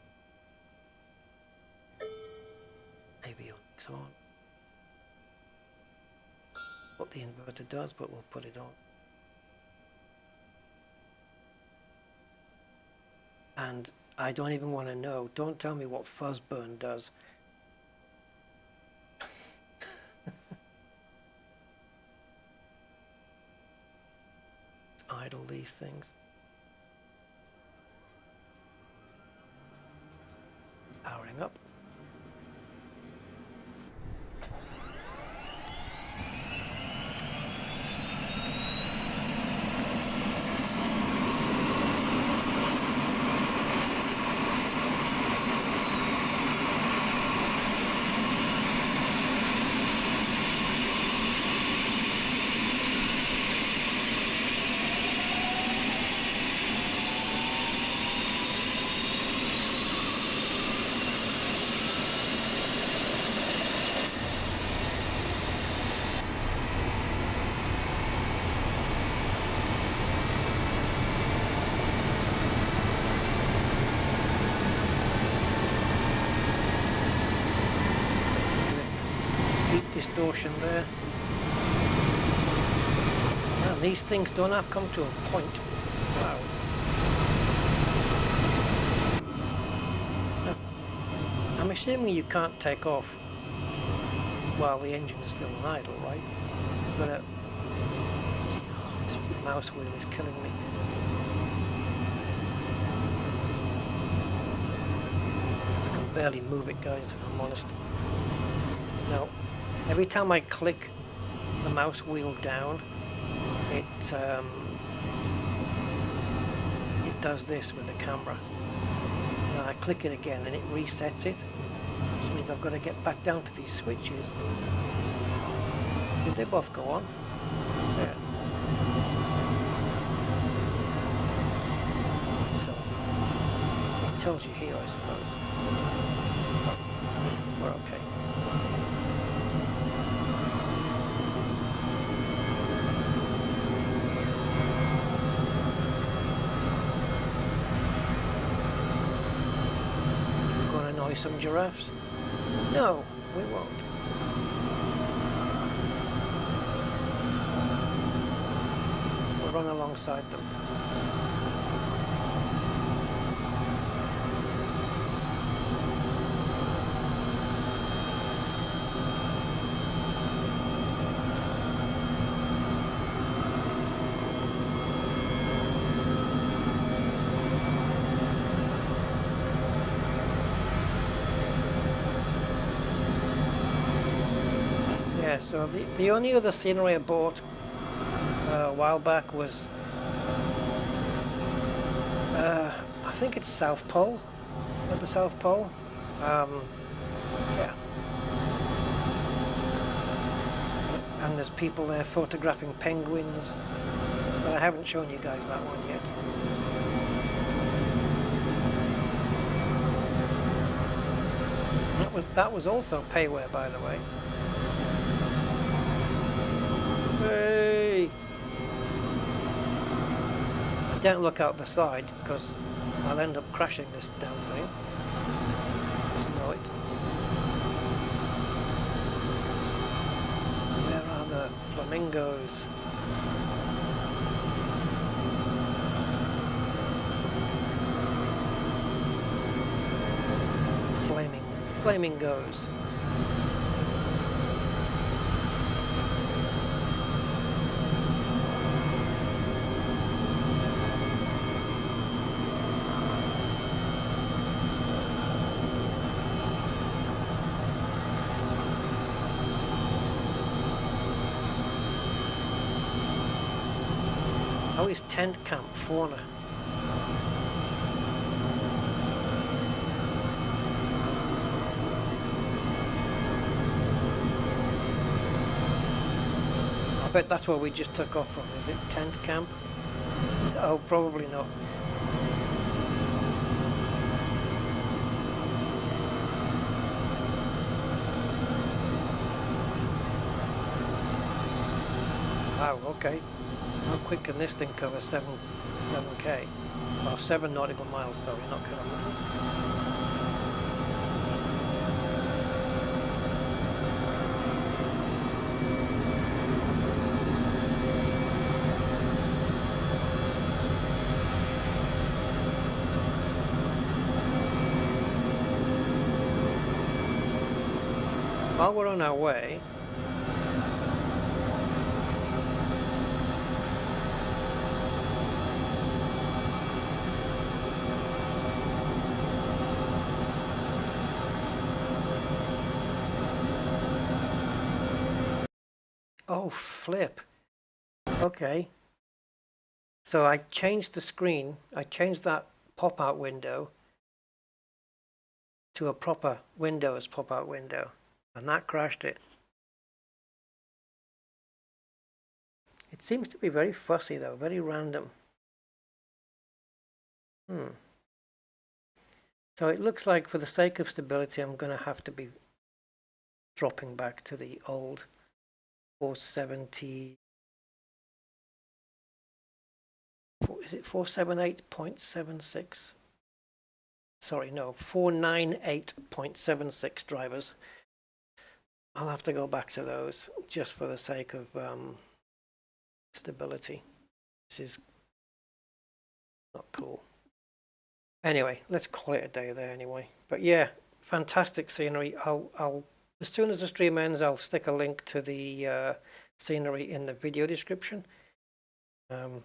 Avionics on. What the inverter does, but we'll put it on. And I don't even want to know. Don't tell me what fuzz burn does. Idle these things. Powering up. Distortion there. Man, these things don't have come to a point. Wow. I'm assuming you can't take off while the engine's still on idle, right? But this mouse wheel is killing me. I can barely move it, guys, if I'm honest. Now, every time I click the mouse wheel down, it does this with the camera. Then I click it again and it resets it, which means I've got to get back down to these switches. Did they both go on? Yeah. So it tells you here, I suppose. But we're okay. We're going to annoy some giraffes? No, we won't. Run alongside them. Yeah, so the only other scenery I bought a while back was I think it's South Pole, at the South Pole. Yeah. And there's people there photographing penguins, but I haven't shown you guys that one yet. That was also payware, by the way. Hey! Don't look out the side, because I'll end up crashing this damn thing. Just know it. Where are the flamingos? Flamingos. How is tent camp fauna? I bet that's where we just took off from. Is it tent camp? Oh, probably not. Wow, okay. How quick can this thing cover 7k? Or 7 nautical miles, sorry, not kilometers. While we're on our way, oh, flip. Okay. So I changed the screen. I changed that pop-out window to a proper Windows pop-out window. And that crashed it. It seems to be very fussy though, very random. So it looks like for the sake of stability, I'm going to have to be dropping back to the old 470. Is it 478.76? Sorry, no, 498.76 drivers. I'll have to go back to those just for the sake of stability. This is not cool. Anyway, let's call it a day there anyway. But yeah, fantastic scenery. I'll as soon as the stream ends, I'll stick a link to the scenery in the video description, and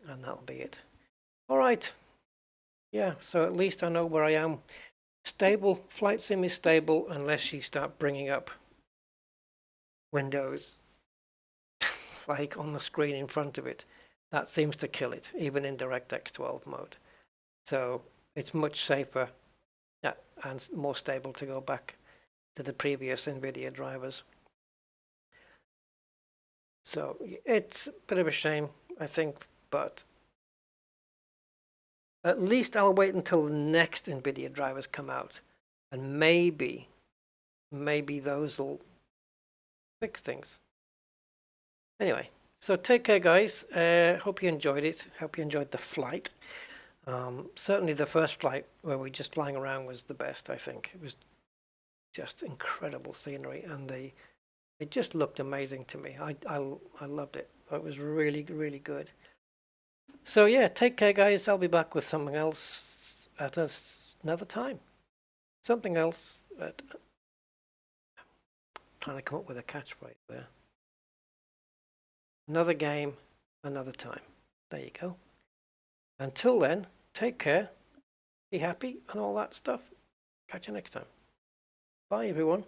that'll be it. All right. Yeah, so at least I know where I am. Stable. Flight sim is stable unless you start bringing up Windows like on the screen in front of it. That seems to kill it, even in DirectX 12 mode. So it's much safer, yeah, and more stable to go back to the previous Nvidia drivers. So it's a bit of a shame, I think, but at least I'll wait until the next Nvidia drivers come out, and maybe those will fix things. Anyway, so take care, guys. Hope you enjoyed it. Hope you enjoyed the flight. Certainly the first flight where we were just flying around was the best, I think. It was just incredible scenery, and it just looked amazing to me. I loved it. It was really, really good. So yeah, take care, guys. I'll be back with something else at another time. Something else at... trying to come up with a catchphrase there. Another game, another time. There you go. Until then, take care, be happy, and all that stuff. Catch you next time. Bye, everyone.